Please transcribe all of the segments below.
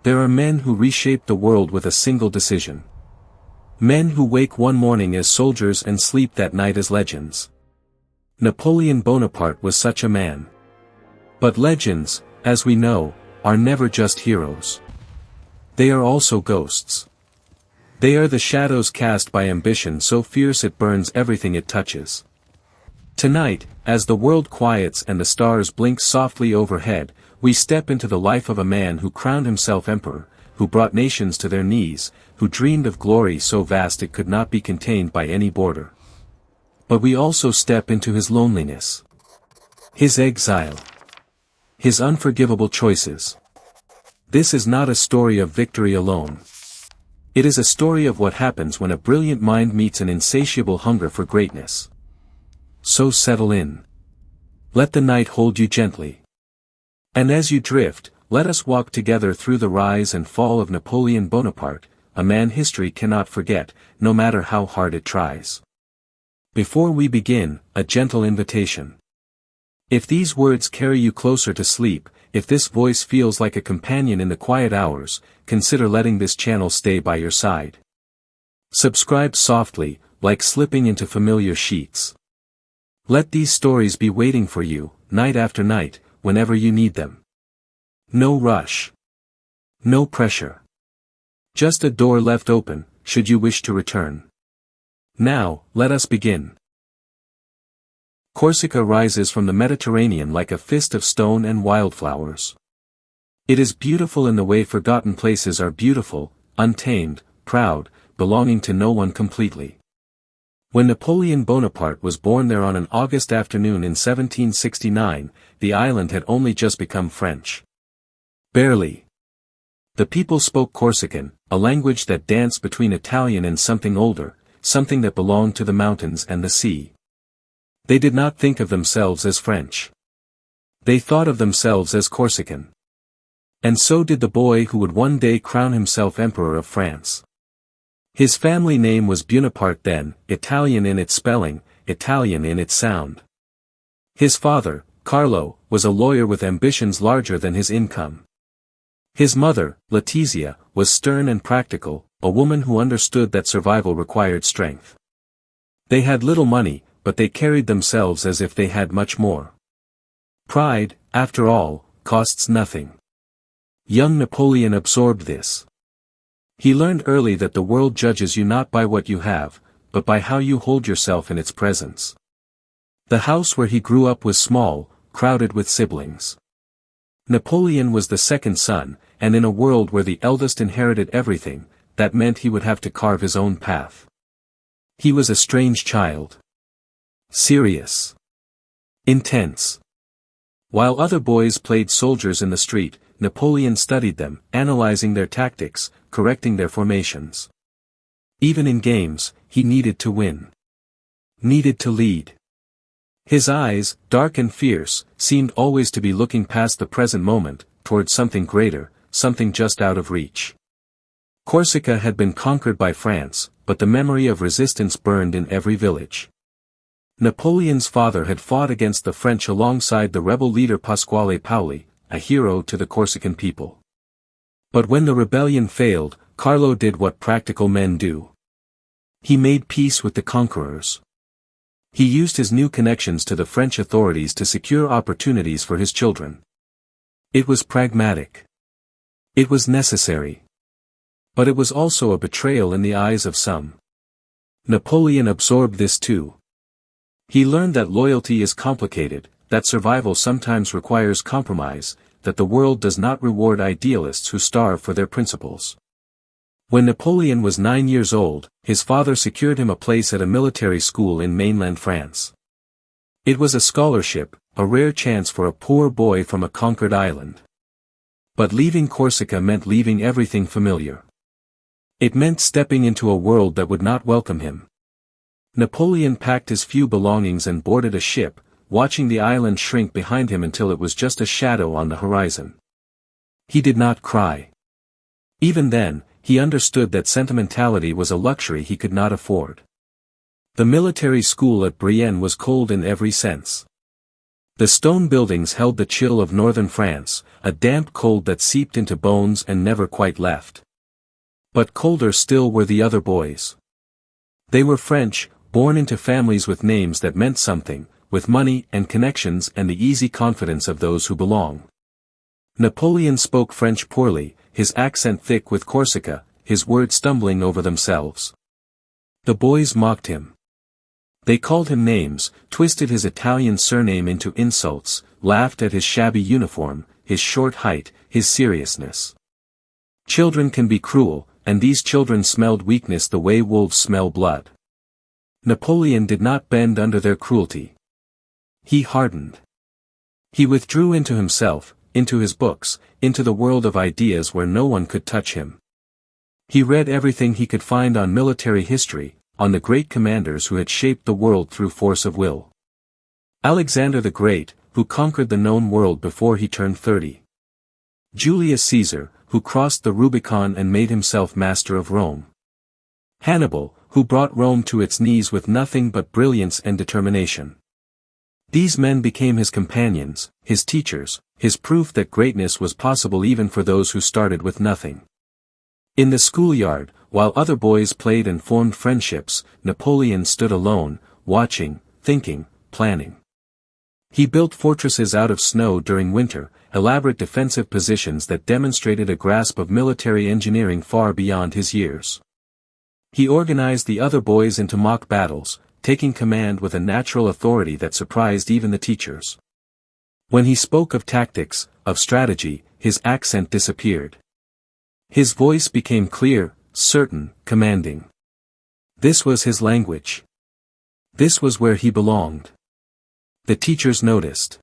There are men who reshape the world with a single decision. Men who wake one morning as soldiers and sleep that night as legends. Napoleon Bonaparte was such a man. But legends, as we know, are never just heroes. They are also ghosts. They are the shadows cast by ambition so fierce it burns everything it touches. Tonight, as the world quiets and the stars blink softly overhead, we step into the life of a man who crowned himself emperor, who brought nations to their knees, who dreamed of glory so vast it could not be contained by any border. But we also step into his loneliness. His exile. His unforgivable choices. This is not a story of victory alone. It is a story of what happens when a brilliant mind meets an insatiable hunger for greatness. So settle in. Let the night hold you gently. And as you drift, let us walk together through the rise and fall of Napoleon Bonaparte, a man history cannot forget, no matter how hard it tries. Before we begin, a gentle invitation. If these words carry you closer to sleep, if this voice feels like a companion in the quiet hours, consider letting this channel stay by your side. Subscribe softly, like slipping into familiar sheets. Let these stories be waiting for you, night after night, whenever you need them. No rush. No pressure. Just a door left open, should you wish to return. Now, let us begin. Corsica rises from the Mediterranean like a fist of stone and wildflowers. It is beautiful in the way forgotten places are beautiful, untamed, proud, belonging to no one completely. When Napoleon Bonaparte was born there on an August afternoon in 1769, the island had only just become French. Barely. The people spoke Corsican, a language that danced between Italian and something older, something that belonged to the mountains and the sea. They did not think of themselves as French. They thought of themselves as Corsican. And so did the boy who would one day crown himself Emperor of France. His family name was Bonaparte then, Italian in its spelling, Italian in its sound. His father, Carlo, was a lawyer with ambitions larger than his income. His mother, Letizia, was stern and practical, a woman who understood that survival required strength. They had little money, but they carried themselves as if they had much more. Pride, after all, costs nothing. Young Napoleon absorbed this. He learned early that the world judges you not by what you have, but by how you hold yourself in its presence. The house where he grew up was small, crowded with siblings. Napoleon was the second son, and in a world where the eldest inherited everything, that meant he would have to carve his own path. He was a strange child. Serious. Intense. While other boys played soldiers in the street, Napoleon studied them, analyzing their tactics, correcting their formations. Even in games, he needed to win. Needed to lead. His eyes, dark and fierce, seemed always to be looking past the present moment, towards something greater, something just out of reach. Corsica had been conquered by France, but the memory of resistance burned in every village. Napoleon's father had fought against the French alongside the rebel leader Pasquale Paoli, a hero to the Corsican people. But when the rebellion failed, Carlo did what practical men do. He made peace with the conquerors. He used his new connections to the French authorities to secure opportunities for his children. It was pragmatic. It was necessary. But it was also a betrayal in the eyes of some. Napoleon absorbed this too. He learned that loyalty is complicated, that survival sometimes requires compromise, that the world does not reward idealists who starve for their principles. When Napoleon was 9 years old, his father secured him a place at a military school in mainland France. It was a scholarship, a rare chance for a poor boy from a conquered island. But leaving Corsica meant leaving everything familiar. It meant stepping into a world that would not welcome him. Napoleon packed his few belongings and boarded a ship, watching the island shrink behind him until it was just a shadow on the horizon. He did not cry. Even then, he understood that sentimentality was a luxury he could not afford. The military school at Brienne was cold in every sense. The stone buildings held the chill of northern France, a damp cold that seeped into bones and never quite left. But colder still were the other boys. They were French, born into families with names that meant something, with money and connections and the easy confidence of those who belong. Napoleon spoke French poorly, his accent thick with Corsica, his words stumbling over themselves. The boys mocked him. They called him names, twisted his Italian surname into insults, laughed at his shabby uniform, his short height, his seriousness. Children can be cruel, and these children smelled weakness the way wolves smell blood. Napoleon did not bend under their cruelty. He hardened. He withdrew into himself, into his books, into the world of ideas where no one could touch him. He read everything he could find on military history, on the great commanders who had shaped the world through force of will. Alexander the Great, who conquered the known world before he turned 30. Julius Caesar, who crossed the Rubicon and made himself master of Rome. Hannibal, who brought Rome to its knees with nothing but brilliance and determination. These men became his companions, his teachers, his proof that greatness was possible even for those who started with nothing. In the schoolyard, while other boys played and formed friendships, Napoleon stood alone, watching, thinking, planning. He built fortresses out of snow during winter, elaborate defensive positions that demonstrated a grasp of military engineering far beyond his years. He organized the other boys into mock battles, taking command with a natural authority that surprised even the teachers. When he spoke of tactics, of strategy, his accent disappeared. His voice became clear, certain, commanding. This was his language. This was where he belonged. The teachers noticed.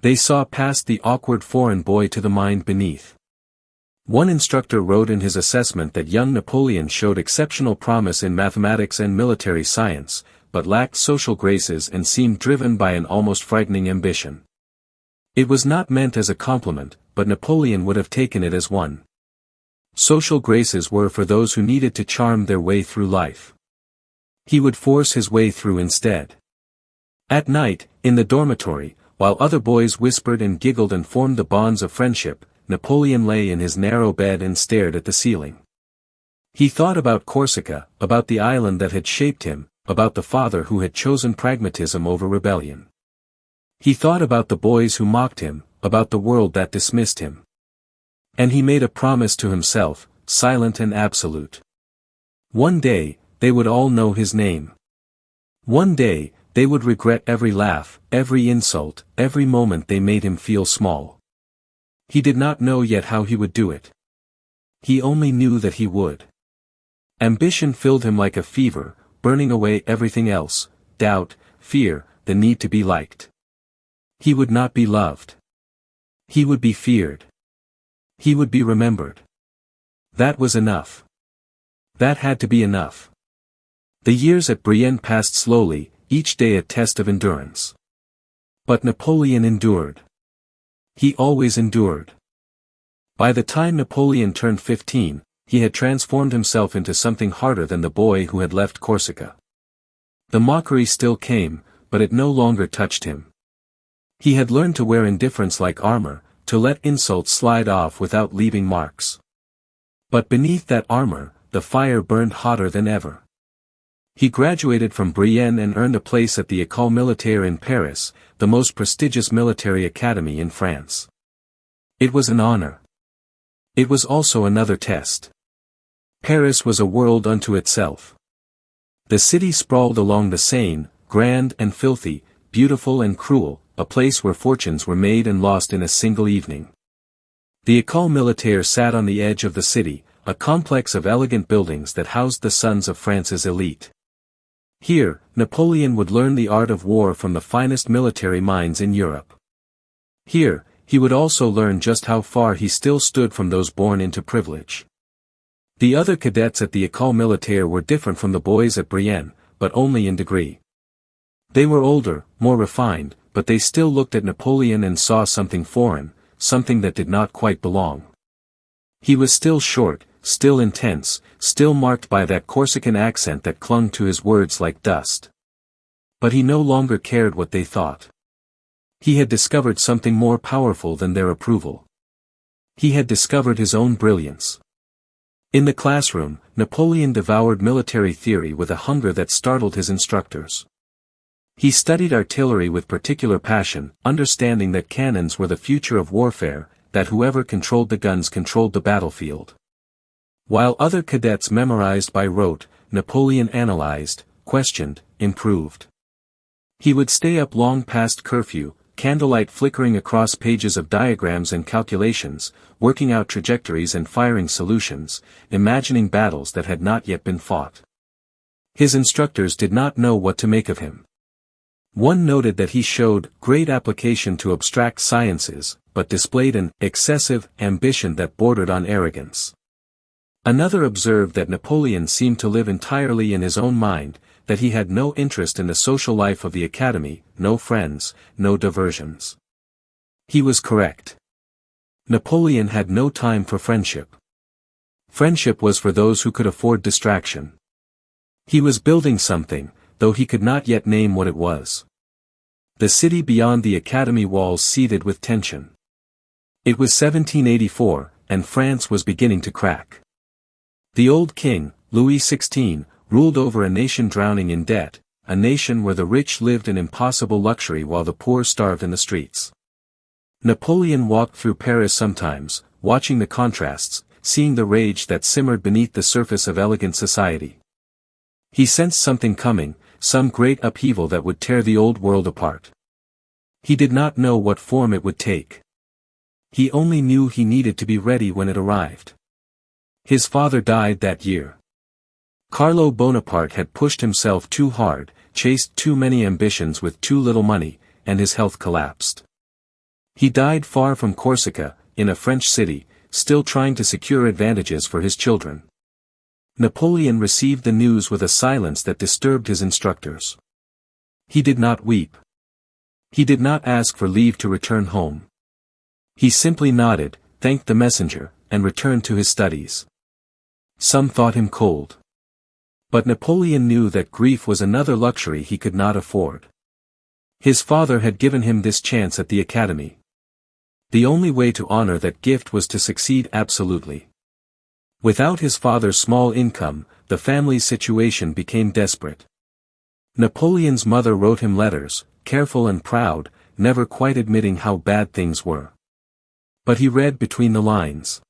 They saw past the awkward foreign boy to the mind beneath. One instructor wrote in his assessment that young Napoleon showed exceptional promise in mathematics and military science, but lacked social graces and seemed driven by an almost frightening ambition. It was not meant as a compliment, but Napoleon would have taken it as one. Social graces were for those who needed to charm their way through life. He would force his way through instead. At night, in the dormitory, while other boys whispered and giggled and formed the bonds of friendship, Napoleon lay in his narrow bed and stared at the ceiling. He thought about Corsica, about the island that had shaped him, about the father who had chosen pragmatism over rebellion. He thought about the boys who mocked him, about the world that dismissed him. And he made a promise to himself, silent and absolute. One day, they would all know his name. One day, they would regret every laugh, every insult, every moment they made him feel small. He did not know yet how he would do it. He only knew that he would. Ambition filled him like a fever, burning away everything else, doubt, fear, the need to be liked. He would not be loved. He would be feared. He would be remembered. That was enough. That had to be enough. The years at Brienne passed slowly, each day a test of endurance. But Napoleon endured. He always endured. By the time Napoleon turned 15, he had transformed himself into something harder than the boy who had left Corsica. The mockery still came, but it no longer touched him. He had learned to wear indifference like armor, to let insults slide off without leaving marks. But beneath that armor, the fire burned hotter than ever. He graduated from Brienne and earned a place at the École Militaire in Paris, the most prestigious military academy in France. It was an honor. It was also another test. Paris was a world unto itself. The city sprawled along the Seine, grand and filthy, beautiful and cruel, a place where fortunes were made and lost in a single evening. The École Militaire sat on the edge of the city, a complex of elegant buildings that housed the sons of France's elite. Here, Napoleon would learn the art of war from the finest military minds in Europe. Here, he would also learn just how far he still stood from those born into privilege. The other cadets at the École Militaire were different from the boys at Brienne, but only in degree. They were older, more refined, but they still looked at Napoleon and saw something foreign, something that did not quite belong. He was still short, still intense, still marked by that Corsican accent that clung to his words like dust. But he no longer cared what they thought. He had discovered something more powerful than their approval. He had discovered his own brilliance. In the classroom, Napoleon devoured military theory with a hunger that startled his instructors. He studied artillery with particular passion, understanding that cannons were the future of warfare, that whoever controlled the guns controlled the battlefield. While other cadets memorized by rote, Napoleon analyzed, questioned, improved. He would stay up long past curfew, candlelight flickering across pages of diagrams and calculations, working out trajectories and firing solutions, imagining battles that had not yet been fought. His instructors did not know what to make of him. One noted that he showed great application to abstract sciences, but displayed an excessive ambition that bordered on arrogance. Another observed that Napoleon seemed to live entirely in his own mind, that he had no interest in the social life of the academy, no friends, no diversions. He was correct. Napoleon had no time for friendship. Friendship was for those who could afford distraction. He was building something, though he could not yet name what it was. The city beyond the academy walls seethed with tension. It was 1784, and France was beginning to crack. The old king, Louis XVI, ruled over a nation drowning in debt, a nation where the rich lived in impossible luxury while the poor starved in the streets. Napoleon walked through Paris sometimes, watching the contrasts, seeing the rage that simmered beneath the surface of elegant society. He sensed something coming, some great upheaval that would tear the old world apart. He did not know what form it would take. He only knew he needed to be ready when it arrived. His father died that year. Carlo Bonaparte had pushed himself too hard, chased too many ambitions with too little money, and his health collapsed. He died far from Corsica, in a French city, still trying to secure advantages for his children. Napoleon received the news with a silence that disturbed his instructors. He did not weep. He did not ask for leave to return home. He simply nodded, thanked the messenger, and returned to his studies. Some thought him cold. But Napoleon knew that grief was another luxury he could not afford. His father had given him this chance at the academy. The only way to honor that gift was to succeed absolutely. Without his father's small income, the family's situation became desperate. Napoleon's mother wrote him letters, careful and proud, never quite admitting how bad things were. But he read between the lines.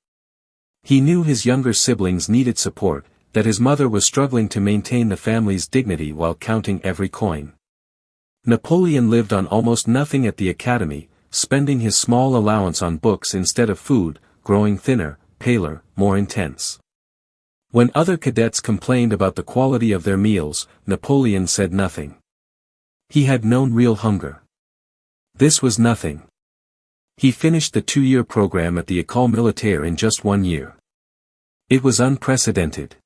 He knew his younger siblings needed support, that his mother was struggling to maintain the family's dignity while counting every coin. Napoleon lived on almost nothing at the academy, spending his small allowance on books instead of food, growing thinner, paler, more intense. When other cadets complained about the quality of their meals, Napoleon said nothing. He had known real hunger. This was nothing. He finished the 2-year program at the École Militaire in just 1 year. It was unprecedented.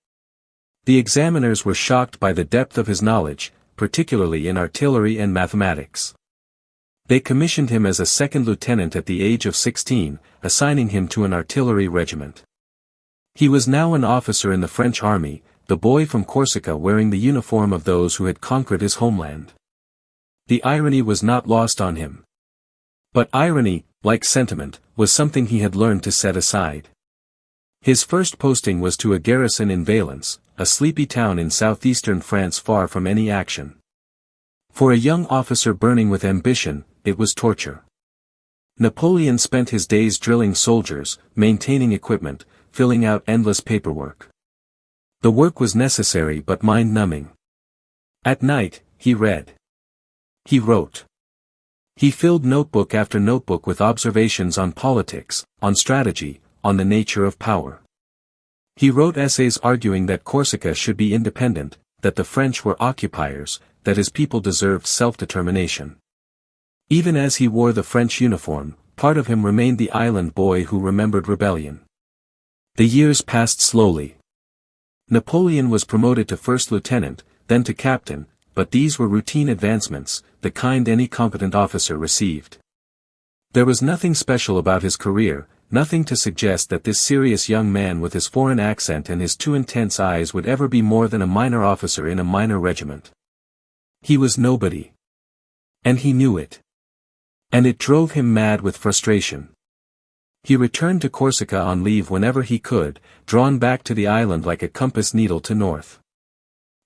The examiners were shocked by the depth of his knowledge, particularly in artillery and mathematics. They commissioned him as a second lieutenant at the age of 16, assigning him to an artillery regiment. He was now an officer in the French army, the boy from Corsica wearing the uniform of those who had conquered his homeland. The irony was not lost on him. But irony, like sentiment, was something he had learned to set aside. His first posting was to a garrison in Valence, a sleepy town in southeastern France far from any action. For a young officer burning with ambition, it was torture. Napoleon spent his days drilling soldiers, maintaining equipment, filling out endless paperwork. The work was necessary but mind-numbing. At night, he read. He wrote. He filled notebook after notebook with observations on politics, on strategy, on the nature of power. He wrote essays arguing that Corsica should be independent, that the French were occupiers, that his people deserved self-determination. Even as he wore the French uniform, part of him remained the island boy who remembered rebellion. The years passed slowly. Napoleon was promoted to first lieutenant, then to captain, but these were routine advancements, the kind any competent officer received. There was nothing special about his career, nothing to suggest that this serious young man with his foreign accent and his too intense eyes would ever be more than a minor officer in a minor regiment. He was nobody. And he knew it. And it drove him mad with frustration. He returned to Corsica on leave whenever he could, drawn back to the island like a compass needle to north.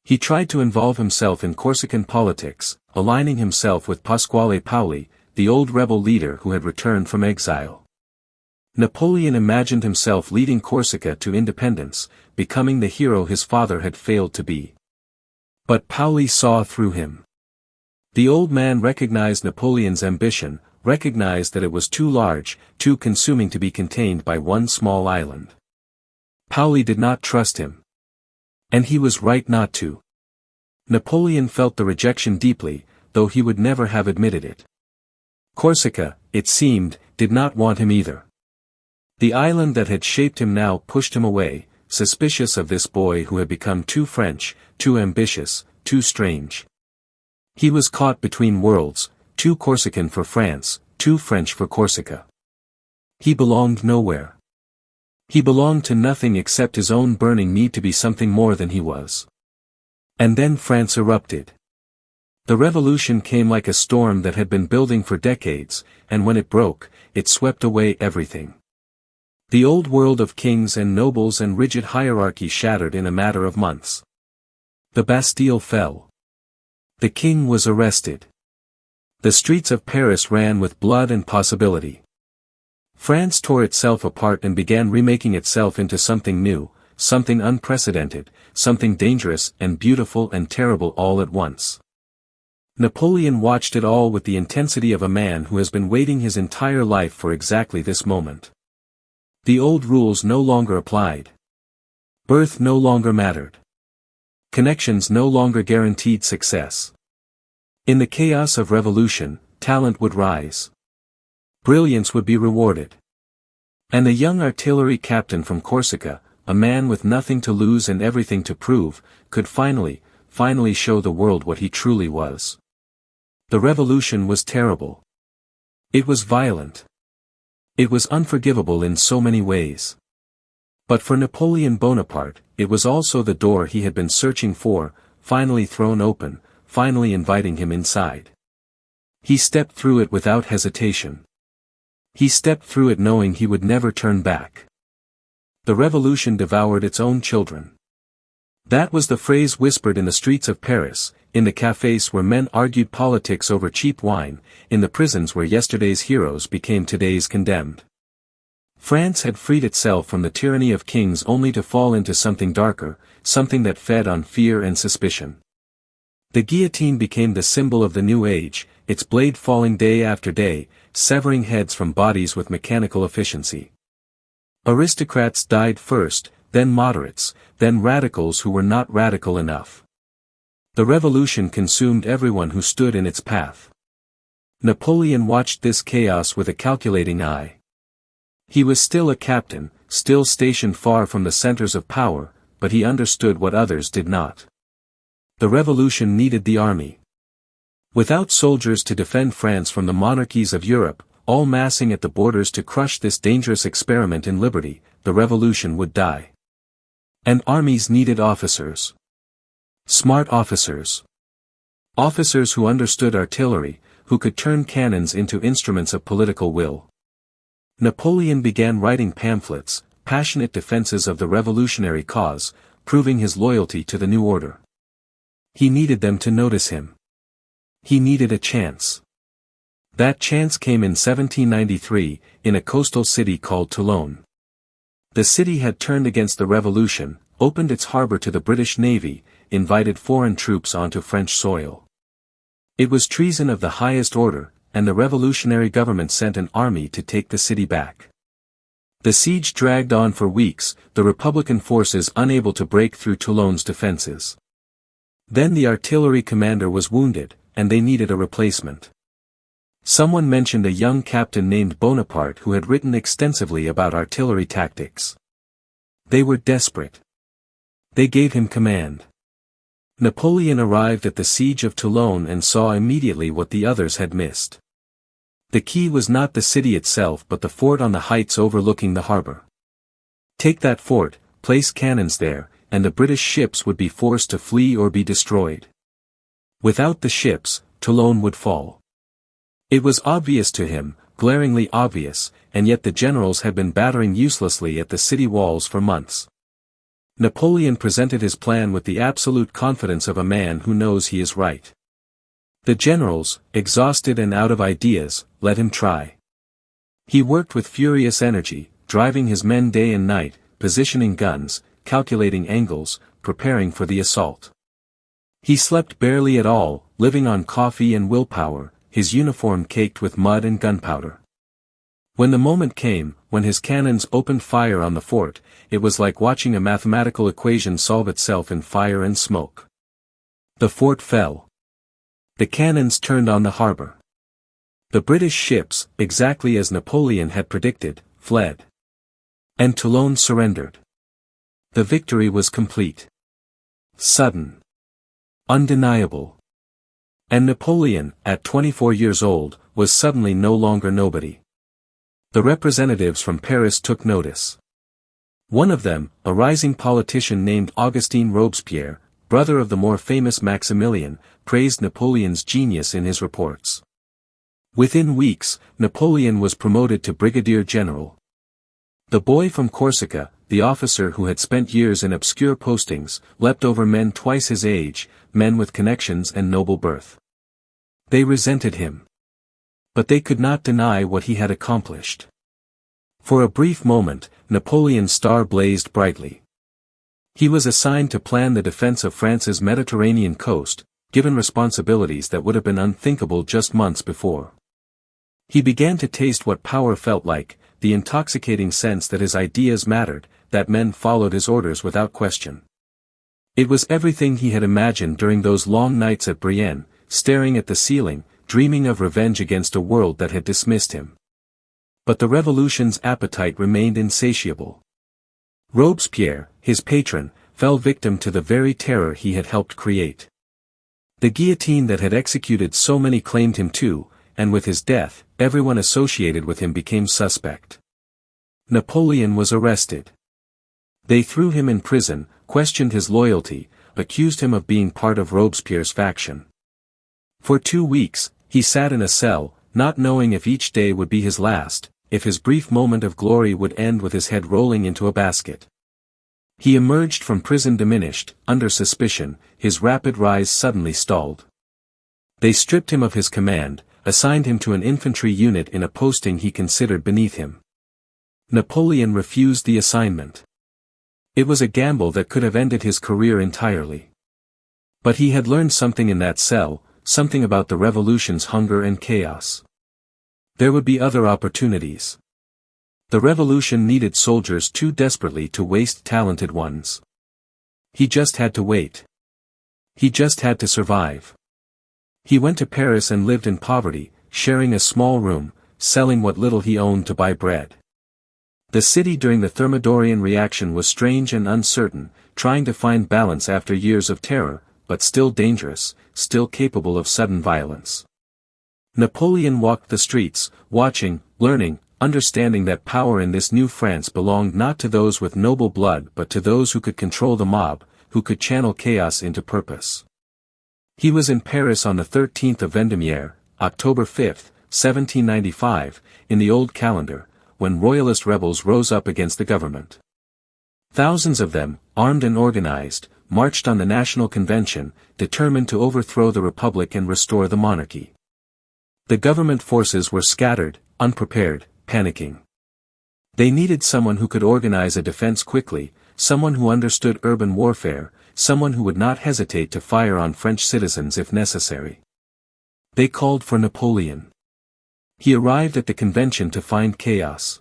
He tried to involve himself in Corsican politics, aligning himself with Pasquale Paoli, the old rebel leader who had returned from exile. Napoleon imagined himself leading Corsica to independence, becoming the hero his father had failed to be. But Paoli saw through him. The old man recognized Napoleon's ambition, recognized that it was too large, too consuming to be contained by one small island. Paoli did not trust him. And he was right not to. Napoleon felt the rejection deeply, though he would never have admitted it. Corsica, it seemed, did not want him either. The island that had shaped him now pushed him away, suspicious of this boy who had become too French, too ambitious, too strange. He was caught between worlds, too Corsican for France, too French for Corsica. He belonged nowhere. He belonged to nothing except his own burning need to be something more than he was. And then France erupted. The revolution came like a storm that had been building for decades, and when it broke, it swept away everything. The old world of kings and nobles and rigid hierarchy shattered in a matter of months. The Bastille fell. The king was arrested. The streets of Paris ran with blood and possibility. France tore itself apart and began remaking itself into something new, something unprecedented, something dangerous and beautiful and terrible all at once. Napoleon watched it all with the intensity of a man who has been waiting his entire life for exactly this moment. The old rules no longer applied. Birth no longer mattered. Connections no longer guaranteed success. In the chaos of revolution, talent would rise. Brilliance would be rewarded. And the young artillery captain from Corsica, a man with nothing to lose and everything to prove, could finally show the world what he truly was. The revolution was terrible. It was violent. It was unforgivable in so many ways. But for Napoleon Bonaparte, it was also the door he had been searching for, finally thrown open, finally inviting him inside. He stepped through it without hesitation. He stepped through it knowing he would never turn back. The revolution devoured its own children. That was the phrase whispered in the streets of Paris, in the cafés where men argued politics over cheap wine, in the prisons where yesterday's heroes became today's condemned. France had freed itself from the tyranny of kings only to fall into something darker, something that fed on fear and suspicion. The guillotine became the symbol of the new age, its blade falling day after day, severing heads from bodies with mechanical efficiency. Aristocrats died first, then moderates, then radicals who were not radical enough. The revolution consumed everyone who stood in its path. Napoleon watched this chaos with a calculating eye. He was still a captain, still stationed far from the centers of power, but he understood what others did not. The revolution needed the army. Without soldiers to defend France from the monarchies of Europe, all massing at the borders to crush this dangerous experiment in liberty, the revolution would die. And armies needed officers. Smart officers. Officers who understood artillery, who could turn cannons into instruments of political will. Napoleon began writing pamphlets, passionate defenses of the revolutionary cause, proving his loyalty to the new order. He needed them to notice him. He needed a chance. That chance came in 1793, in a coastal city called Toulon. The city had turned against the revolution, opened its harbor to the British Navy, invited foreign troops onto French soil. It was treason of the highest order, and the revolutionary government sent an army to take the city back. The siege dragged on for weeks, the Republican forces unable to break through Toulon's defenses. Then the artillery commander was wounded, and they needed a replacement. Someone mentioned a young captain named Bonaparte who had written extensively about artillery tactics. They were desperate. They gave him command. Napoleon arrived at the siege of Toulon and saw immediately what the others had missed. The key was not the city itself but the fort on the heights overlooking the harbor. Take that fort, place cannons there, and the British ships would be forced to flee or be destroyed. Without the ships, Toulon would fall. It was obvious to him, glaringly obvious, and yet the generals had been battering uselessly at the city walls for months. Napoleon presented his plan with the absolute confidence of a man who knows he is right. The generals, exhausted and out of ideas, let him try. He worked with furious energy, driving his men day and night, positioning guns, calculating angles, preparing for the assault. He slept barely at all, living on coffee and willpower, his uniform caked with mud and gunpowder. When the moment came, when his cannons opened fire on the fort, it was like watching a mathematical equation solve itself in fire and smoke. The fort fell. The cannons turned on the harbor. The British ships, exactly as Napoleon had predicted, fled. And Toulon surrendered. The victory was complete. Sudden. Undeniable. And Napoleon, at 24 years old, was suddenly no longer nobody. The representatives from Paris took notice. One of them, a rising politician named Augustin Robespierre, brother of the more famous Maximilian, praised Napoleon's genius in his reports. Within weeks, Napoleon was promoted to brigadier general. The boy from Corsica, the officer who had spent years in obscure postings, leapt over men twice his age, men with connections and noble birth. They resented him. But they could not deny what he had accomplished. For a brief moment, Napoleon's star blazed brightly. He was assigned to plan the defense of France's Mediterranean coast, given responsibilities that would have been unthinkable just months before. He began to taste what power felt like, the intoxicating sense that his ideas mattered, that men followed his orders without question. It was everything he had imagined during those long nights at Brienne, staring at the ceiling, dreaming of revenge against a world that had dismissed him. But the revolution's appetite remained insatiable. Robespierre, his patron, fell victim to the very terror he had helped create. The guillotine that had executed so many claimed him too, and with his death, everyone associated with him became suspect. Napoleon was arrested. They threw him in prison, questioned his loyalty, accused him of being part of Robespierre's faction. For 2 weeks, he sat in a cell, not knowing if each day would be his last, if his brief moment of glory would end with his head rolling into a basket. He emerged from prison diminished, under suspicion, his rapid rise suddenly stalled. They stripped him of his command, assigned him to an infantry unit in a posting he considered beneath him. Napoleon refused the assignment. It was a gamble that could have ended his career entirely. But he had learned something in that cell, something about the revolution's hunger and chaos. There would be other opportunities. The revolution needed soldiers too desperately to waste talented ones. He just had to wait. He just had to survive. He went to Paris and lived in poverty, sharing a small room, selling what little he owned to buy bread. The city during the Thermidorian reaction was strange and uncertain, trying to find balance after years of terror, but still dangerous, still capable of sudden violence. Napoleon walked the streets, watching, learning, understanding that power in this new France belonged not to those with noble blood but to those who could control the mob, who could channel chaos into purpose. He was in Paris on the 13th of Vendémiaire, October 5, 1795, in the old calendar, when royalist rebels rose up against the government. Thousands of them, armed and organized, marched on the National Convention, determined to overthrow the Republic and restore the monarchy. The government forces were scattered, unprepared, panicking. They needed someone who could organize a defense quickly, someone who understood urban warfare, someone who would not hesitate to fire on French citizens if necessary. They called for Napoleon. He arrived at the convention to find chaos.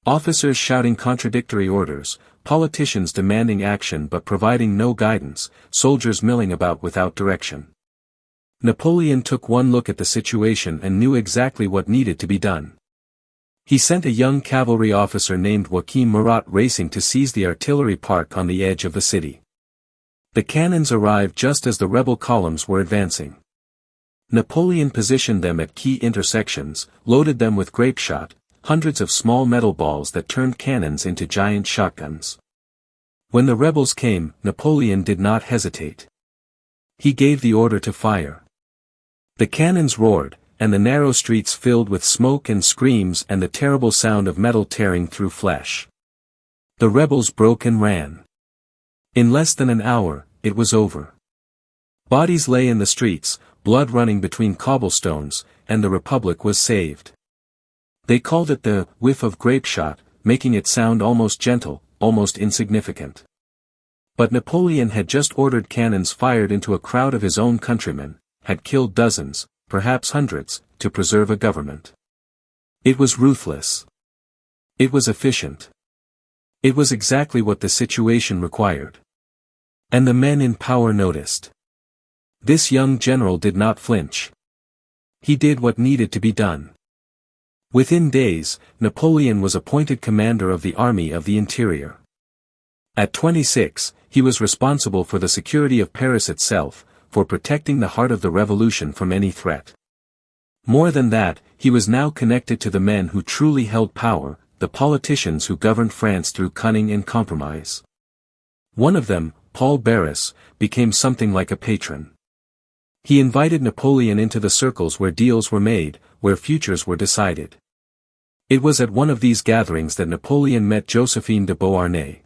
Officers shouting contradictory orders, politicians demanding action but providing no guidance, soldiers milling about without direction. Napoleon took one look at the situation and knew exactly what needed to be done. He sent a young cavalry officer named Joachim Murat racing to seize the artillery park on the edge of the city. The cannons arrived just as the rebel columns were advancing. Napoleon positioned them at key intersections, loaded them with grapeshot, hundreds of small metal balls that turned cannons into giant shotguns. When the rebels came, Napoleon did not hesitate. He gave the order to fire. The cannons roared, and the narrow streets filled with smoke and screams and the terrible sound of metal tearing through flesh. The rebels broke and ran. In less than an hour, it was over. Bodies lay in the streets, blood running between cobblestones, and the Republic was saved. They called it the whiff of grape shot, making it sound almost gentle, almost insignificant. But Napoleon had just ordered cannons fired into a crowd of his own countrymen, had killed dozens, perhaps hundreds, to preserve a government. It was ruthless. It was efficient. It was exactly what the situation required. And the men in power noticed. This young general did not flinch. He did what needed to be done. Within days, Napoleon was appointed commander of the Army of the Interior. At 26, he was responsible for the security of Paris itself, for protecting the heart of the revolution from any threat. More than that, he was now connected to the men who truly held power, the politicians who governed France through cunning and compromise. One of them, Paul Barras, became something like a patron. He invited Napoleon into the circles where deals were made, where futures were decided. It was at one of these gatherings that Napoleon met Josephine de Beauharnais.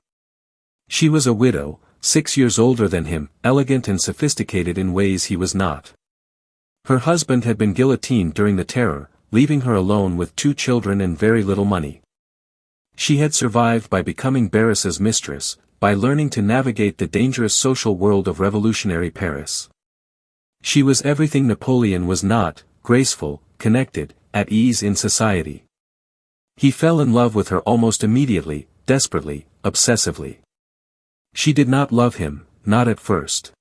She was a widow, 6 years older than him, elegant and sophisticated in ways he was not. Her husband had been guillotined during the Terror, leaving her alone with 2 children and very little money. She had survived by becoming Barras's mistress, by learning to navigate the dangerous social world of revolutionary Paris. She was everything Napoleon was not: graceful, connected, at ease in society. He fell in love with her almost immediately, desperately, obsessively. She did not love him, not at first.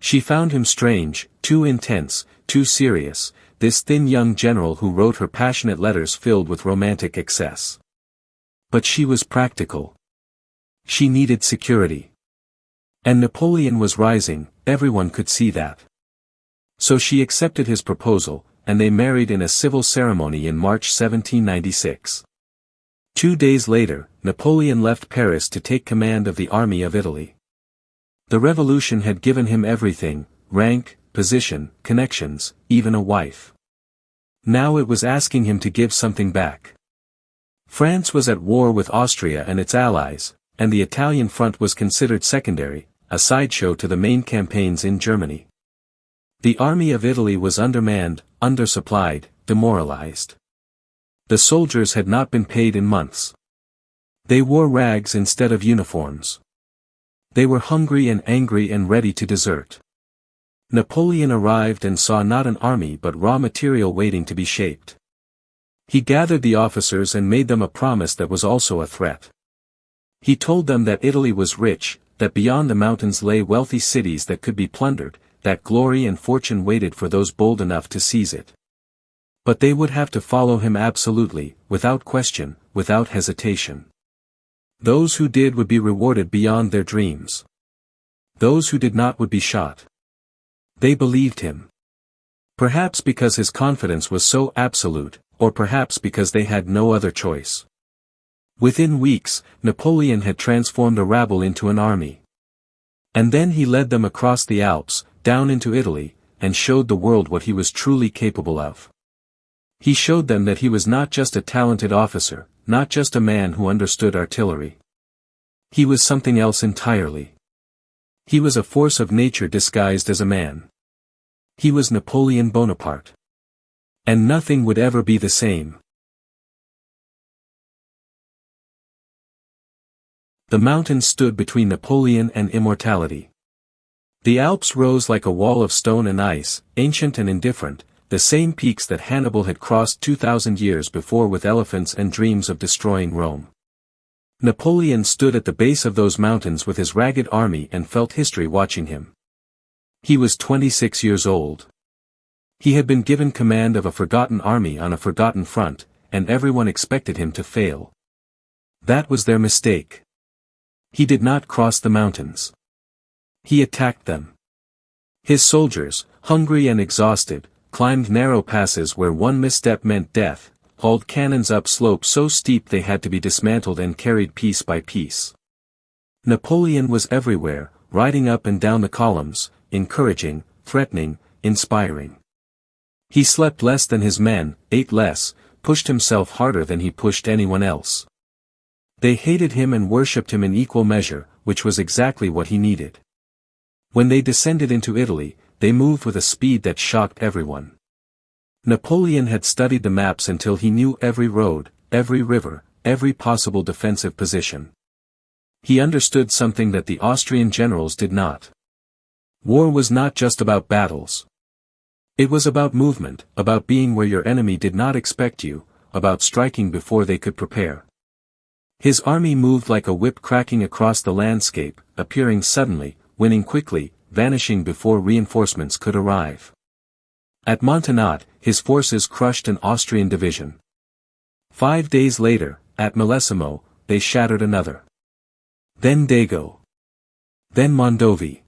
She found him strange, too intense, too serious, this thin young general who wrote her passionate letters filled with romantic excess. But she was practical. She needed security. And Napoleon was rising, everyone could see that. So she accepted his proposal, and they married in a civil ceremony in March 1796. 2 days later, Napoleon left Paris to take command of the Army of Italy. The revolution had given him everything: rank, position, connections, even a wife. Now it was asking him to give something back. France was at war with Austria and its allies, and the Italian front was considered secondary, a sideshow to the main campaigns in Germany. The Army of Italy was undermanned, undersupplied, demoralized. The soldiers had not been paid in months. They wore rags instead of uniforms. They were hungry and angry and ready to desert. Napoleon arrived and saw not an army but raw material waiting to be shaped. He gathered the officers and made them a promise that was also a threat. He told them that Italy was rich, that beyond the mountains lay wealthy cities that could be plundered, that glory and fortune waited for those bold enough to seize it. But they would have to follow him absolutely, without question, without hesitation. Those who did would be rewarded beyond their dreams. Those who did not would be shot. They believed him. Perhaps because his confidence was so absolute, or perhaps because they had no other choice. Within weeks, Napoleon had transformed a rabble into an army. And then he led them across the Alps, down into Italy, and showed the world what he was truly capable of. He showed them that he was not just a talented officer, not just a man who understood artillery. He was something else entirely. He was a force of nature disguised as a man. He was Napoleon Bonaparte. And nothing would ever be the same. The mountains stood between Napoleon and immortality. The Alps rose like a wall of stone and ice, ancient and indifferent, the same peaks that Hannibal had crossed 2,000 years before with elephants and dreams of destroying Rome. Napoleon stood at the base of those mountains with his ragged army and felt history watching him. He was 26 years old. He had been given command of a forgotten army on a forgotten front, and everyone expected him to fail. That was their mistake. He did not cross the mountains. He attacked them. His soldiers, hungry and exhausted, climbed narrow passes where one misstep meant death, hauled cannons up slopes so steep they had to be dismantled and carried piece by piece. Napoleon was everywhere, riding up and down the columns, encouraging, threatening, inspiring. He slept less than his men, ate less, pushed himself harder than he pushed anyone else. They hated him and worshipped him in equal measure, which was exactly what he needed. When they descended into Italy, they moved with a speed that shocked everyone. Napoleon had studied the maps until he knew every road, every river, every possible defensive position. He understood something that the Austrian generals did not. War was not just about battles. It was about movement, about being where your enemy did not expect you, about striking before they could prepare. His army moved like a whip cracking across the landscape, appearing suddenly, winning quickly, vanishing before reinforcements could arrive. At Montenat, his forces crushed an Austrian division. 5 days later, at Millesimo, they shattered another. Then Dago. Then Mondovi.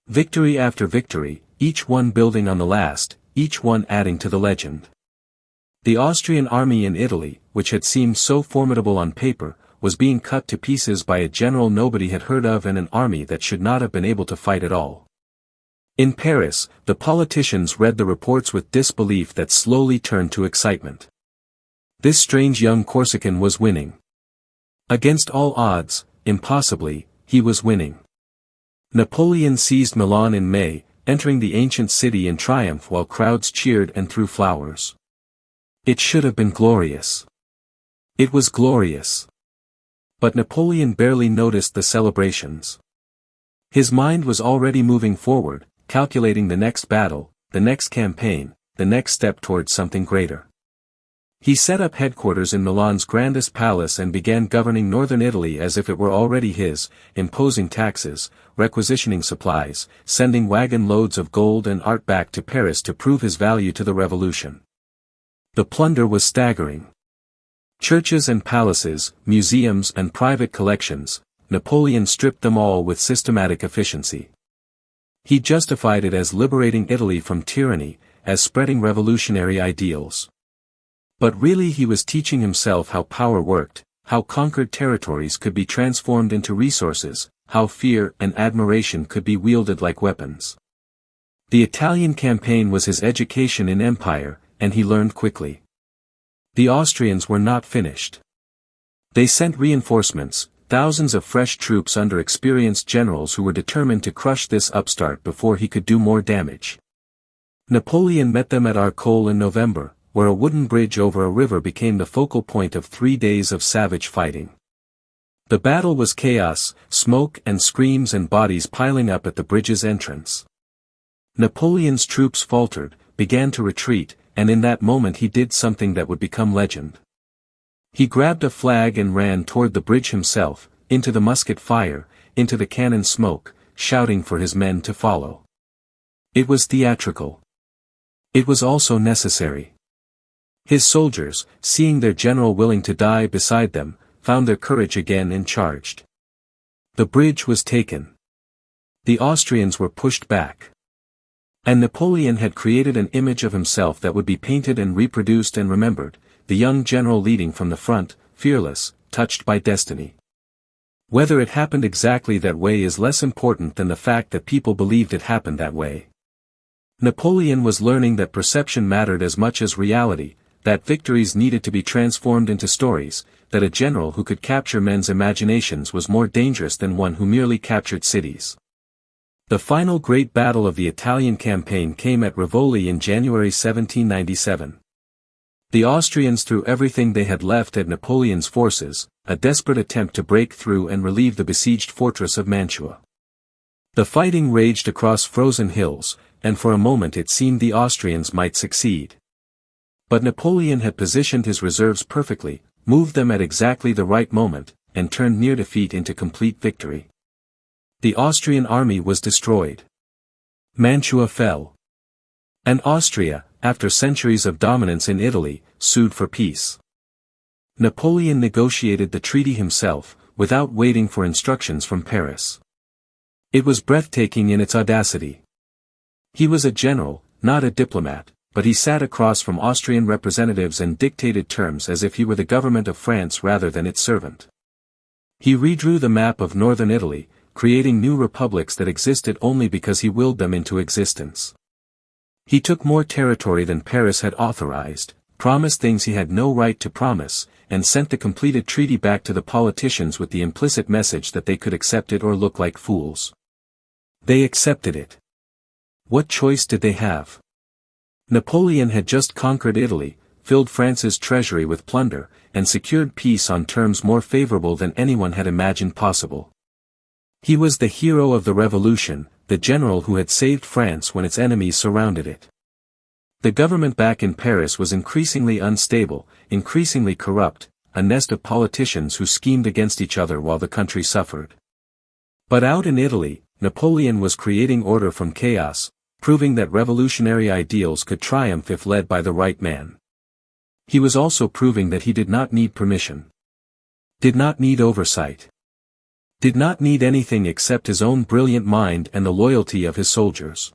Victory after victory, each one building on the last, each one adding to the legend. The Austrian army in Italy, which had seemed so formidable on paper, was being cut to pieces by a general nobody had heard of and an army that should not have been able to fight at all. In Paris, the politicians read the reports with disbelief that slowly turned to excitement. This strange young Corsican was winning. Against all odds, impossibly, he was winning. Napoleon seized Milan in May, entering the ancient city in triumph while crowds cheered and threw flowers. It should have been glorious. It was glorious. But Napoleon barely noticed the celebrations. His mind was already moving forward, calculating the next battle, the next campaign, the next step towards something greater. He set up headquarters in Milan's grandest palace and began governing northern Italy as if it were already his, imposing taxes, requisitioning supplies, sending wagon loads of gold and art back to Paris to prove his value to the revolution. The plunder was staggering. Churches and palaces, museums and private collections, Napoleon stripped them all with systematic efficiency. He justified it as liberating Italy from tyranny, as spreading revolutionary ideals. But really he was teaching himself how power worked, how conquered territories could be transformed into resources, how fear and admiration could be wielded like weapons. The Italian campaign was his education in empire, and he learned quickly. The Austrians were not finished. They sent reinforcements, thousands of fresh troops under experienced generals who were determined to crush this upstart before he could do more damage. Napoleon met them at Arcole in November, where a wooden bridge over a river became the focal point of 3 days of savage fighting. The battle was chaos, smoke and screams and bodies piling up at the bridge's entrance. Napoleon's troops faltered, began to retreat, and in that moment he did something that would become legend. He grabbed a flag and ran toward the bridge himself, into the musket fire, into the cannon smoke, shouting for his men to follow. It was theatrical. It was also necessary. His soldiers, seeing their general willing to die beside them, found their courage again and charged. The bridge was taken. The Austrians were pushed back. And Napoleon had created an image of himself that would be painted and reproduced and remembered, the young general leading from the front, fearless, touched by destiny. Whether it happened exactly that way is less important than the fact that people believed it happened that way. Napoleon was learning that perception mattered as much as reality, that victories needed to be transformed into stories, that a general who could capture men's imaginations was more dangerous than one who merely captured cities. The final great battle of the Italian campaign came at Rivoli in January 1797. The Austrians threw everything they had left at Napoleon's forces, a desperate attempt to break through and relieve the besieged fortress of Mantua. The fighting raged across frozen hills, and for a moment it seemed the Austrians might succeed. But Napoleon had positioned his reserves perfectly, moved them at exactly the right moment, and turned near defeat into complete victory. The Austrian army was destroyed. Mantua fell. And Austria, after centuries of dominance in Italy, sued for peace. Napoleon negotiated the treaty himself, without waiting for instructions from Paris. It was breathtaking in its audacity. He was a general, not a diplomat, but he sat across from Austrian representatives and dictated terms as if he were the government of France rather than its servant. He redrew the map of northern Italy, creating new republics that existed only because he willed them into existence. He took more territory than Paris had authorized, promised things he had no right to promise, and sent the completed treaty back to the politicians with the implicit message that they could accept it or look like fools. They accepted it. What choice did they have? Napoleon had just conquered Italy, filled France's treasury with plunder, and secured peace on terms more favorable than anyone had imagined possible. He was the hero of the revolution, the general who had saved France when its enemies surrounded it. The government back in Paris was increasingly unstable, increasingly corrupt, a nest of politicians who schemed against each other while the country suffered. But out in Italy, Napoleon was creating order from chaos, proving that revolutionary ideals could triumph if led by the right man. He was also proving that he did not need permission. Did not need oversight. Did not need anything except his own brilliant mind and the loyalty of his soldiers.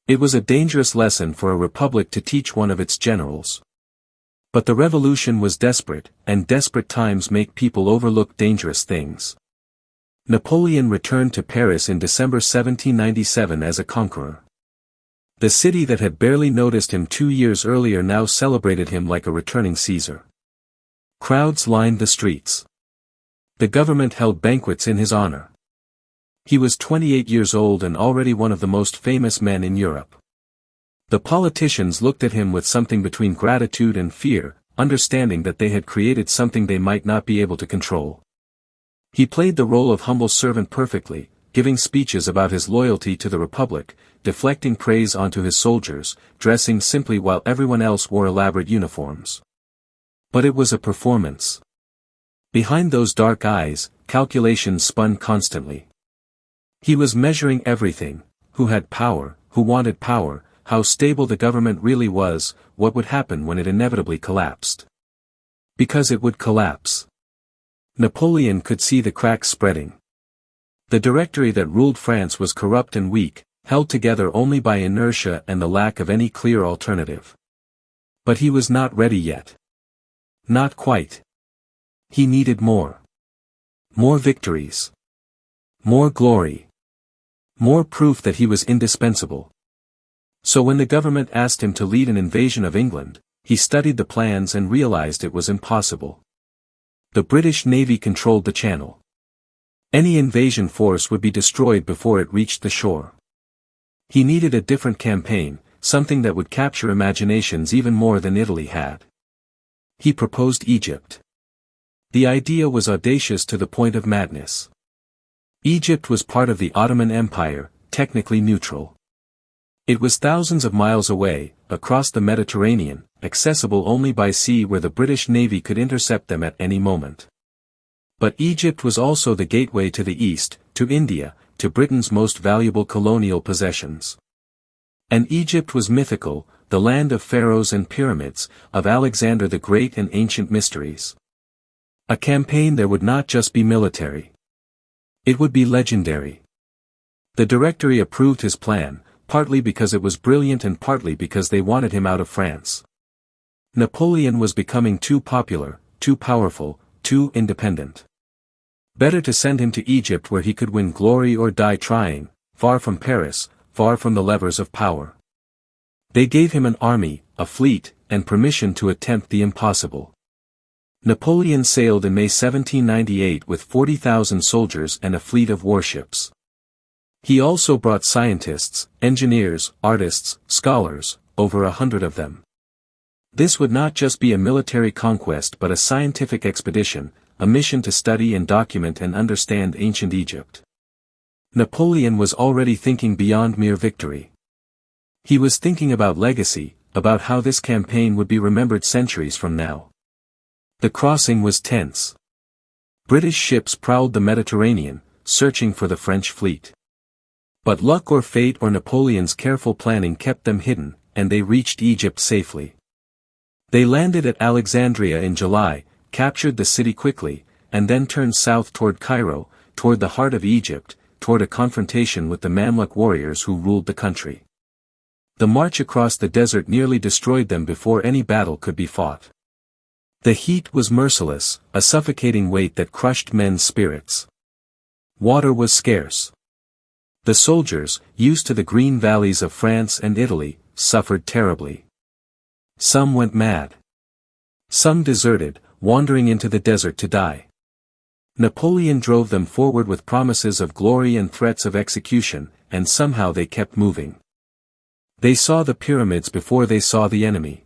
It was a dangerous lesson for a republic to teach one of its generals. But the revolution was desperate, and desperate times make people overlook dangerous things. Napoleon returned to Paris in December 1797 as a conqueror. The city that had barely noticed him 2 years earlier now celebrated him like a returning Caesar. Crowds lined the streets. The government held banquets in his honor. He was 28 years old and already one of the most famous men in Europe. The politicians looked at him with something between gratitude and fear, understanding that they had created something they might not be able to control. He played the role of humble servant perfectly, giving speeches about his loyalty to the Republic, deflecting praise onto his soldiers, dressing simply while everyone else wore elaborate uniforms. But it was a performance. Behind those dark eyes, calculations spun constantly. He was measuring everything: who had power, who wanted power, how stable the government really was, what would happen when it inevitably collapsed. Because it would collapse. Napoleon could see the cracks spreading. The directory that ruled France was corrupt and weak, held together only by inertia and the lack of any clear alternative. But he was not ready yet. Not quite. He needed more. More victories. More glory. More proof that he was indispensable. So when the government asked him to lead an invasion of England, he studied the plans and realized it was impossible. The British Navy controlled the channel. Any invasion force would be destroyed before it reached the shore. He needed a different campaign, something that would capture imaginations even more than Italy had. He proposed Egypt. The idea was audacious to the point of madness. Egypt was part of the Ottoman Empire, technically neutral. It was thousands of miles away, across the Mediterranean, accessible only by sea where the British Navy could intercept them at any moment. But Egypt was also the gateway to the east, to India, to Britain's most valuable colonial possessions. And Egypt was mythical, the land of pharaohs and pyramids, of Alexander the Great and ancient mysteries. A campaign there would not just be military. It would be legendary. The Directory approved his plan, partly because it was brilliant and partly because they wanted him out of France. Napoleon was becoming too popular, too powerful, too independent. Better to send him to Egypt where he could win glory or die trying, far from Paris, far from the levers of power. They gave him an army, a fleet, and permission to attempt the impossible. Napoleon sailed in May 1798 with 40,000 soldiers and a fleet of warships. He also brought scientists, engineers, artists, scholars, over 100 of them. This would not just be a military conquest but a scientific expedition, a mission to study and document and understand ancient Egypt. Napoleon was already thinking beyond mere victory. He was thinking about legacy, about how this campaign would be remembered centuries from now. The crossing was tense. British ships prowled the Mediterranean, searching for the French fleet. But luck or fate or Napoleon's careful planning kept them hidden, and they reached Egypt safely. They landed at Alexandria in July, captured the city quickly, and then turned south toward Cairo, toward the heart of Egypt, toward a confrontation with the Mamluk warriors who ruled the country. The march across the desert nearly destroyed them before any battle could be fought. The heat was merciless, a suffocating weight that crushed men's spirits. Water was scarce. The soldiers, used to the green valleys of France and Italy, suffered terribly. Some went mad. Some deserted, wandering into the desert to die. Napoleon drove them forward with promises of glory and threats of execution, and somehow they kept moving. They saw the pyramids before they saw the enemy.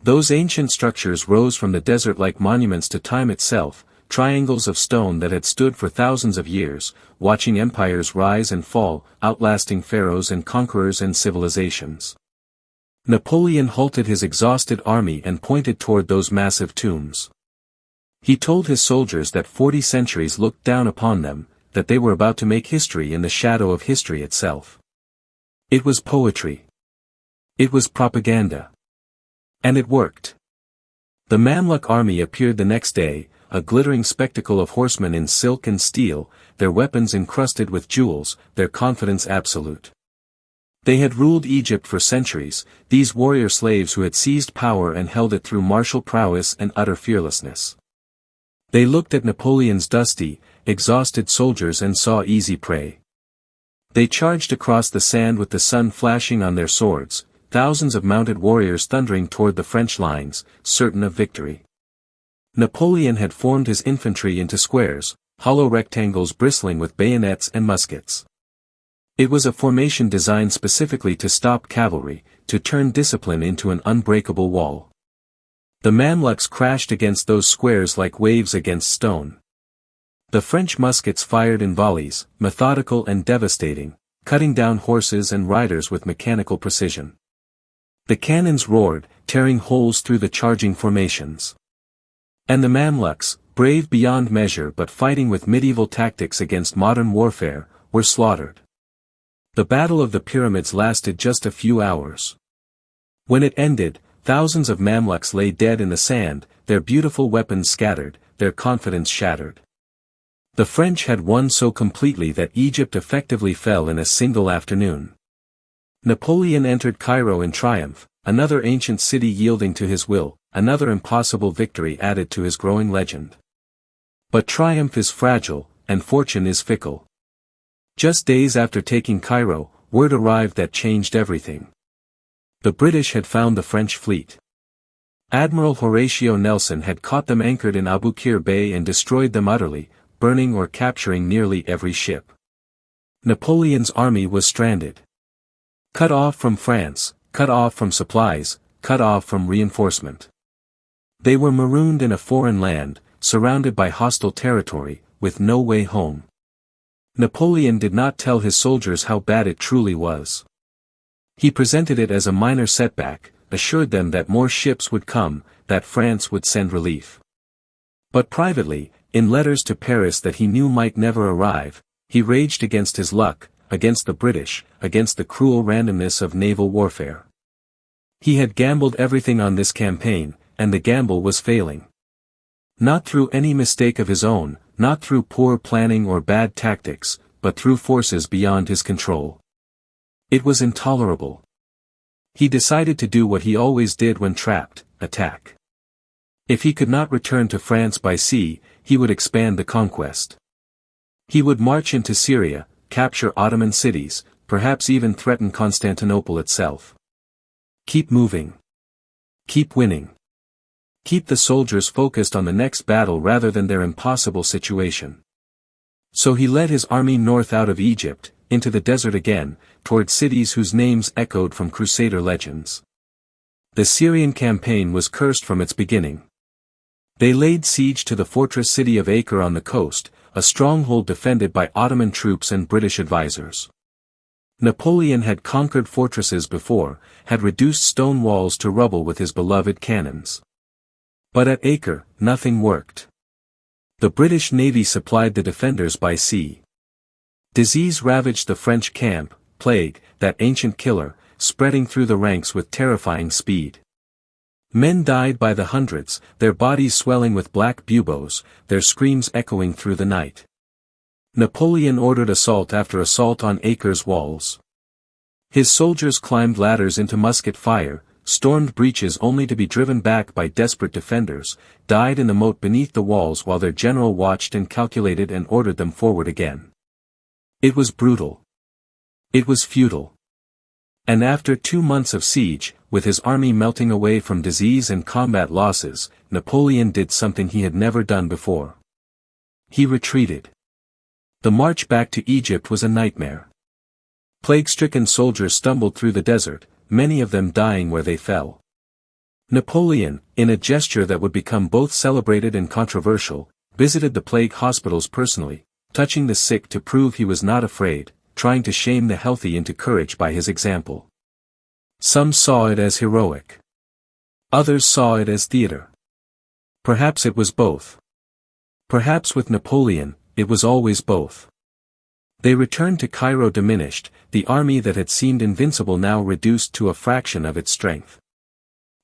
Those ancient structures rose from the desert like monuments to time itself, triangles of stone that had stood for thousands of years, watching empires rise and fall, outlasting pharaohs and conquerors and civilizations. Napoleon halted his exhausted army and pointed toward those massive tombs. He told his soldiers that 40 centuries looked down upon them, that they were about to make history in the shadow of history itself. It was poetry. It was propaganda. And it worked. The Mamluk army appeared the next day, a glittering spectacle of horsemen in silk and steel, their weapons encrusted with jewels, their confidence absolute. They had ruled Egypt for centuries, these warrior slaves who had seized power and held it through martial prowess and utter fearlessness. They looked at Napoleon's dusty, exhausted soldiers and saw easy prey. They charged across the sand with the sun flashing on their swords, thousands of mounted warriors thundering toward the French lines, certain of victory. Napoleon had formed his infantry into squares, hollow rectangles bristling with bayonets and muskets. It was a formation designed specifically to stop cavalry, to turn discipline into an unbreakable wall. The Mamluks crashed against those squares like waves against stone. The French muskets fired in volleys, methodical and devastating, cutting down horses and riders with mechanical precision. The cannons roared, tearing holes through the charging formations. And the Mamluks, brave beyond measure but fighting with medieval tactics against modern warfare, were slaughtered. The Battle of the Pyramids lasted just a few hours. When it ended, thousands of Mamluks lay dead in the sand, their beautiful weapons scattered, their confidence shattered. The French had won so completely that Egypt effectively fell in a single afternoon. Napoleon entered Cairo in triumph, another ancient city yielding to his will, another impossible victory added to his growing legend. But triumph is fragile, and fortune is fickle. Just days after taking Cairo, word arrived that changed everything. The British had found the French fleet. Admiral Horatio Nelson had caught them anchored in Abu Qir Bay and destroyed them utterly, burning or capturing nearly every ship. Napoleon's army was stranded. Cut off from France, cut off from supplies, cut off from reinforcement. They were marooned in a foreign land, surrounded by hostile territory, with no way home. Napoleon did not tell his soldiers how bad it truly was. He presented it as a minor setback, assured them that more ships would come, that France would send relief. But privately, in letters to Paris that he knew might never arrive, he raged against his luck, against the British, against the cruel randomness of naval warfare. He had gambled everything on this campaign, and the gamble was failing. Not through any mistake of his own, not through poor planning or bad tactics, but through forces beyond his control. It was intolerable. He decided to do what he always did when trapped, attack. If he could not return to France by sea, he would expand the conquest. He would march into Syria, capture Ottoman cities, perhaps even threaten Constantinople itself. Keep moving. Keep winning. Keep the soldiers focused on the next battle rather than their impossible situation. So he led his army north out of Egypt, into the desert again, toward cities whose names echoed from Crusader legends. The Syrian campaign was cursed from its beginning. They laid siege to the fortress city of Acre on the coast, a stronghold defended by Ottoman troops and British advisors. Napoleon had conquered fortresses before, had reduced stone walls to rubble with his beloved cannons. But at Acre, nothing worked. The British Navy supplied the defenders by sea. Disease ravaged the French camp, plague, that ancient killer, spreading through the ranks with terrifying speed. Men died by the hundreds, their bodies swelling with black buboes, their screams echoing through the night. Napoleon ordered assault after assault on Acre's walls. His soldiers climbed ladders into musket fire, stormed breaches only to be driven back by desperate defenders, died in the moat beneath the walls while their general watched and calculated and ordered them forward again. It was brutal. It was futile. And after 2 months of siege, with his army melting away from disease and combat losses, Napoleon did something he had never done before. He retreated. The march back to Egypt was a nightmare. Plague-stricken soldiers stumbled through the desert, many of them dying where they fell. Napoleon, in a gesture that would become both celebrated and controversial, visited the plague hospitals personally, touching the sick to prove he was not afraid, trying to shame the healthy into courage by his example. Some saw it as heroic. Others saw it as theater. Perhaps it was both. Perhaps with Napoleon, it was always both. They returned to Cairo diminished, the army that had seemed invincible now reduced to a fraction of its strength.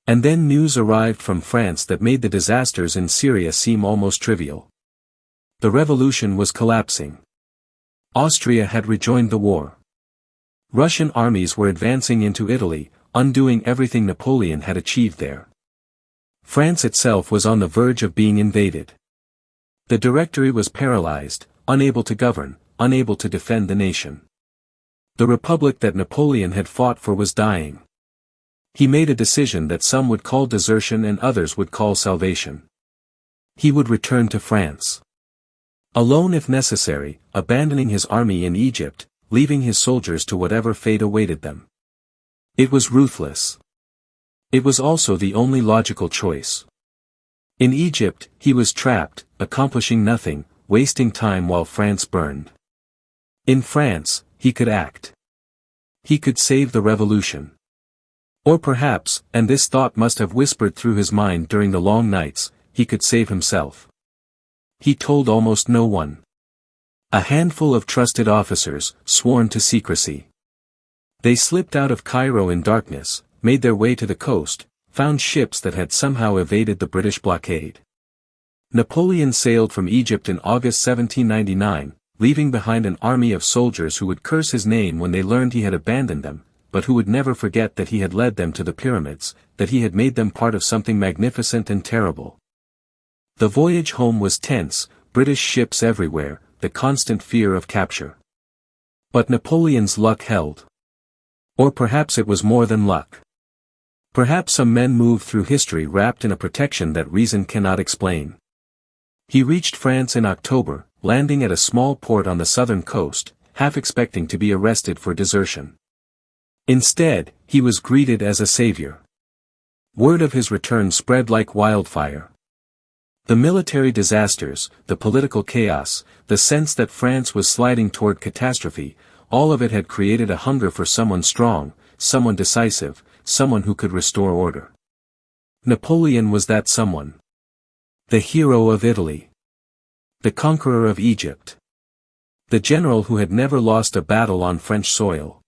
And then news arrived from France that made the disasters in Syria seem almost trivial. The revolution was collapsing. Austria had rejoined the war. Russian armies were advancing into Italy, undoing everything Napoleon had achieved there. France itself was on the verge of being invaded. The Directory was paralyzed, unable to govern, unable to defend the nation. The republic that Napoleon had fought for was dying. He made a decision that some would call desertion and others would call salvation. He would return to France. Alone if necessary, abandoning his army in Egypt, leaving his soldiers to whatever fate awaited them. It was ruthless. It was also the only logical choice. In Egypt, he was trapped, accomplishing nothing, wasting time while France burned. In France, he could act. He could save the revolution. Or perhaps, and this thought must have whispered through his mind during the long nights, he could save himself. He told almost no one. A handful of trusted officers, sworn to secrecy. They slipped out of Cairo in darkness, made their way to the coast, found ships that had somehow evaded the British blockade. Napoleon sailed from Egypt in August 1799, leaving behind an army of soldiers who would curse his name when they learned he had abandoned them, but who would never forget that he had led them to the pyramids, that he had made them part of something magnificent and terrible. The voyage home was tense, British ships everywhere, the constant fear of capture. But Napoleon's luck held. Or perhaps it was more than luck. Perhaps some men moved through history wrapped in a protection that reason cannot explain. He reached France in October, landing at a small port on the southern coast, half expecting to be arrested for desertion. Instead, he was greeted as a savior. Word of his return spread like wildfire. The military disasters, the political chaos, the sense that France was sliding toward catastrophe, all of it had created a hunger for someone strong, someone decisive, someone who could restore order. Napoleon was that someone. The hero of Italy. The conqueror of Egypt. The general who had never lost a battle on French soil.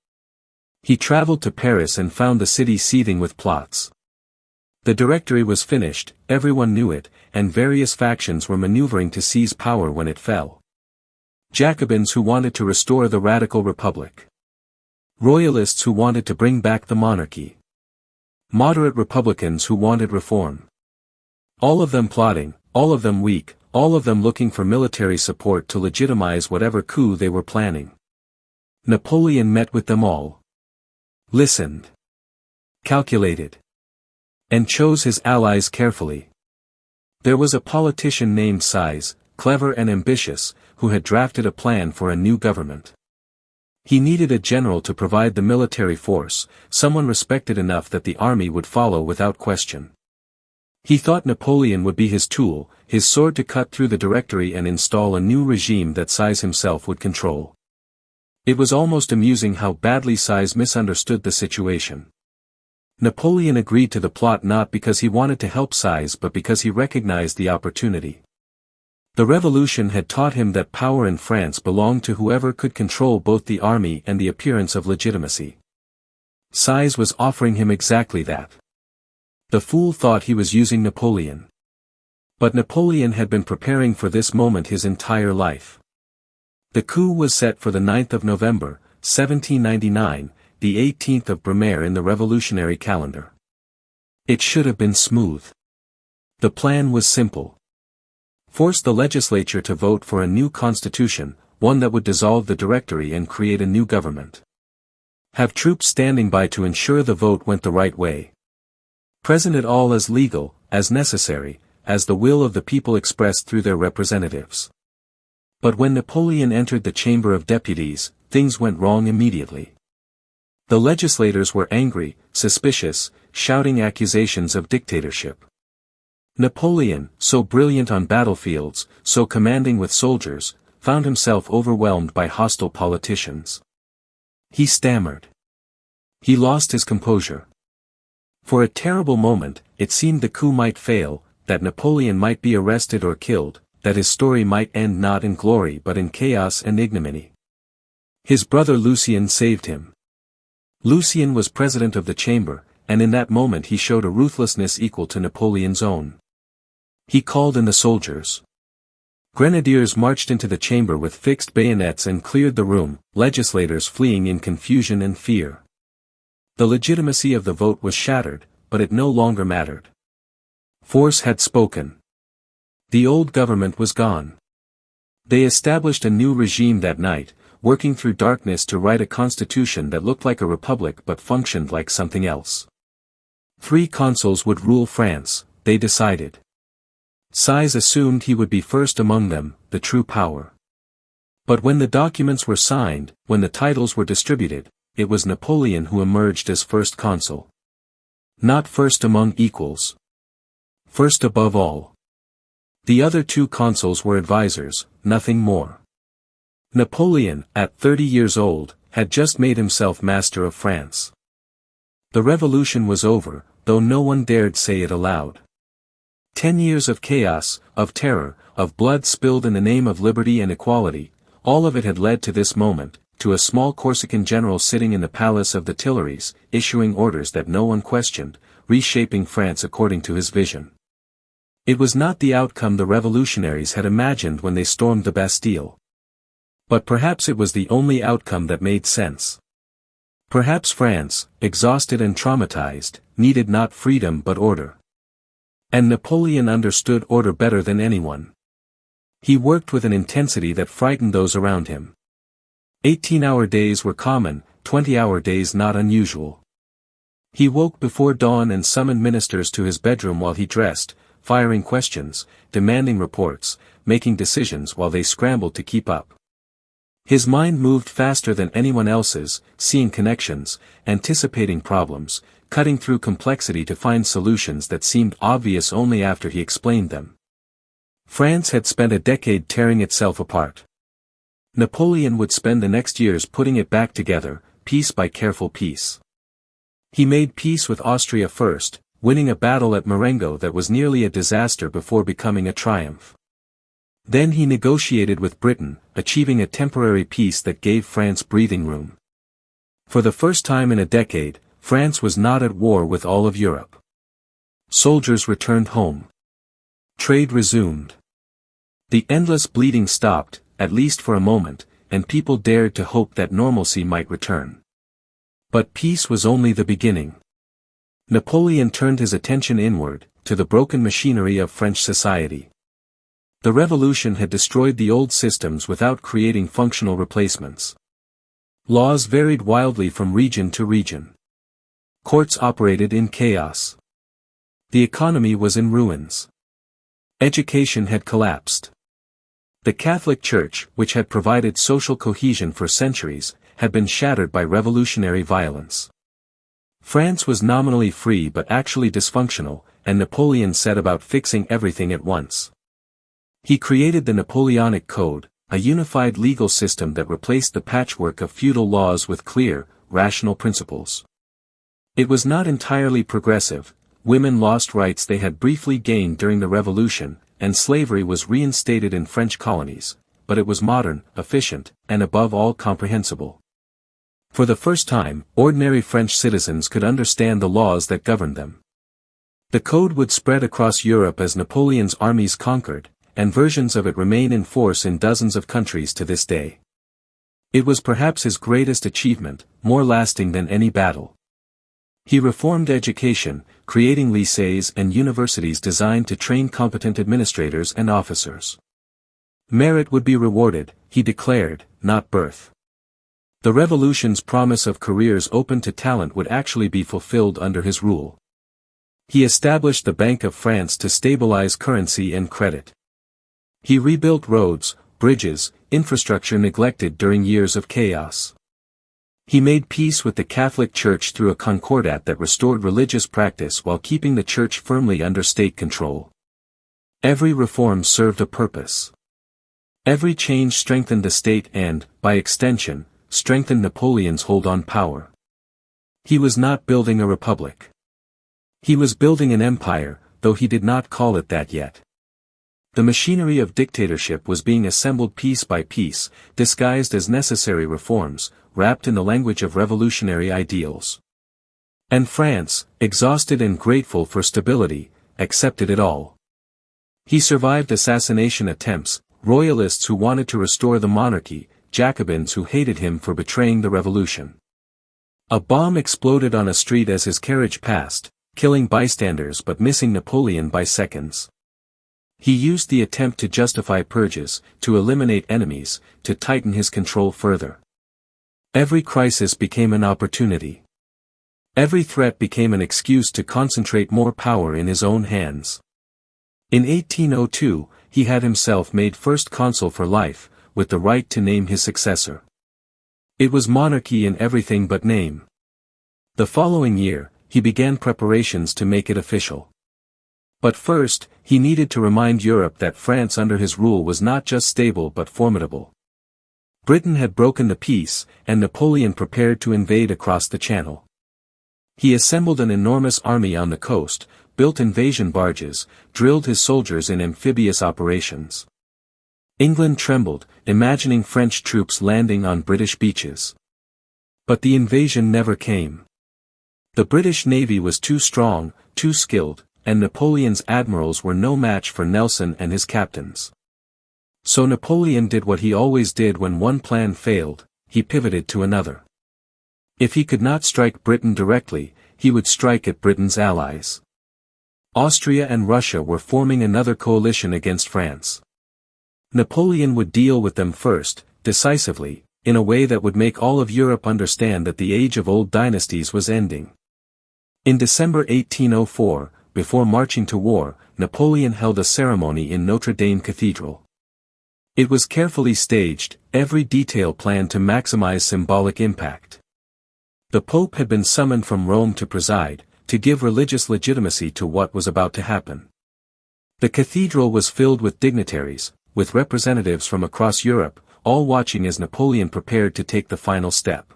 He traveled to Paris and found the city seething with plots. The Directory was finished, everyone knew it, and various factions were maneuvering to seize power when it fell. Jacobins who wanted to restore the radical republic. Royalists who wanted to bring back the monarchy. Moderate Republicans who wanted reform. All of them plotting, all of them weak, all of them looking for military support to legitimize whatever coup they were planning. Napoleon met with them all. Listened. Calculated. And chose his allies carefully. There was a politician named Size, clever and ambitious, who had drafted a plan for a new government. He needed a general to provide the military force, someone respected enough that the army would follow without question. He thought Napoleon would be his tool, his sword to cut through the Directory and install a new regime that Size himself would control. It was almost amusing how badly Size misunderstood the situation. Napoleon agreed to the plot not because he wanted to help Size but because he recognized the opportunity. The revolution had taught him that power in France belonged to whoever could control both the army and the appearance of legitimacy. Size was offering him exactly that. The fool thought he was using Napoleon. But Napoleon had been preparing for this moment his entire life. The coup was set for the 9th of November, 1799, the 18th of Brumaire in the revolutionary calendar. It should have been smooth. The plan was simple. Force the legislature to vote for a new constitution, one that would dissolve the Directory and create a new government. Have troops standing by to ensure the vote went the right way. Present it all as legal, as necessary, as the will of the people expressed through their representatives. But when Napoleon entered the Chamber of Deputies, things went wrong immediately. The legislators were angry, suspicious, shouting accusations of dictatorship. Napoleon, so brilliant on battlefields, so commanding with soldiers, found himself overwhelmed by hostile politicians. He stammered. He lost his composure. For a terrible moment, it seemed the coup might fail, that Napoleon might be arrested or killed, that his story might end not in glory but in chaos and ignominy. His brother Lucien saved him. Lucien was president of the chamber, and in that moment he showed a ruthlessness equal to Napoleon's own. He called in the soldiers. Grenadiers marched into the chamber with fixed bayonets and cleared the room, legislators fleeing in confusion and fear. The legitimacy of the vote was shattered, but it no longer mattered. Force had spoken. The old government was gone. They established a new regime that night, working through darkness to write a constitution that looked like a republic but functioned like something else. 3 consuls would rule France, they decided. Size assumed he would be first among them, the true power. But when the documents were signed, when the titles were distributed, it was Napoleon who emerged as first consul. Not first among equals. First above all. The other 2 consuls were advisors, nothing more. Napoleon, at 30 years old, had just made himself master of France. The revolution was over, though no one dared say it aloud. 10 years of chaos, of terror, of blood spilled in the name of liberty and equality, all of it had led to this moment, to a small Corsican general sitting in the palace of the Tuileries, issuing orders that no one questioned, reshaping France according to his vision. It was not the outcome the revolutionaries had imagined when they stormed the Bastille. But perhaps it was the only outcome that made sense. Perhaps France, exhausted and traumatized, needed not freedom but order. And Napoleon understood order better than anyone. He worked with an intensity that frightened those around him. 18-hour days were common, 20-hour days not unusual. He woke before dawn and summoned ministers to his bedroom while he dressed, firing questions, demanding reports, making decisions while they scrambled to keep up. His mind moved faster than anyone else's, seeing connections, anticipating problems, cutting through complexity to find solutions that seemed obvious only after he explained them. France had spent a decade tearing itself apart. Napoleon would spend the next years putting it back together, piece by careful piece. He made peace with Austria first, winning a battle at Marengo that was nearly a disaster before becoming a triumph. Then he negotiated with Britain, achieving a temporary peace that gave France breathing room. For the first time in a decade, France was not at war with all of Europe. Soldiers returned home. Trade resumed. The endless bleeding stopped, at least for a moment, and people dared to hope that normalcy might return. But peace was only the beginning. Napoleon turned his attention inward, to the broken machinery of French society. The revolution had destroyed the old systems without creating functional replacements. Laws varied wildly from region to region. Courts operated in chaos. The economy was in ruins. Education had collapsed. The Catholic Church, which had provided social cohesion for centuries, had been shattered by revolutionary violence. France was nominally free but actually dysfunctional, and Napoleon set about fixing everything at once. He created the Napoleonic Code, a unified legal system that replaced the patchwork of feudal laws with clear, rational principles. It was not entirely progressive. Women lost rights they had briefly gained during the Revolution, and slavery was reinstated in French colonies, but it was modern, efficient, and above all comprehensible. For the first time, ordinary French citizens could understand the laws that governed them. The code would spread across Europe as Napoleon's armies conquered, and versions of it remain in force in dozens of countries to this day. It was perhaps his greatest achievement, more lasting than any battle. He reformed education, creating lycées and universities designed to train competent administrators and officers. Merit would be rewarded, he declared, not birth. The revolution's promise of careers open to talent would actually be fulfilled under his rule. He established the Bank of France to stabilize currency and credit. He rebuilt roads, bridges, infrastructure neglected during years of chaos. He made peace with the Catholic Church through a concordat that restored religious practice while keeping the Church firmly under state control. Every reform served a purpose. Every change strengthened the state and, by extension, strengthened Napoleon's hold on power. He was not building a republic. He was building an empire, though he did not call it that yet. The machinery of dictatorship was being assembled piece by piece, disguised as necessary reforms, wrapped in the language of revolutionary ideals. And France, exhausted and grateful for stability, accepted it all. He survived assassination attempts, royalists who wanted to restore the monarchy, Jacobins who hated him for betraying the revolution. A bomb exploded on a street as his carriage passed, killing bystanders but missing Napoleon by seconds. He used the attempt to justify purges, to eliminate enemies, to tighten his control further. Every crisis became an opportunity. Every threat became an excuse to concentrate more power in his own hands. In 1802, he had himself made first consul for life, with the right to name his successor. It was monarchy in everything but name. The following year, he began preparations to make it official. But first, he needed to remind Europe that France under his rule was not just stable but formidable. Britain had broken the peace, and Napoleon prepared to invade across the Channel. He assembled an enormous army on the coast, built invasion barges, drilled his soldiers in amphibious operations. England trembled, imagining French troops landing on British beaches. But the invasion never came. The British Navy was too strong, too skilled, and Napoleon's admirals were no match for Nelson and his captains. So Napoleon did what he always did when one plan failed, he pivoted to another. If he could not strike Britain directly, he would strike at Britain's allies. Austria and Russia were forming another coalition against France. Napoleon would deal with them first, decisively, in a way that would make all of Europe understand that the age of old dynasties was ending. In December 1804, before marching to war, Napoleon held a ceremony in Notre Dame Cathedral. It was carefully staged, every detail planned to maximize symbolic impact. The Pope had been summoned from Rome to preside, to give religious legitimacy to what was about to happen. The cathedral was filled with dignitaries, with representatives from across Europe, all watching as Napoleon prepared to take the final step.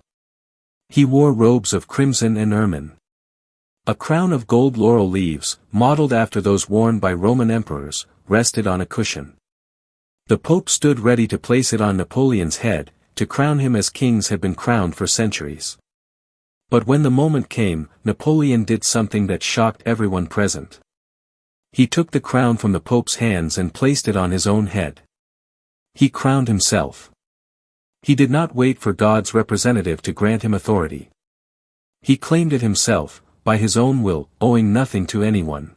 He wore robes of crimson and ermine. A crown of gold laurel leaves, modeled after those worn by Roman emperors, rested on a cushion. The Pope stood ready to place it on Napoleon's head, to crown him as kings had been crowned for centuries. But when the moment came, Napoleon did something that shocked everyone present. He took the crown from the Pope's hands and placed it on his own head. He crowned himself. He did not wait for God's representative to grant him authority. He claimed it himself, by his own will, owing nothing to anyone.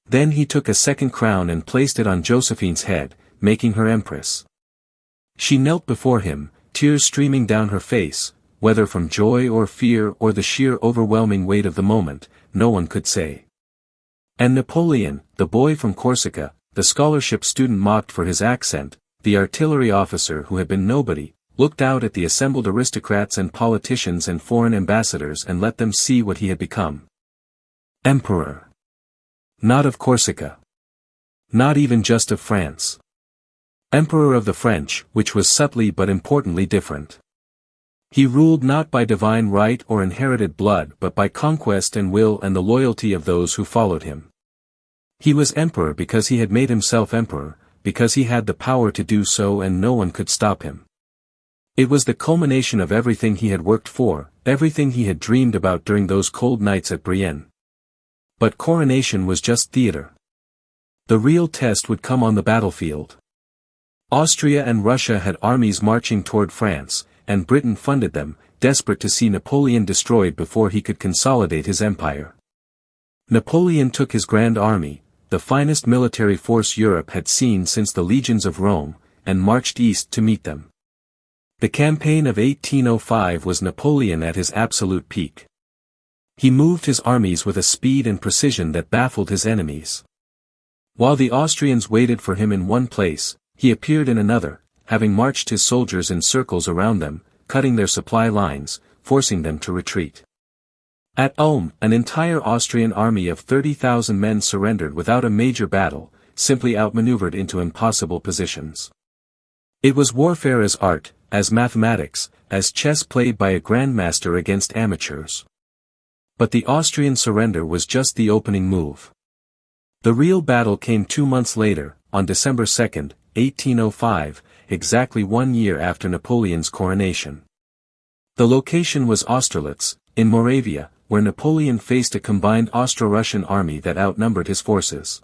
Then he took a second crown and placed it on Josephine's head, making her empress. She knelt before him, tears streaming down her face, whether from joy or fear or the sheer overwhelming weight of the moment, no one could say. And Napoleon, the boy from Corsica, the scholarship student mocked for his accent, the artillery officer who had been nobody, looked out at the assembled aristocrats and politicians and foreign ambassadors and let them see what he had become. Emperor. Not of Corsica. Not even just of France. Emperor of the French, which was subtly but importantly different. He ruled not by divine right or inherited blood but by conquest and will and the loyalty of those who followed him. He was emperor because he had made himself emperor, because he had the power to do so and no one could stop him. It was the culmination of everything he had worked for, everything he had dreamed about during those cold nights at Brienne. But coronation was just theater. The real test would come on the battlefield. Austria and Russia had armies marching toward France, and Britain funded them, desperate to see Napoleon destroyed before he could consolidate his empire. Napoleon took his grand army, the finest military force Europe had seen since the legions of Rome, and marched east to meet them. The campaign of 1805 was Napoleon at his absolute peak. He moved his armies with a speed and precision that baffled his enemies. While the Austrians waited for him in one place, he appeared in another, having marched his soldiers in circles around them, cutting their supply lines, forcing them to retreat. At Ulm, an entire Austrian army of 30,000 men surrendered without a major battle, simply outmaneuvered into impossible positions. It was warfare as art, as mathematics, as chess played by a grandmaster against amateurs. But the Austrian surrender was just the opening move. The real battle came 2 months later, on December 2, 1805, exactly 1 year after Napoleon's coronation. The location was Austerlitz, in Moravia, where Napoleon faced a combined Austro-Russian army that outnumbered his forces.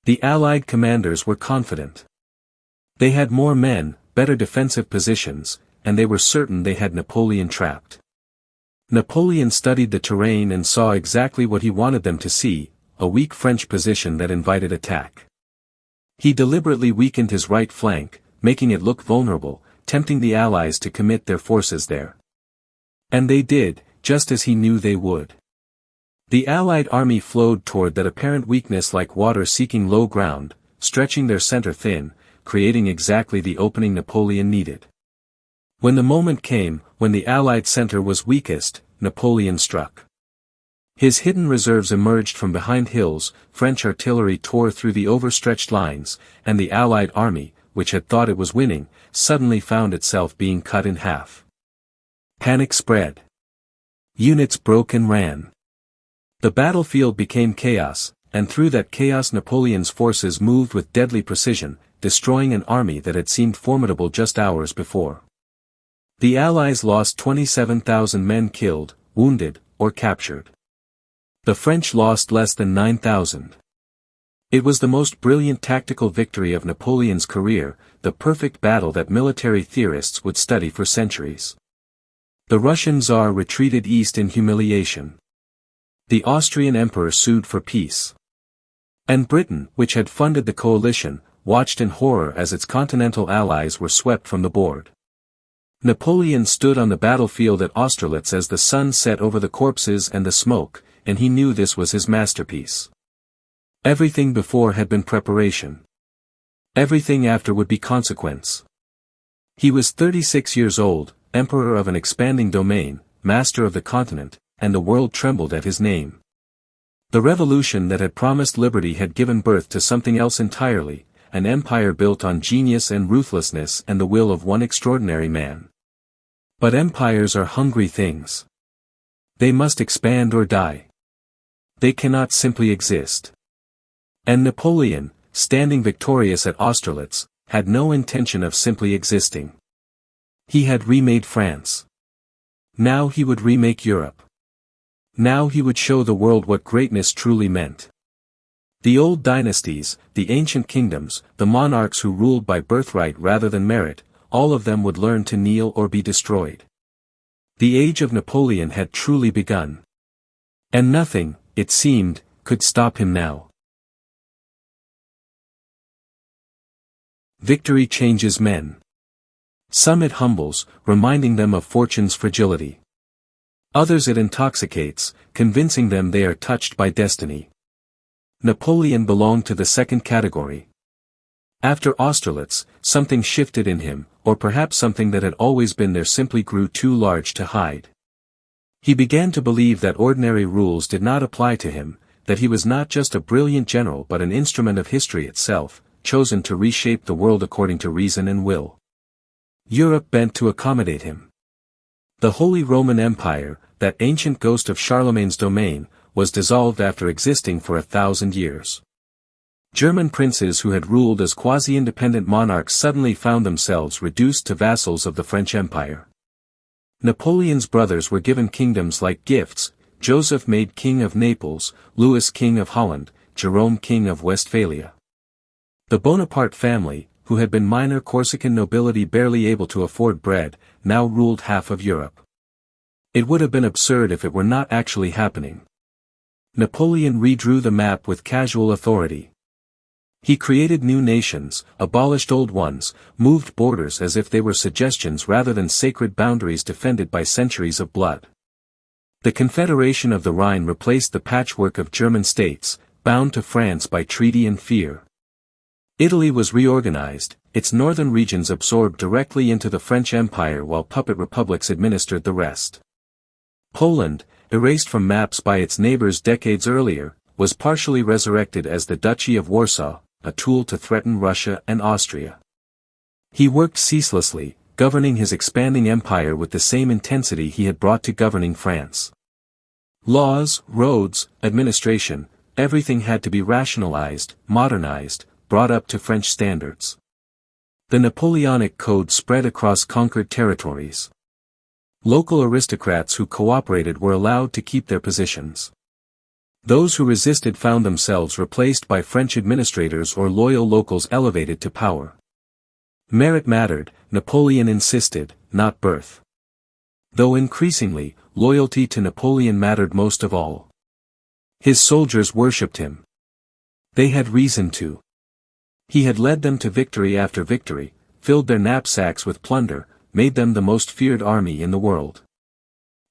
The Allied commanders were confident. They had more men, better defensive positions, and they were certain they had Napoleon trapped. Napoleon studied the terrain and saw exactly what he wanted them to see, a weak French position that invited attack. He deliberately weakened his right flank, making it look vulnerable, tempting the Allies to commit their forces there. And they did, just as he knew they would. The Allied army flowed toward that apparent weakness like water seeking low ground, stretching their center thin, creating exactly the opening Napoleon needed. When the moment came, when the Allied center was weakest, Napoleon struck. His hidden reserves emerged from behind hills, French artillery tore through the overstretched lines, and the Allied army, which had thought it was winning, suddenly found itself being cut in half. Panic spread. Units broke and ran. The battlefield became chaos, and through that chaos Napoleon's forces moved with deadly precision, destroying an army that had seemed formidable just hours before. The Allies lost 27,000 men killed, wounded, or captured. The French lost less than 9,000. It was the most brilliant tactical victory of Napoleon's career, the perfect battle that military theorists would study for centuries. The Russian Tsar retreated east in humiliation. The Austrian Emperor sued for peace. And Britain, which had funded the coalition, watched in horror as its continental allies were swept from the board. Napoleon stood on the battlefield at Austerlitz as the sun set over the corpses and the smoke, and he knew this was his masterpiece. Everything before had been preparation. Everything after would be consequence. He was 36 years old, emperor of an expanding domain, master of the continent, and the world trembled at his name. The revolution that had promised liberty had given birth to something else entirely, an empire built on genius and ruthlessness and the will of one extraordinary man. But empires are hungry things. They must expand or die. They cannot simply exist. And Napoleon, standing victorious at Austerlitz, had no intention of simply existing. He had remade France. Now he would remake Europe. Now he would show the world what greatness truly meant. The old dynasties, the ancient kingdoms, the monarchs who ruled by birthright rather than merit, all of them would learn to kneel or be destroyed. The age of Napoleon had truly begun. And nothing, it seemed, could stop him now. Victory changes men. Some it humbles, reminding them of fortune's fragility. Others it intoxicates, convincing them they are touched by destiny. Napoleon belonged to the second category. After Austerlitz, something shifted in him, or perhaps something that had always been there simply grew too large to hide. He began to believe that ordinary rules did not apply to him, that he was not just a brilliant general but an instrument of history itself, chosen to reshape the world according to reason and will. Europe bent to accommodate him. The Holy Roman Empire, that ancient ghost of Charlemagne's domain, was dissolved after existing for 1,000 years. German princes who had ruled as quasi-independent monarchs suddenly found themselves reduced to vassals of the French Empire. Napoleon's brothers were given kingdoms like gifts, Joseph made King of Naples, Louis King of Holland, Jerome King of Westphalia. The Bonaparte family, who had been minor Corsican nobility barely able to afford bread, now ruled half of Europe. It would have been absurd if it were not actually happening. Napoleon redrew the map with casual authority. He created new nations, abolished old ones, moved borders as if they were suggestions rather than sacred boundaries defended by centuries of blood. The Confederation of the Rhine replaced the patchwork of German states, bound to France by treaty and fear. Italy was reorganized, its northern regions absorbed directly into the French Empire while puppet republics administered the rest. Poland, erased from maps by its neighbors decades earlier, was partially resurrected as the Duchy of Warsaw, a tool to threaten Russia and Austria. He worked ceaselessly, governing his expanding empire with the same intensity he had brought to governing France. Laws, roads, administration, everything had to be rationalized, modernized, brought up to French standards. The Napoleonic Code spread across conquered territories. Local aristocrats who cooperated were allowed to keep their positions. Those who resisted found themselves replaced by French administrators or loyal locals elevated to power. Merit mattered, Napoleon insisted, not birth. Though increasingly, loyalty to Napoleon mattered most of all. His soldiers worshipped him. They had reason to. He had led them to victory after victory, filled their knapsacks with plunder, made them the most feared army in the world.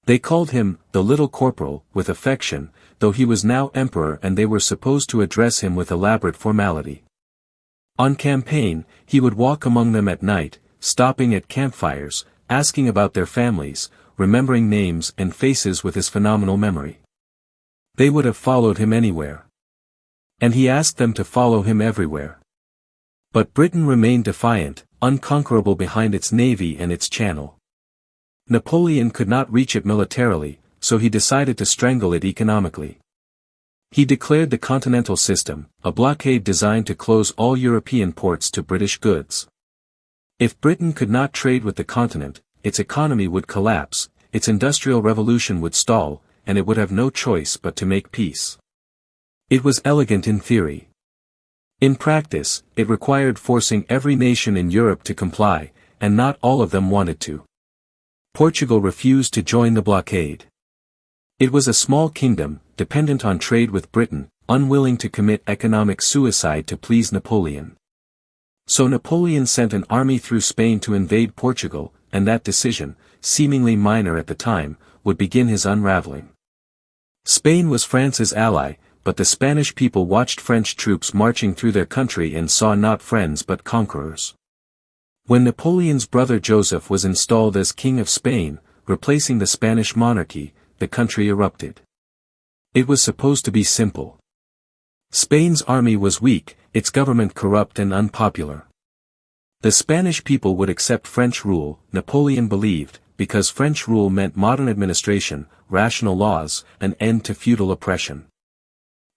They called him, the Little Corporal, with affection, though he was now emperor and they were supposed to address him with elaborate formality. On campaign, he would walk among them at night, stopping at campfires, asking about their families, remembering names and faces with his phenomenal memory. They would have followed him anywhere. And he asked them to follow him everywhere. But Britain remained defiant, unconquerable behind its navy and its channel. Napoleon could not reach it militarily, so he decided to strangle it economically. He declared the Continental System, a blockade designed to close all European ports to British goods. If Britain could not trade with the continent, its economy would collapse, its industrial revolution would stall, and it would have no choice but to make peace. It was elegant in theory. In practice, it required forcing every nation in Europe to comply, and not all of them wanted to. Portugal refused to join the blockade. It was a small kingdom, dependent on trade with Britain, unwilling to commit economic suicide to please Napoleon. So Napoleon sent an army through Spain to invade Portugal, and that decision, seemingly minor at the time, would begin his unraveling. Spain was France's ally, but the Spanish people watched French troops marching through their country and saw not friends but conquerors. When Napoleon's brother Joseph was installed as King of Spain, replacing the Spanish monarchy, the country erupted. It was supposed to be simple. Spain's army was weak, its government corrupt and unpopular. The Spanish people would accept French rule, Napoleon believed, because French rule meant modern administration, rational laws, an end to feudal oppression.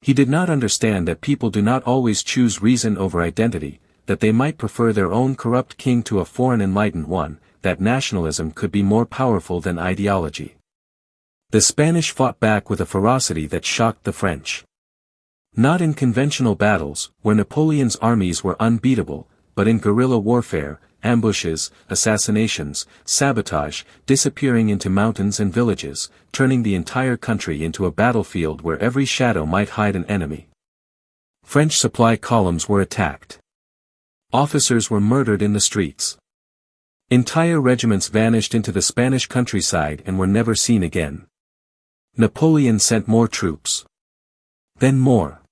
He did not understand that people do not always choose reason over identity, that they might prefer their own corrupt king to a foreign enlightened one, that nationalism could be more powerful than ideology. The Spanish fought back with a ferocity that shocked the French. Not in conventional battles, where Napoleon's armies were unbeatable, but in guerrilla warfare, ambushes, assassinations, sabotage, disappearing into mountains and villages, turning the entire country into a battlefield where every shadow might hide an enemy. French supply columns were attacked. Officers were murdered in the streets. Entire regiments vanished into the Spanish countryside and were never seen again. Napoleon sent more troops. Then more.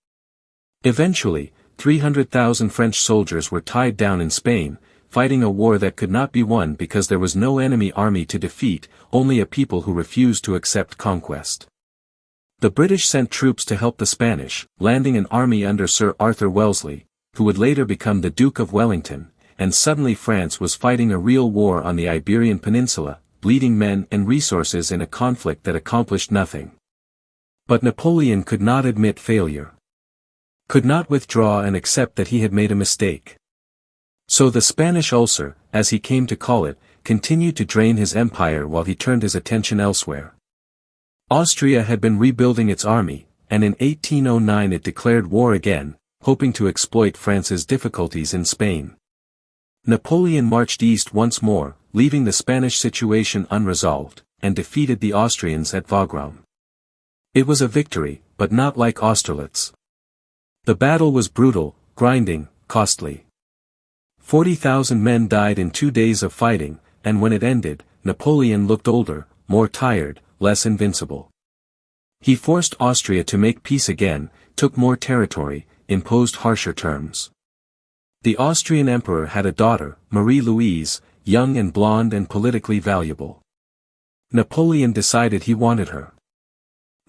Eventually, 300,000 French soldiers were tied down in Spain, fighting a war that could not be won because there was no enemy army to defeat, only a people who refused to accept conquest. The British sent troops to help the Spanish, landing an army under Sir Arthur Wellesley, who would later become the Duke of Wellington, and suddenly France was fighting a real war on the Iberian Peninsula, bleeding men and resources in a conflict that accomplished nothing. But Napoleon could not admit failure. Could not withdraw and accept that he had made a mistake. So the Spanish ulcer, as he came to call it, continued to drain his empire while he turned his attention elsewhere. Austria had been rebuilding its army, and in 1809 it declared war again, hoping to exploit France's difficulties in Spain. Napoleon marched east once more, leaving the Spanish situation unresolved, and defeated the Austrians at Wagram. It was a victory, but not like Austerlitz. The battle was brutal, grinding, costly. 40,000 men died in 2 days of fighting, and when it ended, Napoleon looked older, more tired, less invincible. He forced Austria to make peace again, took more territory, imposed harsher terms. The Austrian emperor had a daughter, Marie-Louise, young and blonde and politically valuable. Napoleon decided he wanted her.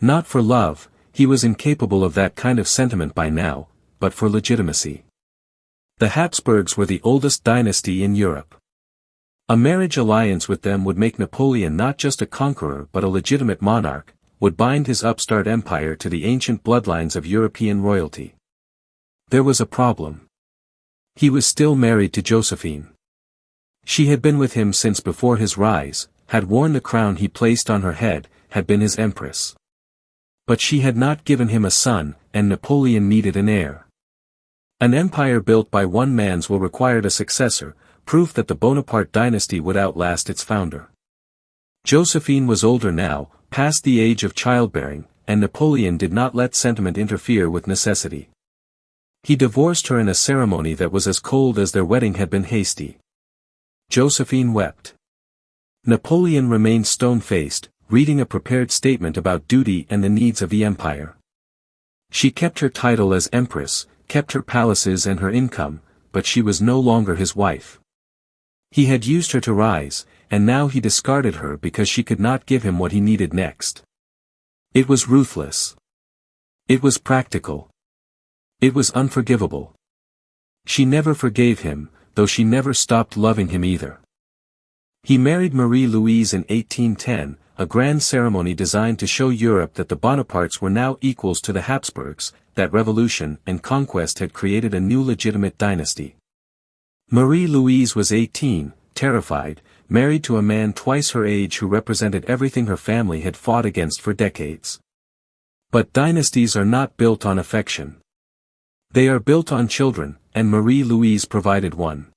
Not for love, he was incapable of that kind of sentiment by now, but for legitimacy. The Habsburgs were the oldest dynasty in Europe. A marriage alliance with them would make Napoleon not just a conqueror but a legitimate monarch, would bind his upstart empire to the ancient bloodlines of European royalty. There was a problem. He was still married to Josephine. She had been with him since before his rise, had worn the crown he placed on her head, had been his empress. But she had not given him a son, and Napoleon needed an heir. An empire built by one man's will require a successor, proof that the Bonaparte dynasty would outlast its founder. Josephine was older now, past the age of childbearing, and Napoleon did not let sentiment interfere with necessity. He divorced her in a ceremony that was as cold as their wedding had been hasty. Josephine wept. Napoleon remained stone-faced, reading a prepared statement about duty and the needs of the empire. She kept her title as empress, kept her palaces and her income, but she was no longer his wife. He had used her to rise, and now he discarded her because she could not give him what he needed next. It was ruthless. It was practical. It was unforgivable. She never forgave him, though she never stopped loving him either. He married Marie-Louise in 1810, a grand ceremony designed to show Europe that the Bonapartes were now equals to the Habsburgs, that revolution and conquest had created a new legitimate dynasty. Marie-Louise was 18, terrified, married to a man twice her age who represented everything her family had fought against for decades. But dynasties are not built on affection. They are built on children, and Marie-Louise provided one.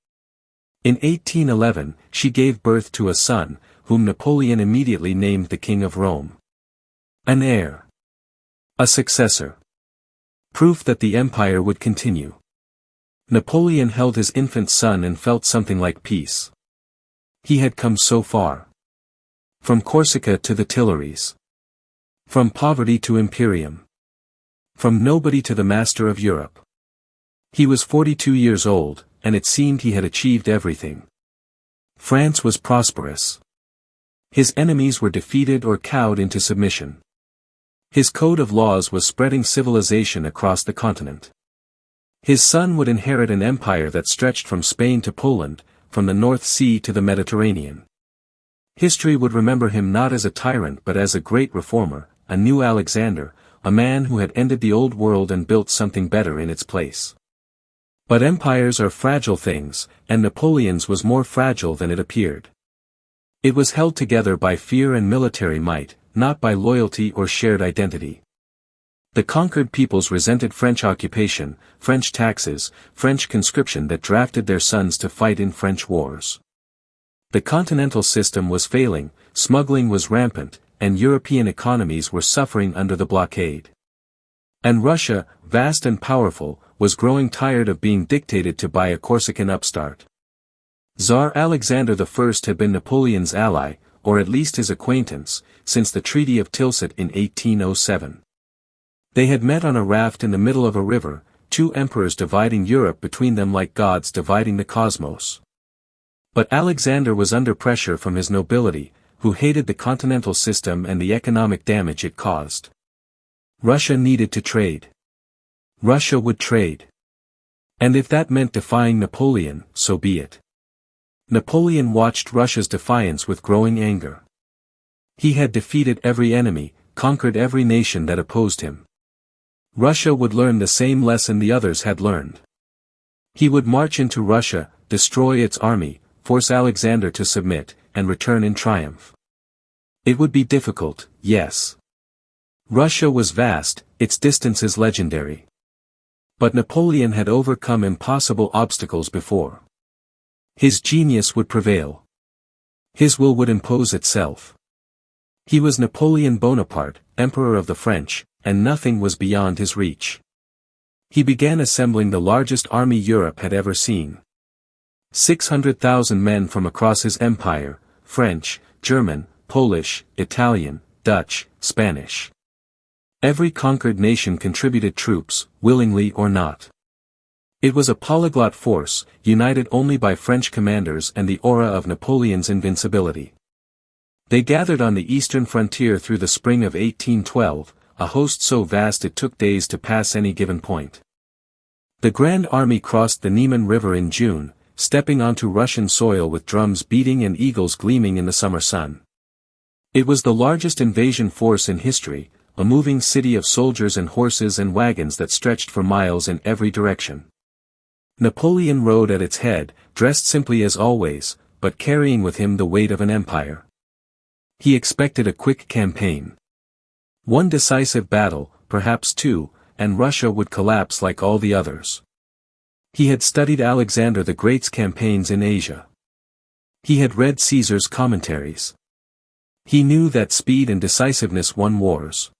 In 1811, she gave birth to a son, whom Napoleon immediately named the King of Rome. An heir. A successor. Proof that the empire would continue. Napoleon held his infant son and felt something like peace. He had come so far. From Corsica to the Tuileries. From poverty to imperium. From nobody to the master of Europe. He was 42 years old, and it seemed he had achieved everything. France was prosperous. His enemies were defeated or cowed into submission. His code of laws was spreading civilization across the continent. His son would inherit an empire that stretched from Spain to Poland, from the North Sea to the Mediterranean. History would remember him not as a tyrant but as a great reformer, a new Alexander, a man who had ended the old world and built something better in its place. But empires are fragile things, and Napoleon's was more fragile than it appeared. It was held together by fear and military might, not by loyalty or shared identity. The conquered peoples resented French occupation, French taxes, French conscription that drafted their sons to fight in French wars. The continental system was failing, smuggling was rampant, and European economies were suffering under the blockade. And Russia, vast and powerful, was growing tired of being dictated to by a Corsican upstart. Tsar Alexander I had been Napoleon's ally, or at least his acquaintance, since the Treaty of Tilsit in 1807. They had met on a raft in the middle of a river, two emperors dividing Europe between them like gods dividing the cosmos. But Alexander was under pressure from his nobility, who hated the continental system and the economic damage it caused. Russia needed to trade. Russia would trade. And if that meant defying Napoleon, so be it. Napoleon watched Russia's defiance with growing anger. He had defeated every enemy, conquered every nation that opposed him. Russia would learn the same lesson the others had learned. He would march into Russia, destroy its army, force Alexander to submit, and return in triumph. It would be difficult, yes. Russia was vast, its distances legendary. But Napoleon had overcome impossible obstacles before. His genius would prevail. His will would impose itself. He was Napoleon Bonaparte, Emperor of the French, and nothing was beyond his reach. He began assembling the largest army Europe had ever seen. 600,000 men from across his empire, French, German, Polish, Italian, Dutch, Spanish. Every conquered nation contributed troops, willingly or not. It was a polyglot force, united only by French commanders and the aura of Napoleon's invincibility. They gathered on the eastern frontier through the spring of 1812, a host so vast it took days to pass any given point. The Grand Army crossed the Niemen River in June, stepping onto Russian soil with drums beating and eagles gleaming in the summer sun. It was the largest invasion force in history, a moving city of soldiers and horses and wagons that stretched for miles in every direction. Napoleon rode at its head, dressed simply as always, but carrying with him the weight of an empire. He expected a quick campaign. One decisive battle, perhaps two, and Russia would collapse like all the others. He had studied Alexander the Great's campaigns in Asia. He had read Caesar's commentaries. He knew that speed and decisiveness won wars.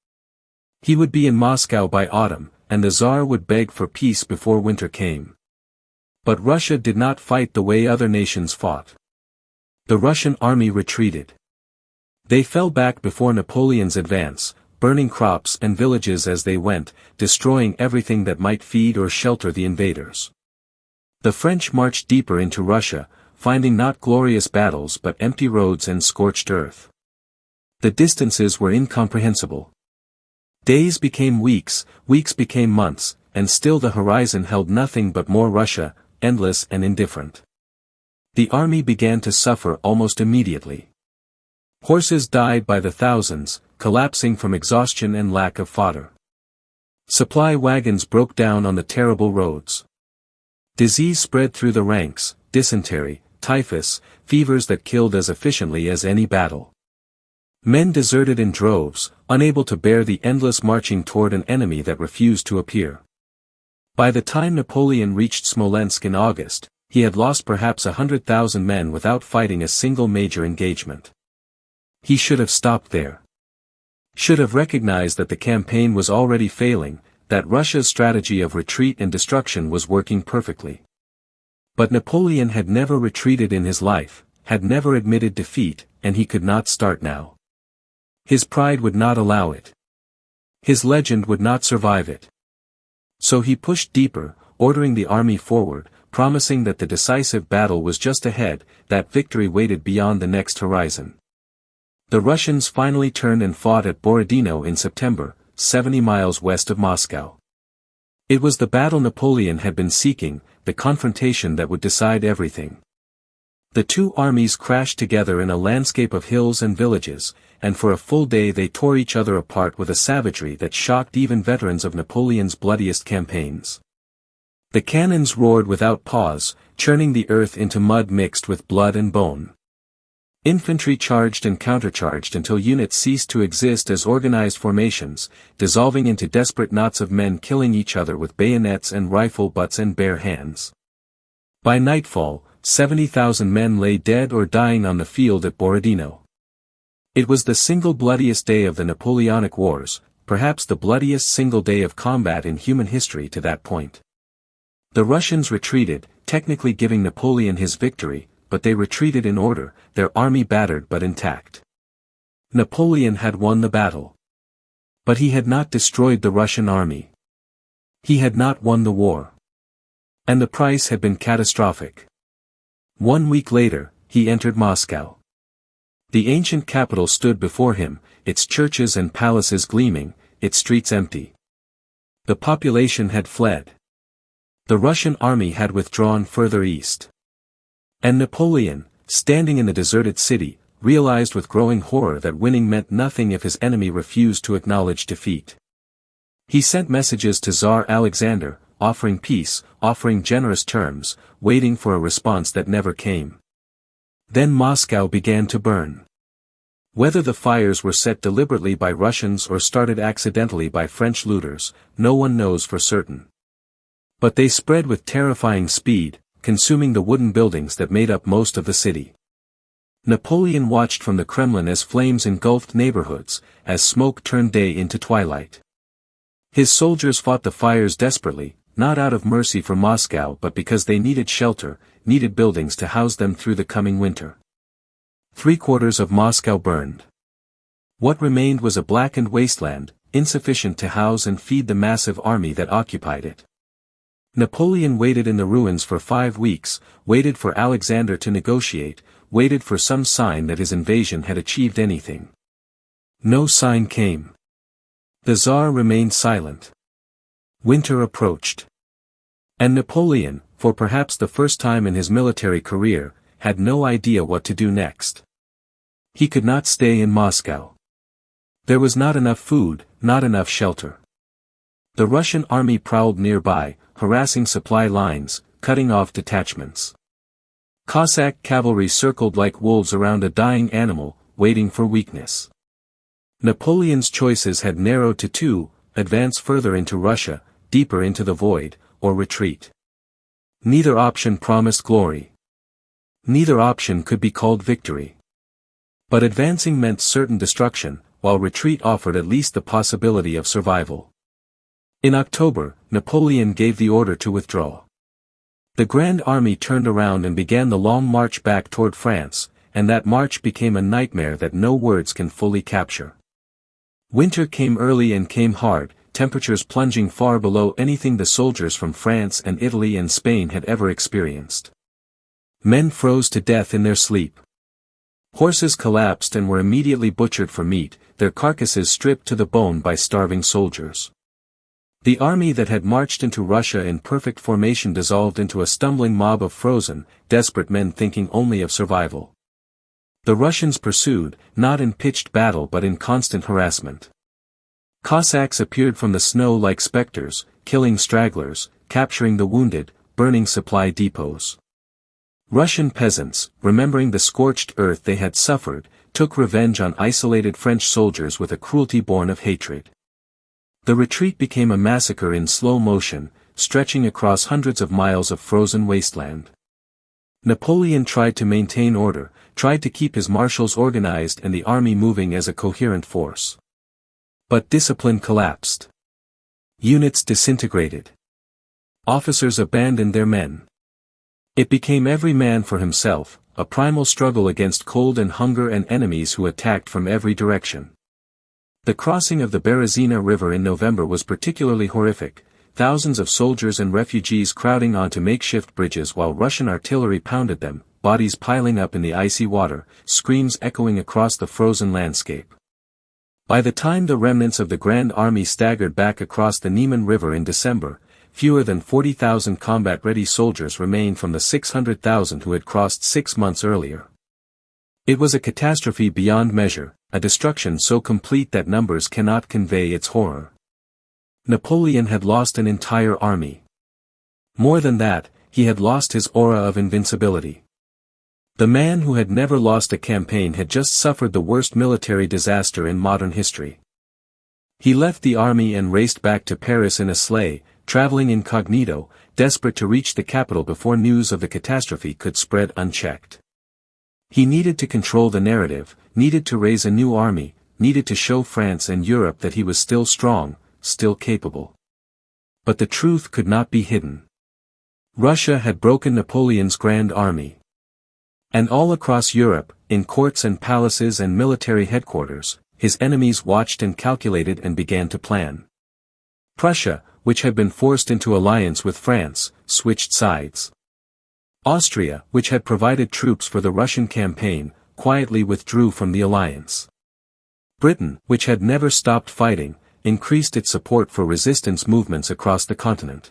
He would be in Moscow by autumn, and the Tsar would beg for peace before winter came. But Russia did not fight the way other nations fought. The Russian army retreated. They fell back before Napoleon's advance, burning crops and villages as they went, destroying everything that might feed or shelter the invaders. The French marched deeper into Russia, finding not glorious battles but empty roads and scorched earth. The distances were incomprehensible. Days became weeks, weeks became months, and still the horizon held nothing but more Russia, endless and indifferent. The army began to suffer almost immediately. Horses died by the thousands, collapsing from exhaustion and lack of fodder. Supply wagons broke down on the terrible roads. Disease spread through the ranks, dysentery, typhus, fevers that killed as efficiently as any battle. Men deserted in droves, unable to bear the endless marching toward an enemy that refused to appear. By the time Napoleon reached Smolensk in August, he had lost perhaps 100,000 men without fighting a single major engagement. He should have stopped there. Should have recognized that the campaign was already failing, that Russia's strategy of retreat and destruction was working perfectly. But Napoleon had never retreated in his life, had never admitted defeat, and he could not start now. His pride would not allow it. His legend would not survive it. So he pushed deeper, ordering the army forward, promising that the decisive battle was just ahead, that victory waited beyond the next horizon. The Russians finally turned and fought at Borodino in September, 70 miles west of Moscow. It was the battle Napoleon had been seeking, the confrontation that would decide everything. The two armies crashed together in a landscape of hills and villages, and for a full day they tore each other apart with a savagery that shocked even veterans of Napoleon's bloodiest campaigns. The cannons roared without pause, churning the earth into mud mixed with blood and bone. Infantry charged and countercharged until units ceased to exist as organized formations, dissolving into desperate knots of men killing each other with bayonets and rifle butts and bare hands. By nightfall, 70,000 men lay dead or dying on the field at Borodino. It was the single bloodiest day of the Napoleonic Wars, perhaps the bloodiest single day of combat in human history to that point. The Russians retreated, technically giving Napoleon his victory, but they retreated in order, their army battered but intact. Napoleon had won the battle. But he had not destroyed the Russian army. He had not won the war. And the price had been catastrophic. 1 week later, he entered Moscow. The ancient capital stood before him, its churches and palaces gleaming, its streets empty. The population had fled. The Russian army had withdrawn further east. And Napoleon, standing in the deserted city, realized with growing horror that winning meant nothing if his enemy refused to acknowledge defeat. He sent messages to Tsar Alexander, offering peace, offering generous terms, waiting for a response that never came. Then Moscow began to burn. Whether the fires were set deliberately by Russians or started accidentally by French looters, no one knows for certain. But they spread with terrifying speed, consuming the wooden buildings that made up most of the city. Napoleon watched from the Kremlin as flames engulfed neighborhoods, as smoke turned day into twilight. His soldiers fought the fires desperately, not out of mercy for Moscow but because they needed shelter, needed buildings to house them through the coming winter. 3/4 of Moscow burned. What remained was a blackened wasteland, insufficient to house and feed the massive army that occupied it. Napoleon waited in the ruins for 5 weeks, waited for Alexander to negotiate, waited for some sign that his invasion had achieved anything. No sign came. The Tsar remained silent. Winter approached. And Napoleon, for perhaps the first time in his military career, had no idea what to do next. He could not stay in Moscow. There was not enough food, not enough shelter. The Russian army prowled nearby, harassing supply lines, cutting off detachments. Cossack cavalry circled like wolves around a dying animal, waiting for weakness. Napoleon's choices had narrowed to two: advance further into Russia, deeper into the void, or retreat. Neither option promised glory. Neither option could be called victory. But advancing meant certain destruction, while retreat offered at least the possibility of survival. In October, Napoleon gave the order to withdraw. The Grand Army turned around and began the long march back toward France, and that march became a nightmare that no words can fully capture. Winter came early and came hard, temperatures plunging far below anything the soldiers from France and Italy and Spain had ever experienced. Men froze to death in their sleep. Horses collapsed and were immediately butchered for meat, their carcasses stripped to the bone by starving soldiers. The army that had marched into Russia in perfect formation dissolved into a stumbling mob of frozen, desperate men thinking only of survival. The Russians pursued, not in pitched battle but in constant harassment. Cossacks appeared from the snow like specters, killing stragglers, capturing the wounded, burning supply depots. Russian peasants, remembering the scorched earth they had suffered, took revenge on isolated French soldiers with a cruelty born of hatred. The retreat became a massacre in slow motion, stretching across hundreds of miles of frozen wasteland. Napoleon tried to maintain order, tried to keep his marshals organized and the army moving as a coherent force. But discipline collapsed. Units disintegrated. Officers abandoned their men. It became every man for himself, a primal struggle against cold and hunger and enemies who attacked from every direction. The crossing of the Berezina River in November was particularly horrific, thousands of soldiers and refugees crowding onto makeshift bridges while Russian artillery pounded them, bodies piling up in the icy water, screams echoing across the frozen landscape. By the time the remnants of the Grand Army staggered back across the Niemen River in December, fewer than 40,000 combat-ready soldiers remained from the 600,000 who had crossed 6 months earlier. It was a catastrophe beyond measure, a destruction so complete that numbers cannot convey its horror. Napoleon had lost an entire army. More than that, he had lost his aura of invincibility. The man who had never lost a campaign had just suffered the worst military disaster in modern history. He left the army and raced back to Paris in a sleigh, traveling incognito, desperate to reach the capital before news of the catastrophe could spread unchecked. He needed to control the narrative, needed to raise a new army, needed to show France and Europe that he was still strong, still capable. But the truth could not be hidden. Russia had broken Napoleon's Grand Army. And all across Europe, in courts and palaces and military headquarters, his enemies watched and calculated and began to plan. Prussia, which had been forced into alliance with France, switched sides. Austria, which had provided troops for the Russian campaign, quietly withdrew from the alliance. Britain, which had never stopped fighting, increased its support for resistance movements across the continent.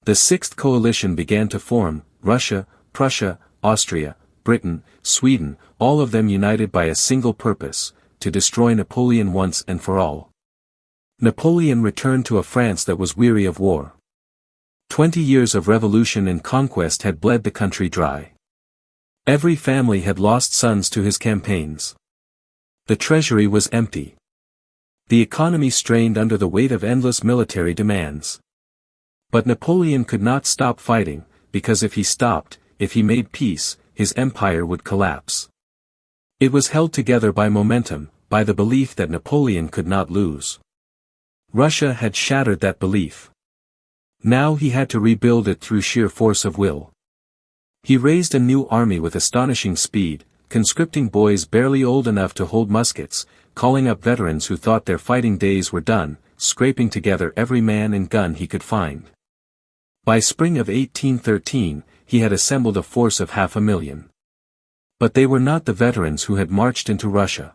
The Sixth Coalition began to form: Russia, Prussia, Austria, Britain, Sweden, all of them united by a single purpose: to destroy Napoleon once and for all. Napoleon returned to a France that was weary of war. 20 years of revolution and conquest had bled the country dry. Every family had lost sons to his campaigns. The treasury was empty. The economy strained under the weight of endless military demands. But Napoleon could not stop fighting, because if he stopped, if he made peace, his empire would collapse. It was held together by momentum, by the belief that Napoleon could not lose. Russia had shattered that belief. Now he had to rebuild it through sheer force of will. He raised a new army with astonishing speed, conscripting boys barely old enough to hold muskets, calling up veterans who thought their fighting days were done, scraping together every man and gun he could find. By spring of 1813, he had assembled a force of 500,000. But they were not the veterans who had marched into Russia.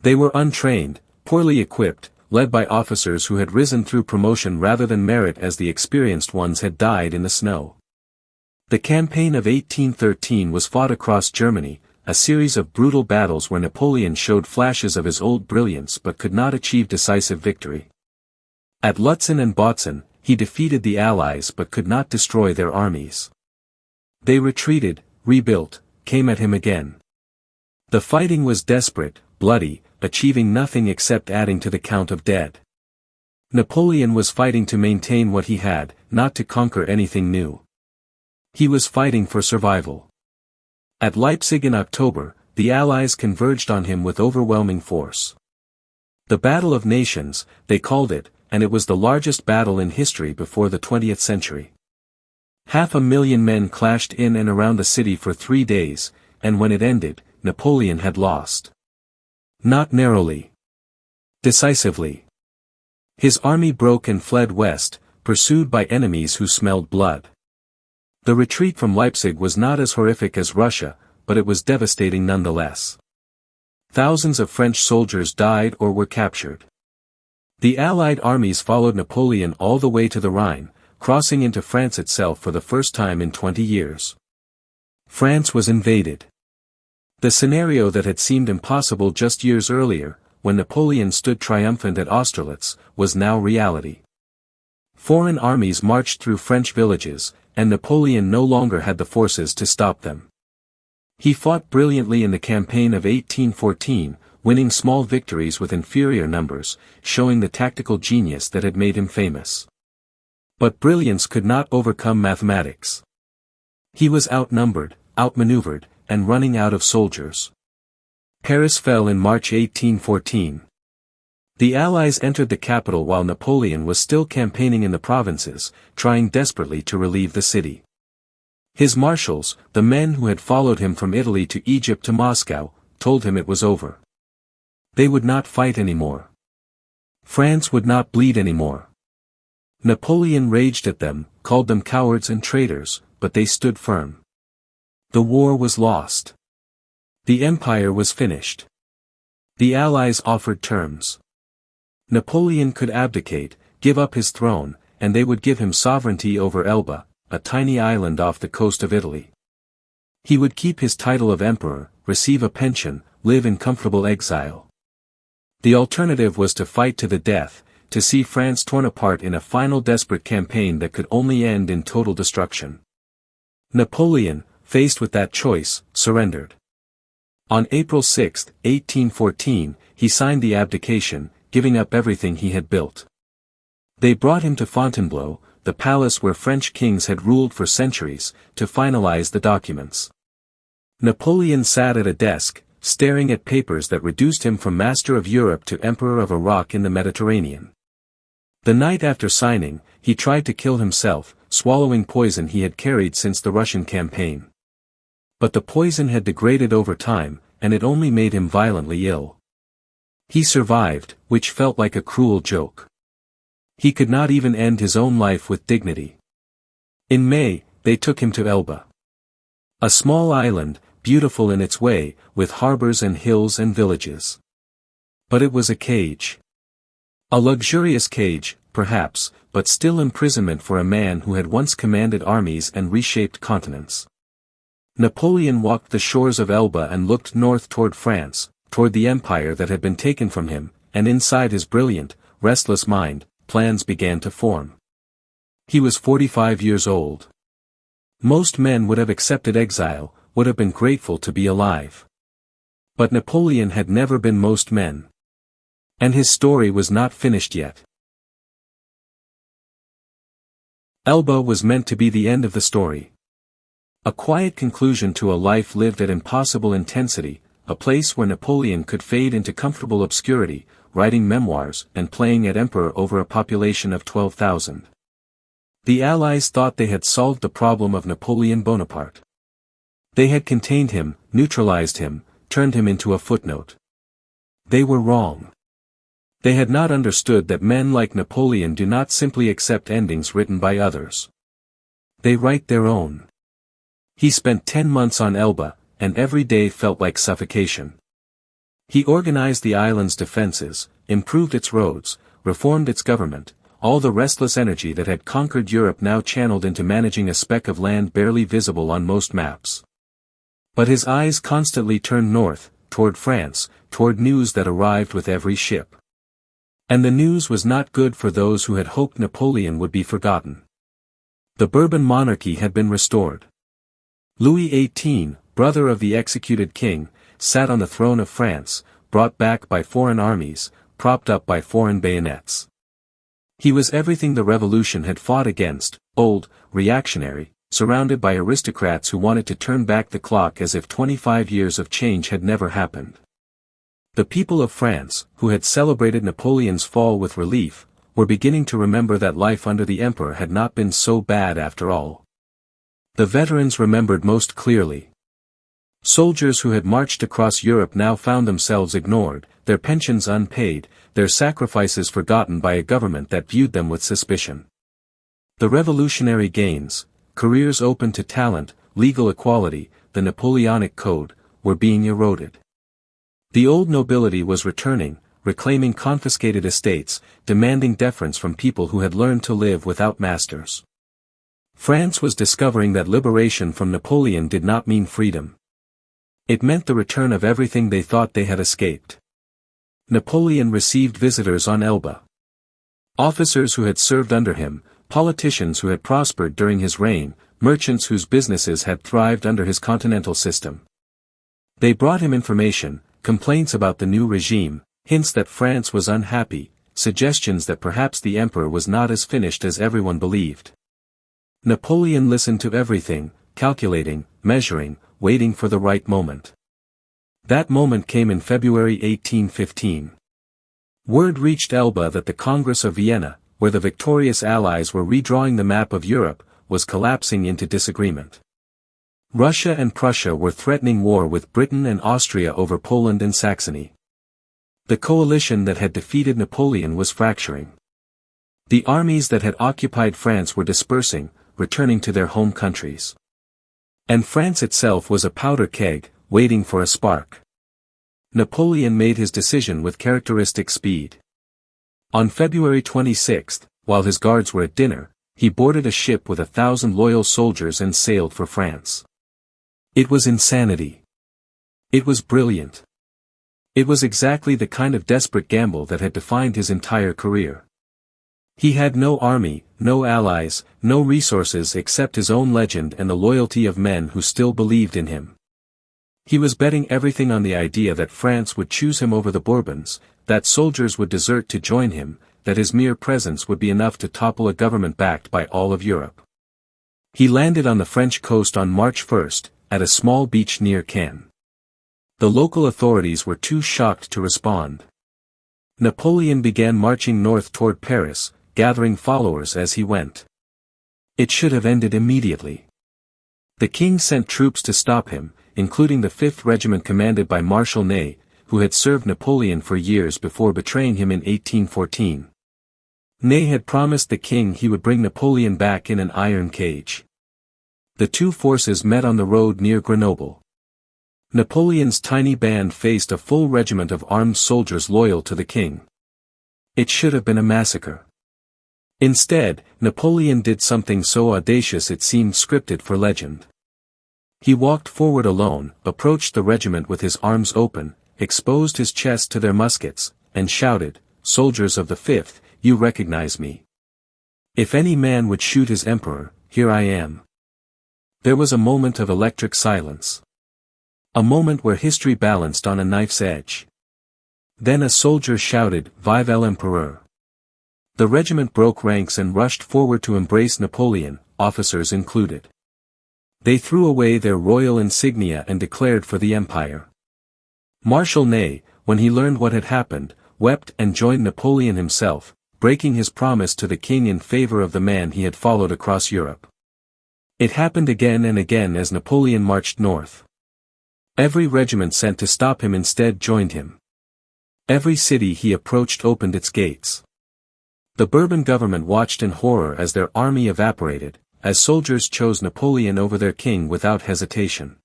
They were untrained, poorly equipped, led by officers who had risen through promotion rather than merit as the experienced ones had died in the snow. The campaign of 1813 was fought across Germany, a series of brutal battles where Napoleon showed flashes of his old brilliance but could not achieve decisive victory. At Lutzen and Bautzen, he defeated the Allies but could not destroy their armies. They retreated, rebuilt, came at him again. The fighting was desperate, bloody, achieving nothing except adding to the count of dead. Napoleon was fighting to maintain what he had, not to conquer anything new. He was fighting for survival. At Leipzig in October, the Allies converged on him with overwhelming force. The Battle of Nations, they called it, and it was the largest battle in history before the 20th century. 500,000 men clashed in and around the city for 3 days, and when it ended, Napoleon had lost. Not narrowly. Decisively. His army broke and fled west, pursued by enemies who smelled blood. The retreat from Leipzig was not as horrific as Russia, but it was devastating nonetheless. Thousands of French soldiers died or were captured. The Allied armies followed Napoleon all the way to the Rhine, crossing into France itself for the first time in 20 years. France was invaded. The scenario that had seemed impossible just years earlier, when Napoleon stood triumphant at Austerlitz, was now reality. Foreign armies marched through French villages, and Napoleon no longer had the forces to stop them. He fought brilliantly in the campaign of 1814, winning small victories with inferior numbers, showing the tactical genius that had made him famous. But brilliance could not overcome mathematics. He was outnumbered, outmaneuvered, and running out of soldiers. Paris fell in March 1814. The Allies entered the capital while Napoleon was still campaigning in the provinces, trying desperately to relieve the city. His marshals, the men who had followed him from Italy to Egypt to Moscow, told him it was over. They would not fight anymore. France would not bleed anymore. Napoleon raged at them, called them cowards and traitors, but they stood firm. The war was lost. The empire was finished. The Allies offered terms. Napoleon could abdicate, give up his throne, and they would give him sovereignty over Elba, a tiny island off the coast of Italy. He would keep his title of emperor, receive a pension, live in comfortable exile. The alternative was to fight to the death, to see France torn apart in a final desperate campaign that could only end in total destruction. Napoleon, faced with that choice, surrendered. On April 6, 1814, he signed the abdication, giving up everything he had built. They brought him to Fontainebleau, the palace where French kings had ruled for centuries, to finalize the documents. Napoleon sat at a desk, staring at papers that reduced him from master of Europe to emperor of a rock in the Mediterranean. The night after signing, he tried to kill himself, swallowing poison he had carried since the Russian campaign. But the poison had degraded over time, and it only made him violently ill. He survived, which felt like a cruel joke. He could not even end his own life with dignity. In May, they took him to Elba. A small island, beautiful in its way, with harbors and hills and villages. But it was a cage. A luxurious cage, perhaps, but still imprisonment for a man who had once commanded armies and reshaped continents. Napoleon walked the shores of Elba and looked north toward France, toward the empire that had been taken from him, and inside his brilliant, restless mind, plans began to form. He was 45 years old. Most men would have accepted exile, would have been grateful to be alive. But Napoleon had never been most men. And his story was not finished yet. Elba was meant to be the end of the story. A quiet conclusion to a life lived at impossible intensity, a place where Napoleon could fade into comfortable obscurity, writing memoirs and playing at emperor over a population of 12,000. The Allies thought they had solved the problem of Napoleon Bonaparte. They had contained him, neutralized him, turned him into a footnote. They were wrong. They had not understood that men like Napoleon do not simply accept endings written by others. They write their own. He spent 10 months on Elba, and every day felt like suffocation. He organized the island's defenses, improved its roads, reformed its government, all the restless energy that had conquered Europe now channeled into managing a speck of land barely visible on most maps. But his eyes constantly turned north, toward France, toward news that arrived with every ship. And the news was not good for those who had hoped Napoleon would be forgotten. The Bourbon monarchy had been restored. Louis XVIII, brother of the executed king, sat on the throne of France, brought back by foreign armies, propped up by foreign bayonets. He was everything the revolution had fought against, old, reactionary, surrounded by aristocrats who wanted to turn back the clock as if 25 years of change had never happened. The people of France, who had celebrated Napoleon's fall with relief, were beginning to remember that life under the emperor had not been so bad after all. The veterans remembered most clearly. Soldiers who had marched across Europe now found themselves ignored, their pensions unpaid, their sacrifices forgotten by a government that viewed them with suspicion. The revolutionary gains, careers open to talent, legal equality, the Napoleonic Code, were being eroded. The old nobility was returning, reclaiming confiscated estates, demanding deference from people who had learned to live without masters. France was discovering that liberation from Napoleon did not mean freedom. It meant the return of everything they thought they had escaped. Napoleon received visitors on Elba. Officers who had served under him, politicians who had prospered during his reign, merchants whose businesses had thrived under his continental system. They brought him information, complaints about the new regime, hints that France was unhappy, suggestions that perhaps the emperor was not as finished as everyone believed. Napoleon listened to everything, calculating, measuring, waiting for the right moment. That moment came in February 1815. Word reached Elba that the Congress of Vienna, where the victorious Allies were redrawing the map of Europe, was collapsing into disagreement. Russia and Prussia were threatening war with Britain and Austria over Poland and Saxony. The coalition that had defeated Napoleon was fracturing. The armies that had occupied France were dispersing, returning to their home countries. And France itself was a powder keg, waiting for a spark. Napoleon made his decision with characteristic speed. On February 26, while his guards were at dinner, he boarded a ship with 1,000 loyal soldiers and sailed for France. It was insanity. It was brilliant. It was exactly the kind of desperate gamble that had defined his entire career. He had no army, no allies, no resources except his own legend and the loyalty of men who still believed in him. He was betting everything on the idea that France would choose him over the Bourbons, that soldiers would desert to join him, that his mere presence would be enough to topple a government backed by all of Europe. He landed on the French coast on March 1, at a small beach near Cannes. The local authorities were too shocked to respond. Napoleon began marching north toward Paris, gathering followers as he went. It should have ended immediately. The king sent troops to stop him, including the 5th Regiment commanded by Marshal Ney, who had served Napoleon for years before betraying him in 1814. Ney had promised the king he would bring Napoleon back in an iron cage. The two forces met on the road near Grenoble. Napoleon's tiny band faced a full regiment of armed soldiers loyal to the king. It should have been a massacre. Instead, Napoleon did something so audacious it seemed scripted for legend. He walked forward alone, approached the regiment with his arms open, exposed his chest to their muskets, and shouted, "Soldiers of the 5th, you recognize me. If any man would shoot his emperor, here I am." There was a moment of electric silence. A moment where history balanced on a knife's edge. Then a soldier shouted, "Vive l'Empereur!" The regiment broke ranks and rushed forward to embrace Napoleon, officers included. They threw away their royal insignia and declared for the empire. Marshal Ney, when he learned what had happened, wept and joined Napoleon himself, breaking his promise to the king in favor of the man he had followed across Europe. It happened again and again as Napoleon marched north. Every regiment sent to stop him instead joined him. Every city he approached opened its gates. The Bourbon government watched in horror as their army evaporated, as soldiers chose Napoleon over their king without hesitation.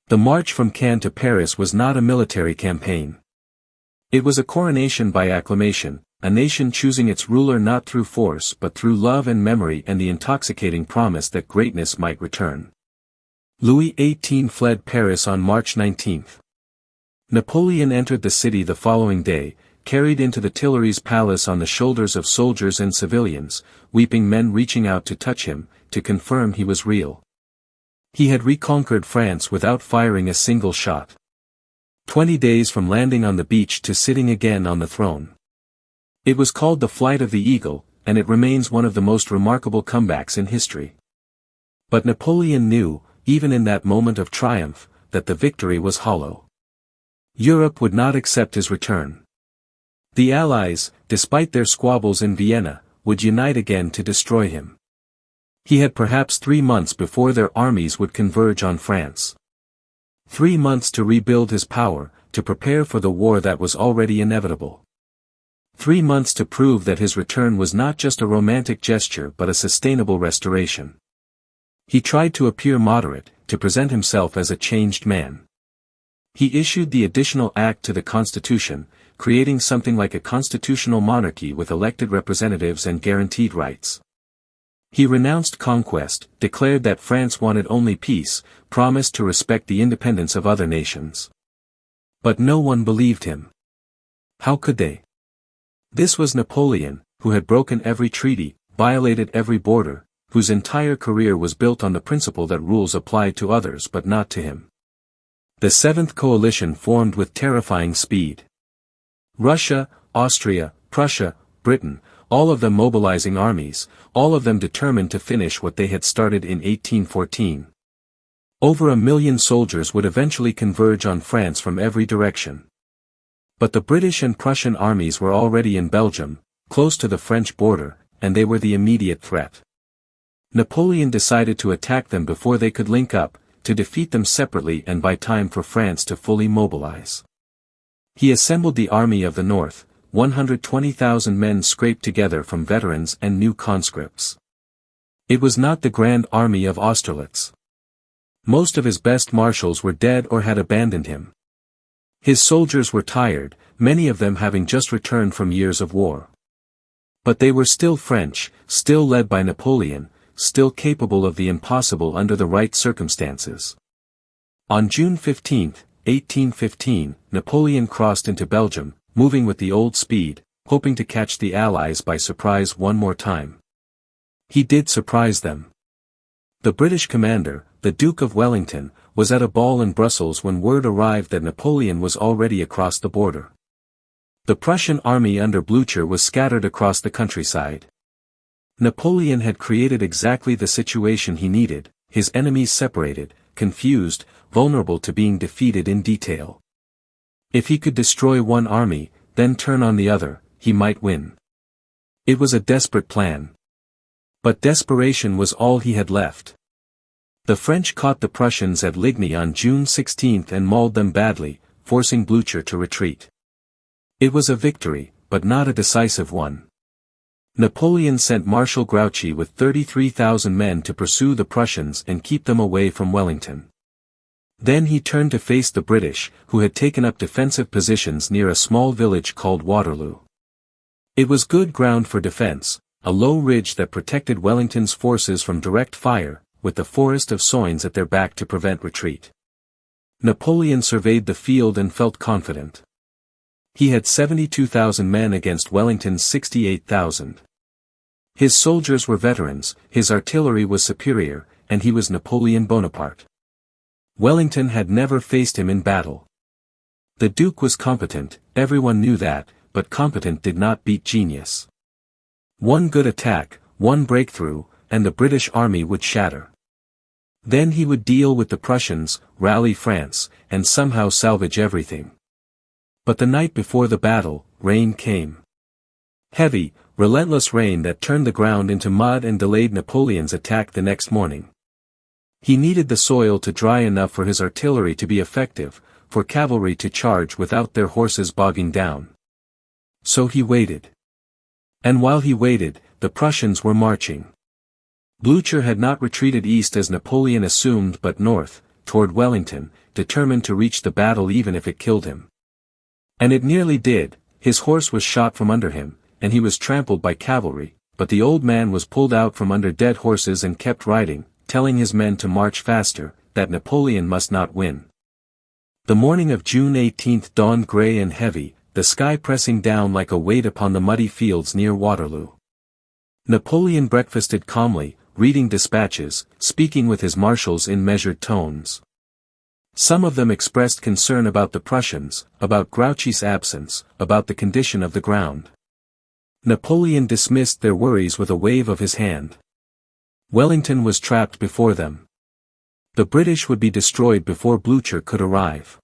The march from Cannes to Paris was not a military campaign. It was a coronation by acclamation, a nation choosing its ruler not through force but through love and memory and the intoxicating promise that greatness might return. Louis XVIII fled Paris on March 19. Napoleon entered the city the following day, carried into the Tuileries Palace on the shoulders of soldiers and civilians, weeping men reaching out to touch him, to confirm he was real. He had reconquered France without firing a single shot. 20 days from landing on the beach to sitting again on the throne. It was called the Flight of the Eagle, and it remains one of the most remarkable comebacks in history. But Napoleon knew, even in that moment of triumph, that the victory was hollow. Europe would not accept his return. The Allies, despite their squabbles in Vienna, would unite again to destroy him. He had perhaps 3 months before their armies would converge on France. 3 months to rebuild his power, to prepare for the war that was already inevitable. 3 months to prove that his return was not just a romantic gesture but a sustainable restoration. He tried to appear moderate, to present himself as a changed man. He issued the additional act to the Constitution, creating something like a constitutional monarchy with elected representatives and guaranteed rights. He renounced conquest, declared that France wanted only peace, promised to respect the independence of other nations. But no one believed him. How could they? This was Napoleon, who had broken every treaty, violated every border, whose entire career was built on the principle that rules applied to others but not to him. The Seventh Coalition formed with terrifying speed. Russia, Austria, Prussia, Britain, all of them mobilizing armies, all of them determined to finish what they had started in 1814. Over 1 million soldiers would eventually converge on France from every direction. But the British and Prussian armies were already in Belgium, close to the French border, and they were the immediate threat. Napoleon decided to attack them before they could link up, to defeat them separately and buy time for France to fully mobilize. He assembled the Army of the North, 120,000 men scraped together from veterans and new conscripts. It was not the Grand Army of Austerlitz. Most of his best marshals were dead or had abandoned him. His soldiers were tired, many of them having just returned from years of war. But they were still French, still led by Napoleon, still capable of the impossible under the right circumstances. On June 15, 1815, Napoleon crossed into Belgium, moving with the old speed, hoping to catch the Allies by surprise one more time. He did surprise them. The British commander, the Duke of Wellington, was at a ball in Brussels when word arrived that Napoleon was already across the border. The Prussian army under Blücher was scattered across the countryside. Napoleon had created exactly the situation he needed, his enemies separated, confused, vulnerable to being defeated in detail. If he could destroy one army, then turn on the other, he might win. It was a desperate plan. But desperation was all he had left. The French caught the Prussians at Ligny on June 16 and mauled them badly, forcing Blücher to retreat. It was a victory, but not a decisive one. Napoleon sent Marshal Grouchy with 33,000 men to pursue the Prussians and keep them away from Wellington. Then he turned to face the British, who had taken up defensive positions near a small village called Waterloo. It was good ground for defense, a low ridge that protected Wellington's forces from direct fire, with the forest of Soignes at their back to prevent retreat. Napoleon surveyed the field and felt confident. He had 72,000 men against Wellington's 68,000. His soldiers were veterans, his artillery was superior, and he was Napoleon Bonaparte. Wellington had never faced him in battle. The Duke was competent, everyone knew that, but competent did not beat genius. One good attack, one breakthrough, and the British army would shatter. Then he would deal with the Prussians, rally France, and somehow salvage everything. But the night before the battle, rain came. Heavy, relentless rain that turned the ground into mud and delayed Napoleon's attack the next morning. He needed the soil to dry enough for his artillery to be effective, for cavalry to charge without their horses bogging down. So he waited. And while he waited, the Prussians were marching. Blücher had not retreated east as Napoleon assumed but north, toward Wellington, determined to reach the battle even if it killed him. And it nearly did. His horse was shot from under him, and he was trampled by cavalry, but the old man was pulled out from under dead horses and kept riding, telling his men to march faster, that Napoleon must not win. The morning of June 18 dawned grey and heavy, the sky pressing down like a weight upon the muddy fields near Waterloo. Napoleon breakfasted calmly, reading dispatches, speaking with his marshals in measured tones. Some of them expressed concern about the Prussians, about Grouchy's absence, about the condition of the ground. Napoleon dismissed their worries with a wave of his hand. Wellington was trapped before them. The British would be destroyed before Blücher could arrive.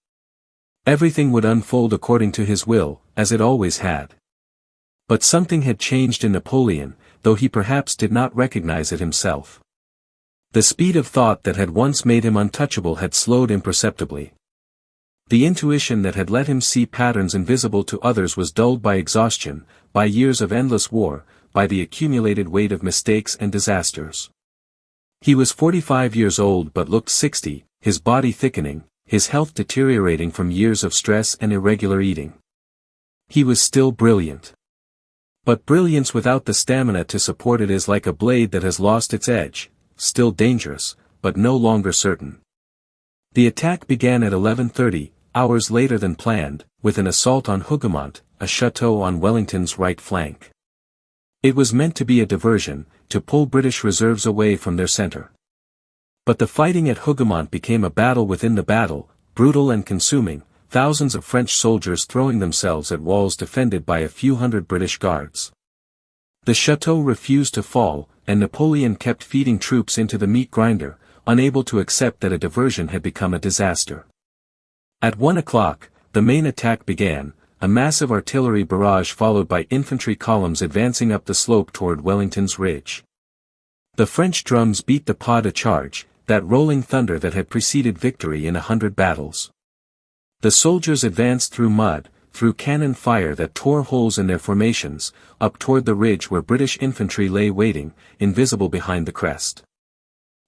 Everything would unfold according to his will, as it always had. But something had changed in Napoleon, though he perhaps did not recognize it himself. The speed of thought that had once made him untouchable had slowed imperceptibly. The intuition that had let him see patterns invisible to others was dulled by exhaustion, by years of endless war, by the accumulated weight of mistakes and disasters. He was 45 years old but looked 60, his body thickening, his health deteriorating from years of stress and irregular eating. He was still brilliant. But brilliance without the stamina to support it is like a blade that has lost its edge, still dangerous, but no longer certain. The attack began at 11:30, hours later than planned, with an assault on Hougoumont, a chateau on Wellington's right flank. It was meant to be a diversion, to pull British reserves away from their center. But the fighting at Hougoumont became a battle within the battle, brutal and consuming, thousands of French soldiers throwing themselves at walls defended by a few hundred British guards. The chateau refused to fall, and Napoleon kept feeding troops into the meat grinder, unable to accept that a diversion had become a disaster. At 1 o'clock, the main attack began, a massive artillery barrage followed by infantry columns advancing up the slope toward Wellington's Ridge. The French drums beat the pas de charge, that rolling thunder that had preceded victory in 100 battles. The soldiers advanced through mud, through cannon fire that tore holes in their formations, up toward the ridge where British infantry lay waiting, invisible behind the crest.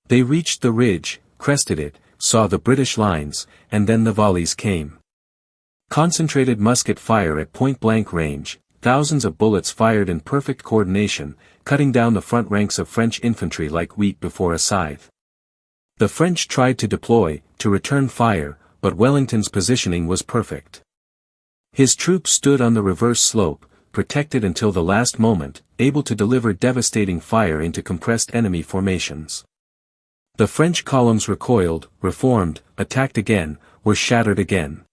They reached the ridge, crested it, saw the British lines, and then the volleys came. Concentrated musket fire at point-blank range, thousands of bullets fired in perfect coordination, cutting down the front ranks of French infantry like wheat before a scythe. The French tried to deploy, to return fire, but Wellington's positioning was perfect. His troops stood on the reverse slope, protected until the last moment, able to deliver devastating fire into compressed enemy formations. The French columns recoiled, reformed, attacked again, were shattered again.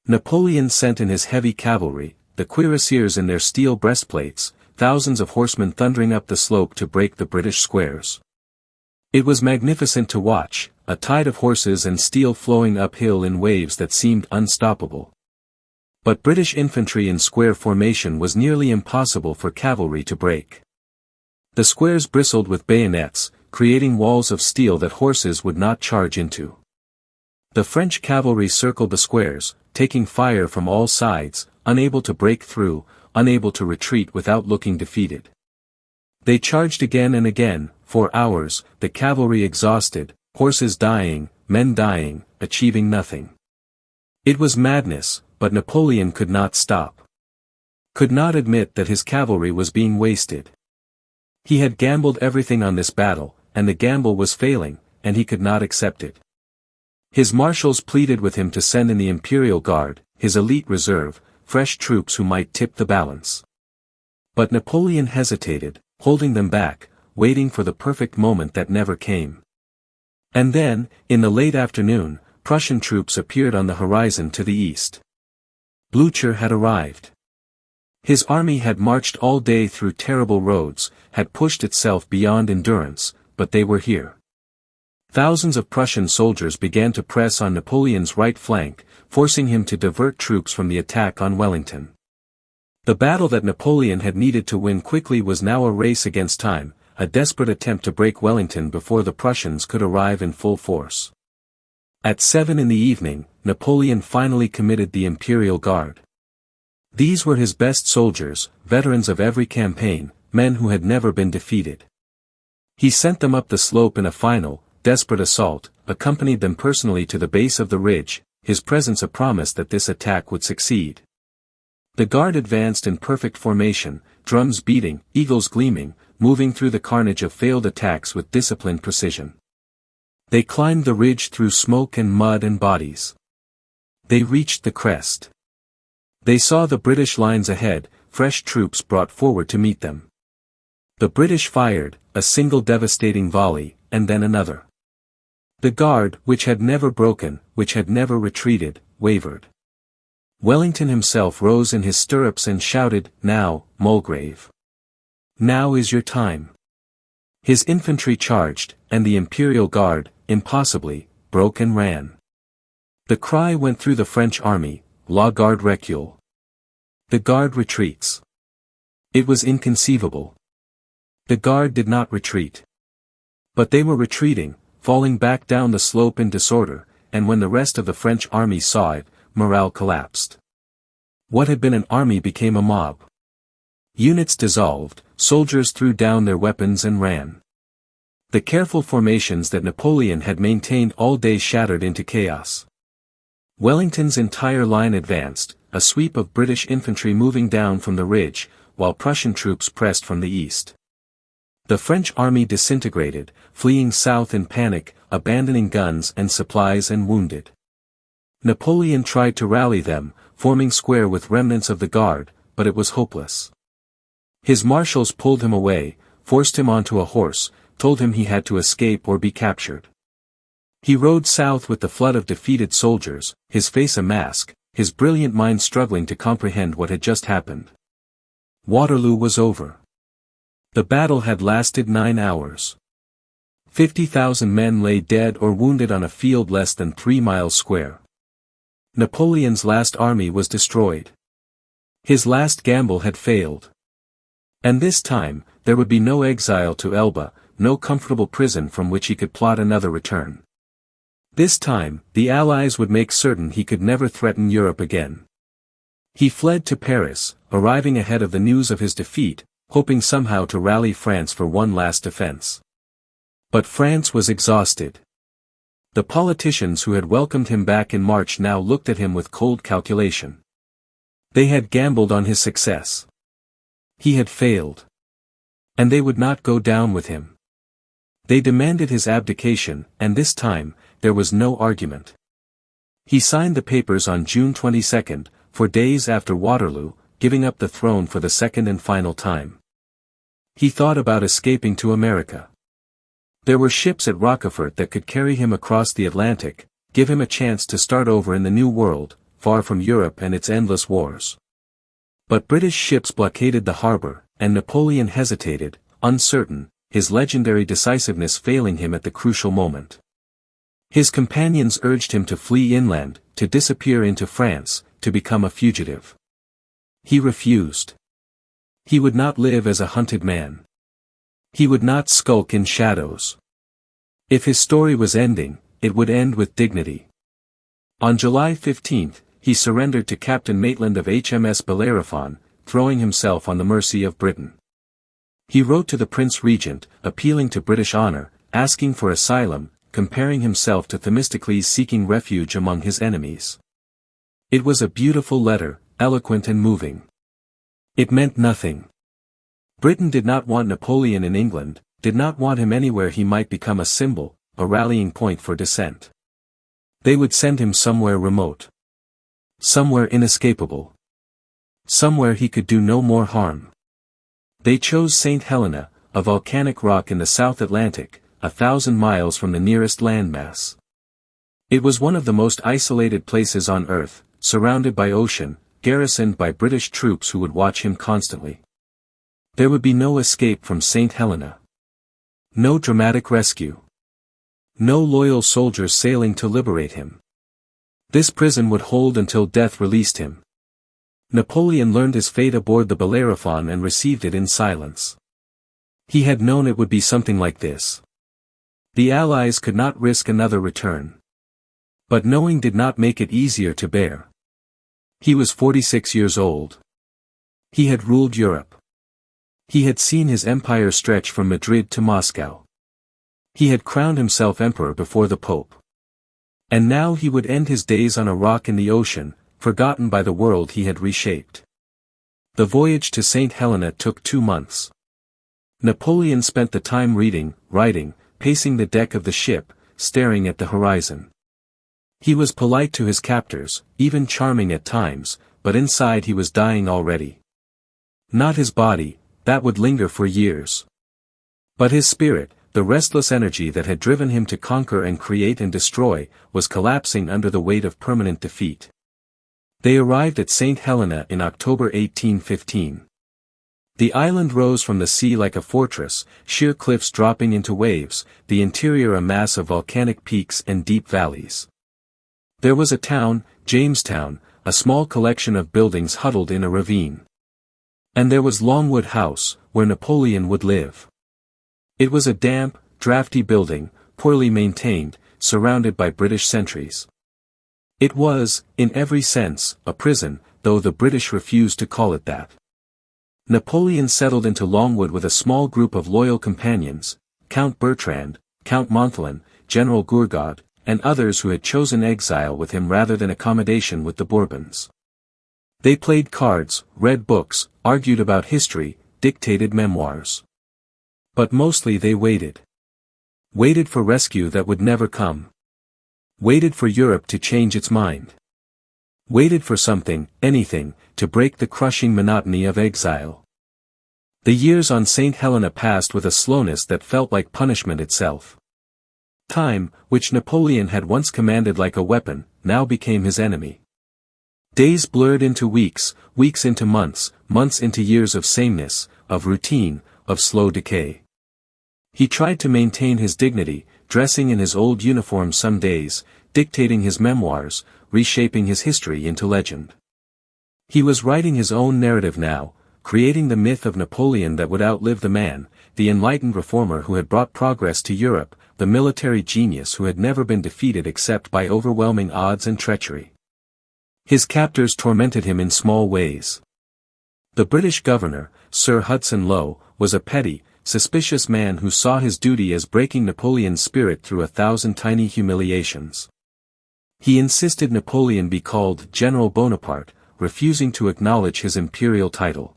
Napoleon sent in his heavy cavalry, the cuirassiers in their steel breastplates, thousands of horsemen thundering up the slope to break the British squares. It was magnificent to watch, a tide of horses and steel flowing uphill in waves that seemed unstoppable. But British infantry in square formation was nearly impossible for cavalry to break. The squares bristled with bayonets, creating walls of steel that horses would not charge into. The French cavalry circled the squares, taking fire from all sides, unable to break through, unable to retreat without looking defeated. They charged again and again, for hours, the cavalry exhausted, horses dying, men dying, achieving nothing. It was madness, but Napoleon could not stop. Could not admit that his cavalry was being wasted. He had gambled everything on this battle, and the gamble was failing, and he could not accept it. His marshals pleaded with him to send in the Imperial Guard, his elite reserve, fresh troops who might tip the balance. But Napoleon hesitated, holding them back, waiting for the perfect moment that never came. And then, in the late afternoon, Prussian troops appeared on the horizon to the east. Blücher had arrived. His army had marched all day through terrible roads, had pushed itself beyond endurance, but they were here. Thousands of Prussian soldiers began to press on Napoleon's right flank, forcing him to divert troops from the attack on Wellington. The battle that Napoleon had needed to win quickly was now a race against time, a desperate attempt to break Wellington before the Prussians could arrive in full force. At 7 in the evening, Napoleon finally committed the Imperial Guard. These were his best soldiers, veterans of every campaign, men who had never been defeated. He sent them up the slope in a final, desperate assault, accompanied them personally to the base of the ridge, his presence a promise that this attack would succeed. The Guard advanced in perfect formation, drums beating, eagles gleaming, moving through the carnage of failed attacks with disciplined precision. They climbed the ridge through smoke and mud and bodies. They reached the crest. They saw the British lines ahead, fresh troops brought forward to meet them. The British fired, a single devastating volley, and then another. The Guard, which had never broken, which had never retreated, wavered. Wellington himself rose in his stirrups and shouted, "Now, Mulgrave! Now is your time!" His infantry charged, and the Imperial Guard, impossibly, broke and ran. The cry went through the French army, "La Garde recule!" The Guard retreats. It was inconceivable. The Guard did not retreat. But they were retreating, falling back down the slope in disorder, and when the rest of the French army saw it, morale collapsed. What had been an army became a mob. Units dissolved, soldiers threw down their weapons and ran. The careful formations that Napoleon had maintained all day shattered into chaos. Wellington's entire line advanced, a sweep of British infantry moving down from the ridge, while Prussian troops pressed from the east. The French army disintegrated, fleeing south in panic, abandoning guns and supplies and wounded. Napoleon tried to rally them, forming square with remnants of the Guard, but it was hopeless. His marshals pulled him away, forced him onto a horse, told him he had to escape or be captured. He rode south with the flood of defeated soldiers, his face a mask, his brilliant mind struggling to comprehend what had just happened. Waterloo was over. The battle had lasted 9 hours. 50,000 men lay dead or wounded on a field less than 3 miles square. Napoleon's last army was destroyed. His last gamble had failed. And this time, there would be no exile to Elba, no comfortable prison from which he could plot another return. This time, the Allies would make certain he could never threaten Europe again. He fled to Paris, arriving ahead of the news of his defeat, hoping somehow to rally France for one last defense. But France was exhausted. The politicians who had welcomed him back in March now looked at him with cold calculation. They had gambled on his success. He had failed. And they would not go down with him. They demanded his abdication, and this time, there was no argument. He signed the papers on June 22, 4 days after Waterloo, giving up the throne for the second and final time. He thought about escaping to America. There were ships at Rochefort that could carry him across the Atlantic, give him a chance to start over in the New World, far from Europe and its endless wars. But British ships blockaded the harbor, and Napoleon hesitated, uncertain, his legendary decisiveness failing him at the crucial moment. His companions urged him to flee inland, to disappear into France, to become a fugitive. He refused. He would not live as a hunted man. He would not skulk in shadows. If his story was ending, it would end with dignity. On July 15, he surrendered to Captain Maitland of HMS Bellerophon, throwing himself on the mercy of Britain. He wrote to the Prince Regent, appealing to British honor, asking for asylum, comparing himself to Themistocles seeking refuge among his enemies. It was a beautiful letter, eloquent and moving. It meant nothing. Britain did not want Napoleon in England, did not want him anywhere he might become a symbol, a rallying point for dissent. They would send him somewhere remote. Somewhere inescapable. Somewhere he could do no more harm. They chose Saint Helena, a volcanic rock in the South Atlantic, 1,000 miles from the nearest landmass. It was one of the most isolated places on Earth, surrounded by ocean, garrisoned by British troops who would watch him constantly. There would be no escape from Saint Helena. No dramatic rescue. No loyal soldiers sailing to liberate him. This prison would hold until death released him. Napoleon learned his fate aboard the Bellerophon and received it in silence. He had known it would be something like this. The Allies could not risk another return. But knowing did not make it easier to bear. He was 46 years old. He had ruled Europe. He had seen his empire stretch from Madrid to Moscow. He had crowned himself emperor before the Pope. And now he would end his days on a rock in the ocean, forgotten by the world he had reshaped. The voyage to Saint Helena took 2 months. Napoleon spent the time reading, writing, pacing the deck of the ship, staring at the horizon. He was polite to his captors, even charming at times, but inside he was dying already. Not his body, that would linger for years. But his spirit, the restless energy that had driven him to conquer and create and destroy, was collapsing under the weight of permanent defeat. They arrived at Saint Helena in October 1815. The island rose from the sea like a fortress, sheer cliffs dropping into waves, the interior a mass of volcanic peaks and deep valleys. There was a town, Jamestown, a small collection of buildings huddled in a ravine. And there was Longwood House, where Napoleon would live. It was a damp, drafty building, poorly maintained, surrounded by British sentries. It was, in every sense, a prison, though the British refused to call it that. Napoleon settled into Longwood with a small group of loyal companions, Count Bertrand, Count Montholon, General Gourgaud, and others who had chosen exile with him rather than accommodation with the Bourbons. They played cards, read books, argued about history, dictated memoirs. But mostly they waited. Waited for rescue that would never come. Waited for Europe to change its mind. Waited for something, anything, to break the crushing monotony of exile. The years on St. Helena passed with a slowness that felt like punishment itself. Time, which Napoleon had once commanded like a weapon, now became his enemy. Days blurred into weeks, weeks into months, months into years of sameness, of routine, of slow decay. He tried to maintain his dignity, dressing in his old uniform some days, dictating his memoirs, reshaping his history into legend. He was writing his own narrative now, creating the myth of Napoleon that would outlive the man, the enlightened reformer who had brought progress to Europe, the military genius who had never been defeated except by overwhelming odds and treachery. His captors tormented him in small ways. The British governor, Sir Hudson Lowe, was a petty, suspicious man who saw his duty as breaking Napoleon's spirit through 1,000 tiny humiliations. He insisted Napoleon be called General Bonaparte, refusing to acknowledge his imperial title.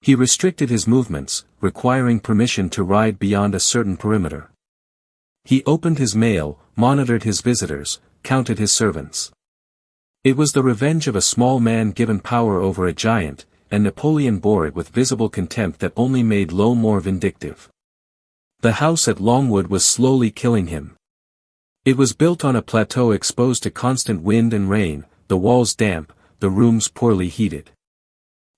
He restricted his movements, requiring permission to ride beyond a certain perimeter. He opened his mail, monitored his visitors, counted his servants. It was the revenge of a small man given power over a giant, and Napoleon bore it with visible contempt that only made Lowe more vindictive. The house at Longwood was slowly killing him. It was built on a plateau exposed to constant wind and rain, the walls damp, the rooms poorly heated.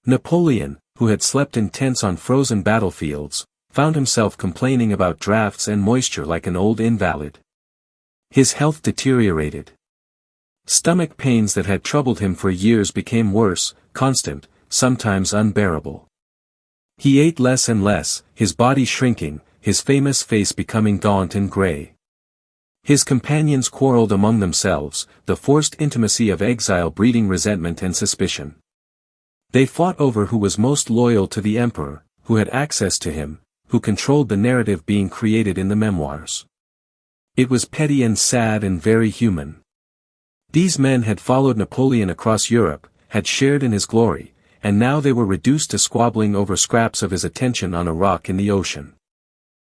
Napoleon, who had slept in tents on frozen battlefields, found himself complaining about drafts and moisture like an old invalid. His health deteriorated. Stomach pains that had troubled him for years became worse, constant, sometimes unbearable. He ate less and less, his body shrinking, his famous face becoming gaunt and gray. His companions quarreled among themselves, the forced intimacy of exile breeding resentment and suspicion. They fought over who was most loyal to the emperor, who had access to him, who controlled the narrative being created in the memoirs. It was petty and sad and very human. These men had followed Napoleon across Europe, had shared in his glory, and now they were reduced to squabbling over scraps of his attention on a rock in the ocean.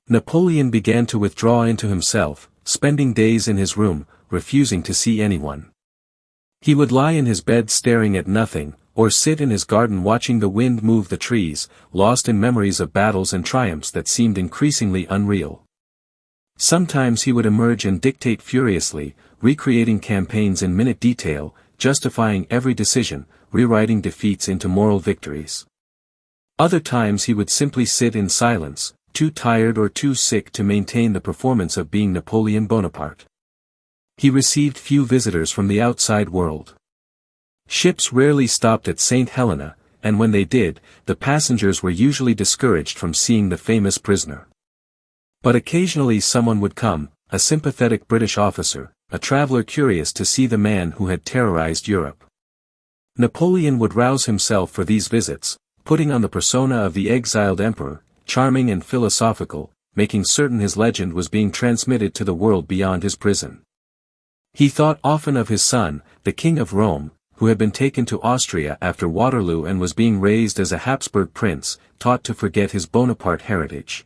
Napoleon began to withdraw into himself, spending days in his room, refusing to see anyone. He would lie in his bed staring at nothing, or sit in his garden watching the wind move the trees, lost in memories of battles and triumphs that seemed increasingly unreal. Sometimes he would emerge and dictate furiously, recreating campaigns in minute detail, justifying every decision, rewriting defeats into moral victories. Other times he would simply sit in silence, too tired or too sick to maintain the performance of being Napoleon Bonaparte. He received few visitors from the outside world. Ships rarely stopped at Saint Helena, and when they did, the passengers were usually discouraged from seeing the famous prisoner. But occasionally someone would come, a sympathetic British officer, a traveler curious to see the man who had terrorized Europe. Napoleon would rouse himself for these visits, putting on the persona of the exiled emperor, charming and philosophical, making certain his legend was being transmitted to the world beyond his prison. He thought often of his son, the King of Rome, who had been taken to Austria after Waterloo and was being raised as a Habsburg prince, taught to forget his Bonaparte heritage.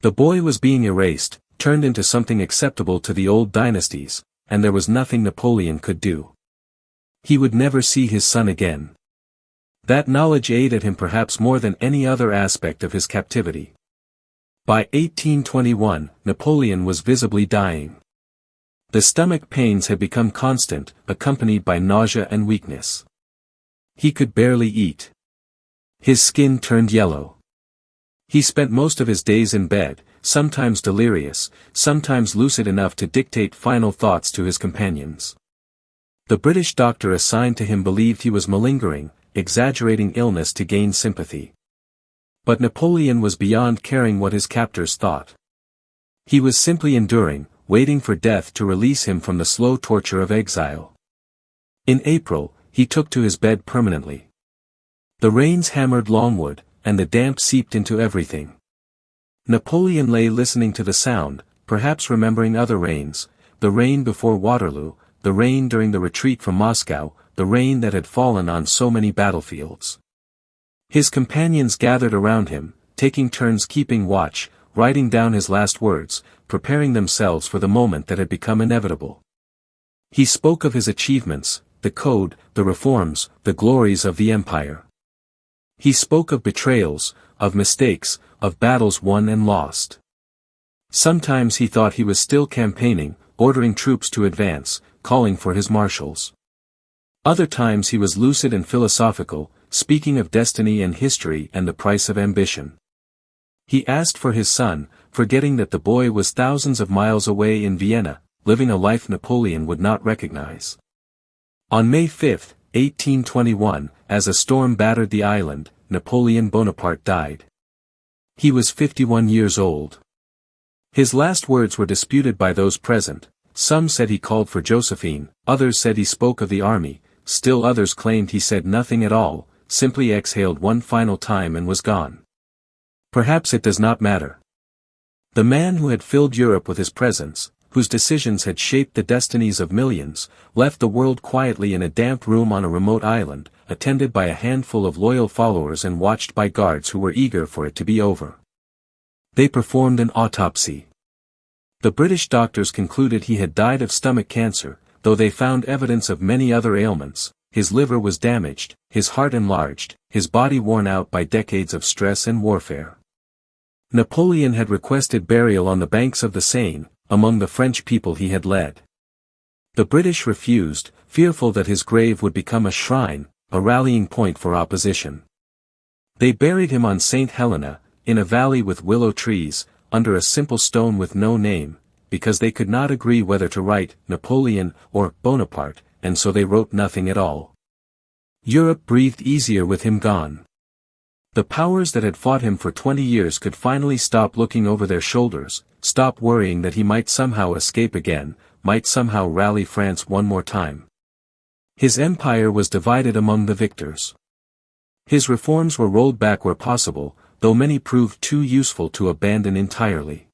The boy was being erased, turned into something acceptable to the old dynasties, and there was nothing Napoleon could do. He would never see his son again. That knowledge aided him perhaps more than any other aspect of his captivity. By 1821, Napoleon was visibly dying. The stomach pains had become constant, accompanied by nausea and weakness. He could barely eat. His skin turned yellow. He spent most of his days in bed, sometimes delirious, sometimes lucid enough to dictate final thoughts to his companions. The British doctor assigned to him believed he was malingering, exaggerating illness to gain sympathy. But Napoleon was beyond caring what his captors thought. He was simply enduring, waiting for death to release him from the slow torture of exile. In April, he took to his bed permanently. The rains hammered longwood, and the damp seeped into everything. Napoleon lay listening to the sound, perhaps remembering other rains, the rain before Waterloo, the rain during the retreat from Moscow, the rain that had fallen on so many battlefields. His companions gathered around him, taking turns keeping watch, writing down his last words, preparing themselves for the moment that had become inevitable. He spoke of his achievements, the code, the reforms, the glories of the empire. He spoke of betrayals, of mistakes, of battles won and lost. Sometimes he thought he was still campaigning, ordering troops to advance, calling for his marshals. Other times he was lucid and philosophical, speaking of destiny and history and the price of ambition. He asked for his son, forgetting that the boy was thousands of miles away in Vienna, living a life Napoleon would not recognize. On May 5, 1821, as a storm battered the island, Napoleon Bonaparte died. He was 51 years old. His last words were disputed by those present. Some said he called for Josephine, others said he spoke of the army, still others claimed he said nothing at all, simply exhaled one final time and was gone. Perhaps it does not matter. The man who had filled Europe with his presence, whose decisions had shaped the destinies of millions, left the world quietly in a damp room on a remote island, attended by a handful of loyal followers and watched by guards who were eager for it to be over. They performed an autopsy. The British doctors concluded he had died of stomach cancer, though they found evidence of many other ailments. His liver was damaged, his heart enlarged, his body worn out by decades of stress and warfare. Napoleon had requested burial on the banks of the Seine, among the French people he had led. The British refused, fearful that his grave would become a shrine, a rallying point for opposition. They buried him on Saint Helena, in a valley with willow trees, under a simple stone with no name, because they could not agree whether to write Napoleon or Bonaparte, and so they wrote nothing at all. Europe breathed easier with him gone. The powers that had fought him for 20 years could finally stop looking over their shoulders, stop worrying that he might somehow escape again, might somehow rally France one more time. His empire was divided among the victors. His reforms were rolled back where possible, though many proved too useful to abandon entirely.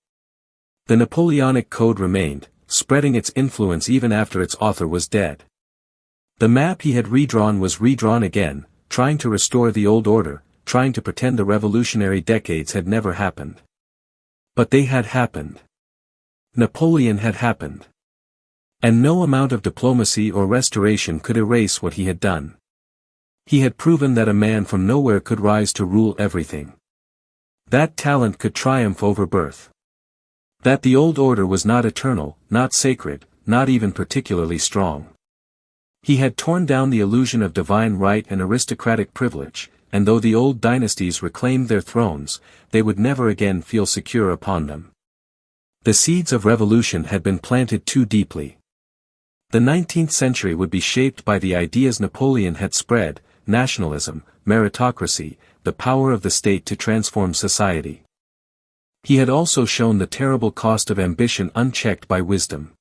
The Napoleonic Code remained, spreading its influence even after its author was dead. The map he had redrawn was redrawn again, trying to restore the old order, trying to pretend the revolutionary decades had never happened. But they had happened. Napoleon had happened. And no amount of diplomacy or restoration could erase what he had done. He had proven that a man from nowhere could rise to rule everything. That talent could triumph over birth. That the old order was not eternal, not sacred, not even particularly strong. He had torn down the illusion of divine right and aristocratic privilege, and though the old dynasties reclaimed their thrones, they would never again feel secure upon them. The seeds of revolution had been planted too deeply. The 19th century would be shaped by the ideas Napoleon had spread: nationalism, meritocracy, the power of the state to transform society. He had also shown the terrible cost of ambition unchecked by wisdom.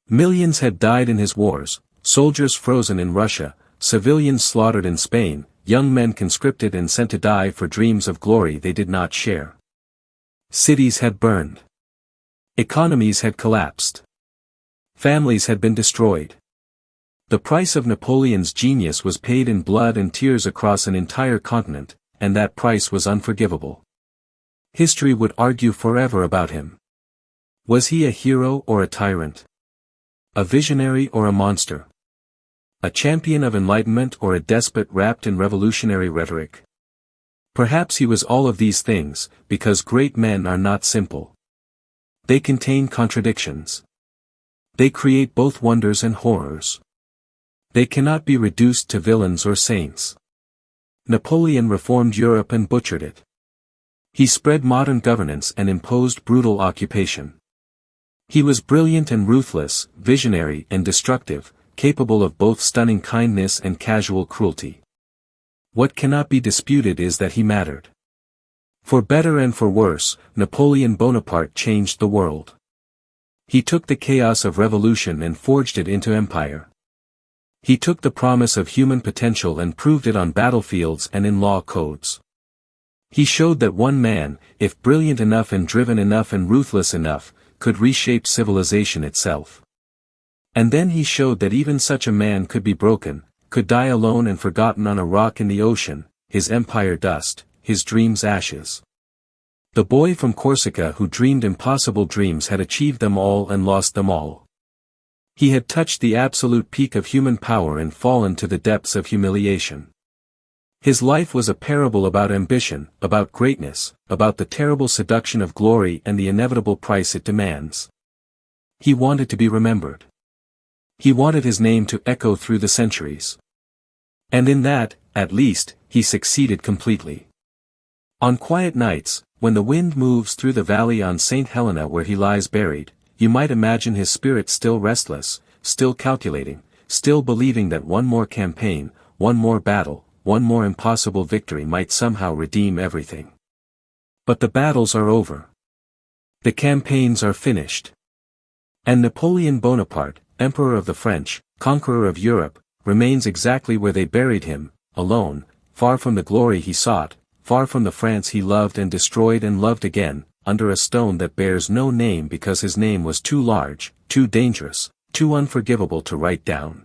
Millions had died in his wars, soldiers frozen in Russia, civilians slaughtered in Spain, young men conscripted and sent to die for dreams of glory they did not share. Cities had burned. Economies had collapsed. Families had been destroyed. The price of Napoleon's genius was paid in blood and tears across an entire continent, and that price was unforgivable. History would argue forever about him. Was he a hero or a tyrant? A visionary or a monster? A champion of enlightenment or a despot wrapped in revolutionary rhetoric? Perhaps he was all of these things, because great men are not simple. They contain contradictions. They create both wonders and horrors. They cannot be reduced to villains or saints. Napoleon reformed Europe and butchered it. He spread modern governance and imposed brutal occupation. He was brilliant and ruthless, visionary and destructive, capable of both stunning kindness and casual cruelty. What cannot be disputed is that he mattered. For better and for worse, Napoleon Bonaparte changed the world. He took the chaos of revolution and forged it into empire. He took the promise of human potential and proved it on battlefields and in law codes. He showed that one man, if brilliant enough and driven enough and ruthless enough, could reshape civilization itself. And then he showed that even such a man could be broken, could die alone and forgotten on a rock in the ocean, his empire dust, his dreams ashes. The boy from Corsica who dreamed impossible dreams had achieved them all and lost them all. He had touched the absolute peak of human power and fallen to the depths of humiliation. His life was a parable about ambition, about greatness, about the terrible seduction of glory and the inevitable price it demands. He wanted to be remembered. He wanted his name to echo through the centuries. And in that, at least, he succeeded completely. On quiet nights, when the wind moves through the valley on Saint Helena where he lies buried, you might imagine his spirit still restless, still calculating, still believing that one more campaign, one more battle, one more impossible victory might somehow redeem everything. But the battles are over. The campaigns are finished. And Napoleon Bonaparte, Emperor of the French, conqueror of Europe, remains exactly where they buried him, alone, far from the glory he sought, far from the France he loved and destroyed and loved again, under a stone that bears no name because his name was too large, too dangerous, too unforgivable to write down.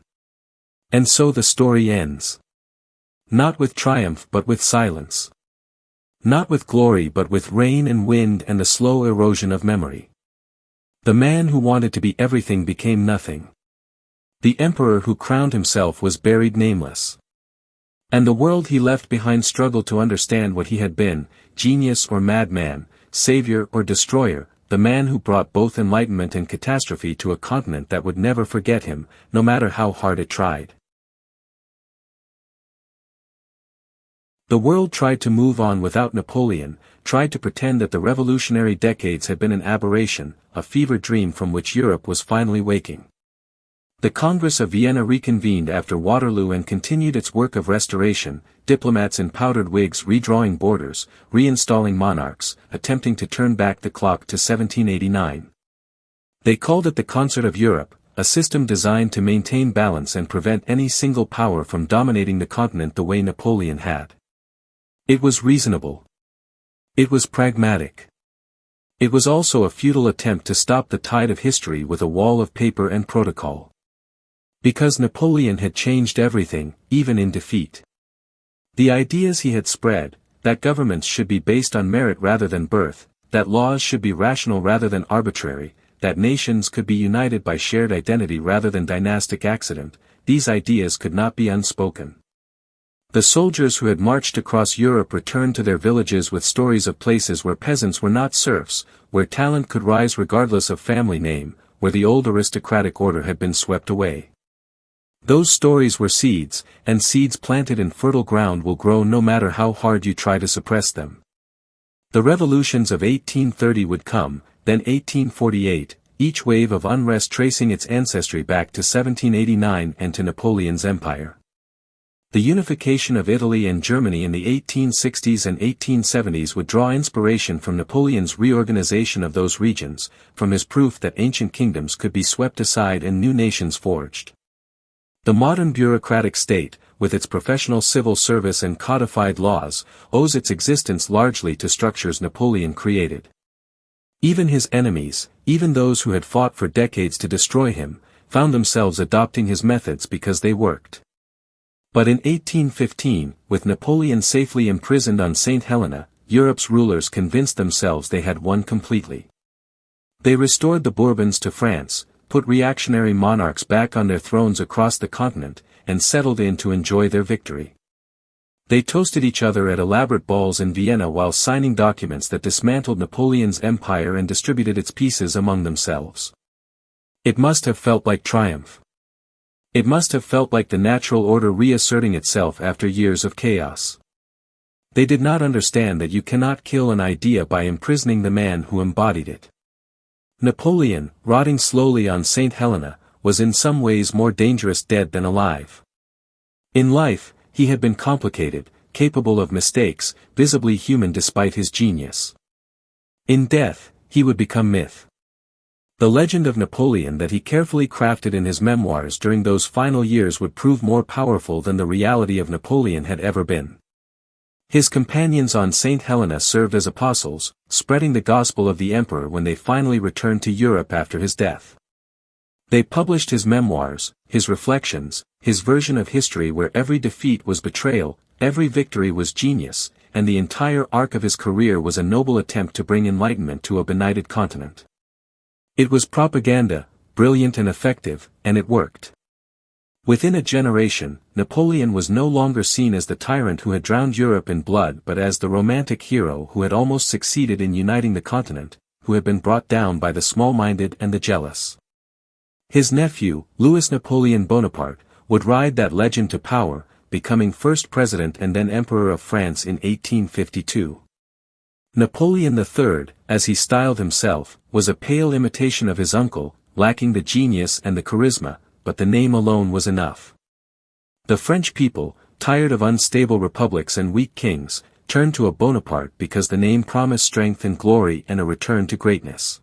And so the story ends. Not with triumph but with silence. Not with glory but with rain and wind and the slow erosion of memory. The man who wanted to be everything became nothing. The emperor who crowned himself was buried nameless. And the world he left behind struggled to understand what he had been, genius or madman, savior or destroyer, the man who brought both enlightenment and catastrophe to a continent that would never forget him, no matter how hard it tried. The world tried to move on without Napoleon, tried to pretend that the revolutionary decades had been an aberration, a fever dream from which Europe was finally waking. The Congress of Vienna reconvened after Waterloo and continued its work of restoration, diplomats in powdered wigs redrawing borders, reinstalling monarchs, attempting to turn back the clock to 1789. They called it the Concert of Europe, a system designed to maintain balance and prevent any single power from dominating the continent the way Napoleon had. It was reasonable. It was pragmatic. It was also a futile attempt to stop the tide of history with a wall of paper and protocol. Because Napoleon had changed everything, even in defeat. The ideas he had spread, that governments should be based on merit rather than birth, that laws should be rational rather than arbitrary, that nations could be united by shared identity rather than dynastic accident, these ideas could not be unspoken. The soldiers who had marched across Europe returned to their villages with stories of places where peasants were not serfs, where talent could rise regardless of family name, where the old aristocratic order had been swept away. Those stories were seeds, and seeds planted in fertile ground will grow no matter how hard you try to suppress them. The revolutions of 1830 would come, then 1848, each wave of unrest tracing its ancestry back to 1789 and to Napoleon's empire. The unification of Italy and Germany in the 1860s and 1870s would draw inspiration from Napoleon's reorganization of those regions, from his proof that ancient kingdoms could be swept aside and new nations forged. The modern bureaucratic state, with its professional civil service and codified laws, owes its existence largely to structures Napoleon created. Even his enemies, even those who had fought for decades to destroy him, found themselves adopting his methods because they worked. But in 1815, with Napoleon safely imprisoned on Saint Helena, Europe's rulers convinced themselves they had won completely. They restored the Bourbons to France, put reactionary monarchs back on their thrones across the continent, and settled in to enjoy their victory. They toasted each other at elaborate balls in Vienna while signing documents that dismantled Napoleon's empire and distributed its pieces among themselves. It must have felt like triumph. It must have felt like the natural order reasserting itself after years of chaos. They did not understand that you cannot kill an idea by imprisoning the man who embodied it. Napoleon, rotting slowly on Saint Helena, was in some ways more dangerous dead than alive. In life, he had been complicated, capable of mistakes, visibly human despite his genius. In death, he would become myth. The legend of Napoleon that he carefully crafted in his memoirs during those final years would prove more powerful than the reality of Napoleon had ever been. His companions on Saint Helena served as apostles, spreading the gospel of the emperor when they finally returned to Europe after his death. They published his memoirs, his reflections, his version of history where every defeat was betrayal, every victory was genius, and the entire arc of his career was a noble attempt to bring enlightenment to a benighted continent. It was propaganda, brilliant and effective, and it worked. Within a generation, Napoleon was no longer seen as the tyrant who had drowned Europe in blood but as the romantic hero who had almost succeeded in uniting the continent, who had been brought down by the small-minded and the jealous. His nephew, Louis Napoleon Bonaparte, would ride that legend to power, becoming first president and then emperor of France in 1852. Napoleon III, as he styled himself, was a pale imitation of his uncle, lacking the genius and the charisma, but the name alone was enough. The French people, tired of unstable republics and weak kings, turned to a Bonaparte because the name promised strength and glory and a return to greatness.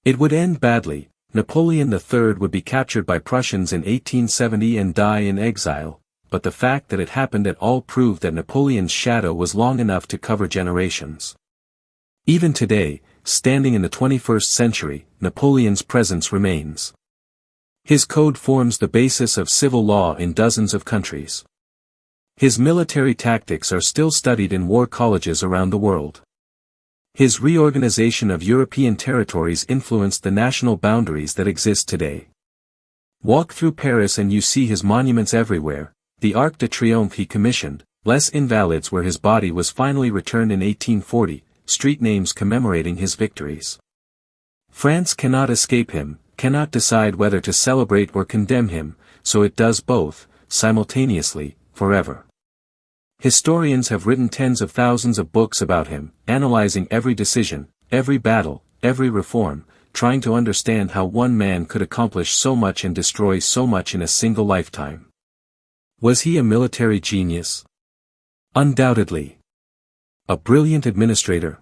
It would end badly. Napoleon III would be captured by Prussians in 1870 and die in exile, but the fact that it happened at all proved that Napoleon's shadow was long enough to cover generations. Even today, standing in the 21st century, Napoleon's presence remains. His code forms the basis of civil law in dozens of countries. His military tactics are still studied in war colleges around the world. His reorganization of European territories influenced the national boundaries that exist today. Walk through Paris and you see his monuments everywhere, the Arc de Triomphe he commissioned, Les Invalides where his body was finally returned in 1840, street names commemorating his victories. France cannot escape him, cannot decide whether to celebrate or condemn him, so it does both, simultaneously, forever. Historians have written tens of thousands of books about him, analyzing every decision, every battle, every reform, trying to understand how one man could accomplish so much and destroy so much in a single lifetime. Was he a military genius? Undoubtedly. A brilliant administrator?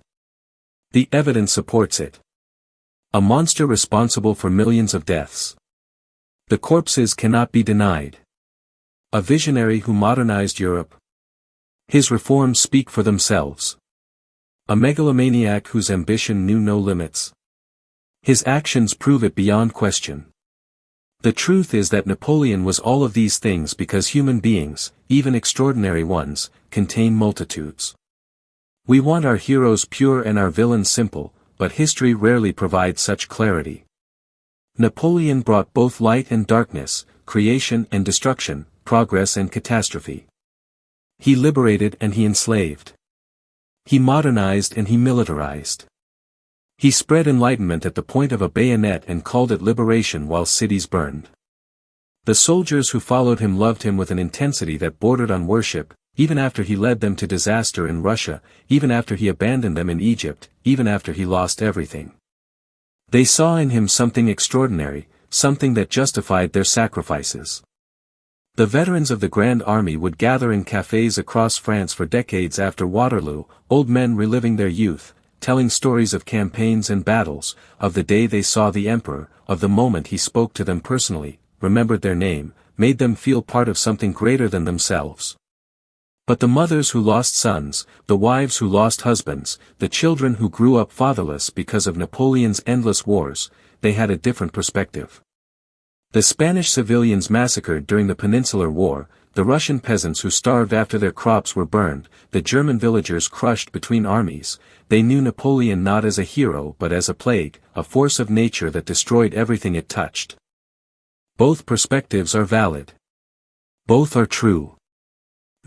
The evidence supports it. A monster responsible for millions of deaths. The corpses cannot be denied. A visionary who modernized Europe. His reforms speak for themselves. A megalomaniac whose ambition knew no limits. His actions prove it beyond question. The truth is that Napoleon was all of these things because human beings, even extraordinary ones, contain multitudes. We want our heroes pure and our villains simple, but history rarely provides such clarity. Napoleon brought both light and darkness, creation and destruction, progress and catastrophe. He liberated and he enslaved. He modernized and he militarized. He spread enlightenment at the point of a bayonet and called it liberation while cities burned. The soldiers who followed him loved him with an intensity that bordered on worship, even after he led them to disaster in Russia, even after he abandoned them in Egypt, even after he lost everything. They saw in him something extraordinary, something that justified their sacrifices. The veterans of the Grand Army would gather in cafés across France for decades after Waterloo, old men reliving their youth, telling stories of campaigns and battles, of the day they saw the emperor, of the moment he spoke to them personally, remembered their name, made them feel part of something greater than themselves. But the mothers who lost sons, the wives who lost husbands, the children who grew up fatherless because of Napoleon's endless wars, they had a different perspective. The Spanish civilians massacred during the Peninsular War, the Russian peasants who starved after their crops were burned, the German villagers crushed between armies, they knew Napoleon not as a hero but as a plague, a force of nature that destroyed everything it touched. Both perspectives are valid. Both are true.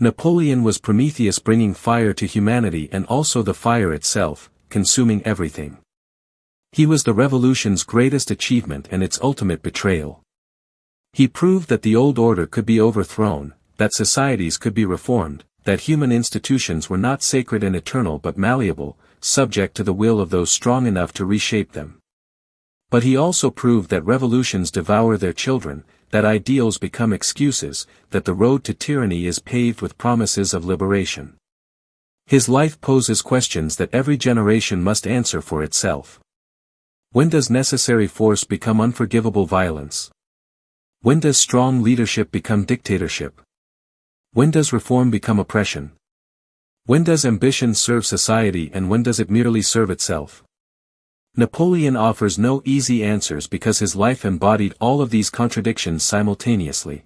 Napoleon was Prometheus bringing fire to humanity and also the fire itself, consuming everything. He was the revolution's greatest achievement and its ultimate betrayal. He proved that the old order could be overthrown, that societies could be reformed, that human institutions were not sacred and eternal but malleable, subject to the will of those strong enough to reshape them. But he also proved that revolutions devour their children, that ideals become excuses, that the road to tyranny is paved with promises of liberation. His life poses questions that every generation must answer for itself. When does necessary force become unforgivable violence? When does strong leadership become dictatorship? When does reform become oppression? When does ambition serve society and when does it merely serve itself? Napoleon offers no easy answers because his life embodied all of these contradictions simultaneously.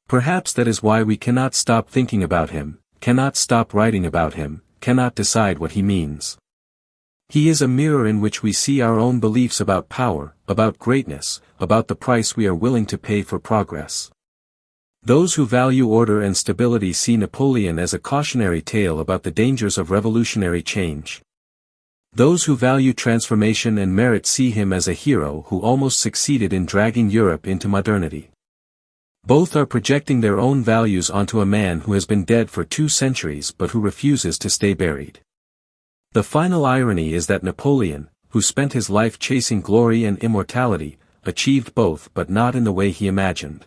Perhaps that is why we cannot stop thinking about him, cannot stop writing about him, cannot decide what he means. He is a mirror in which we see our own beliefs about power, about greatness, about the price we are willing to pay for progress. Those who value order and stability see Napoleon as a cautionary tale about the dangers of revolutionary change. Those who value transformation and merit see him as a hero who almost succeeded in dragging Europe into modernity. Both are projecting their own values onto a man who has been dead for 2 centuries but who refuses to stay buried. The final irony is that Napoleon, who spent his life chasing glory and immortality, achieved both but not in the way he imagined.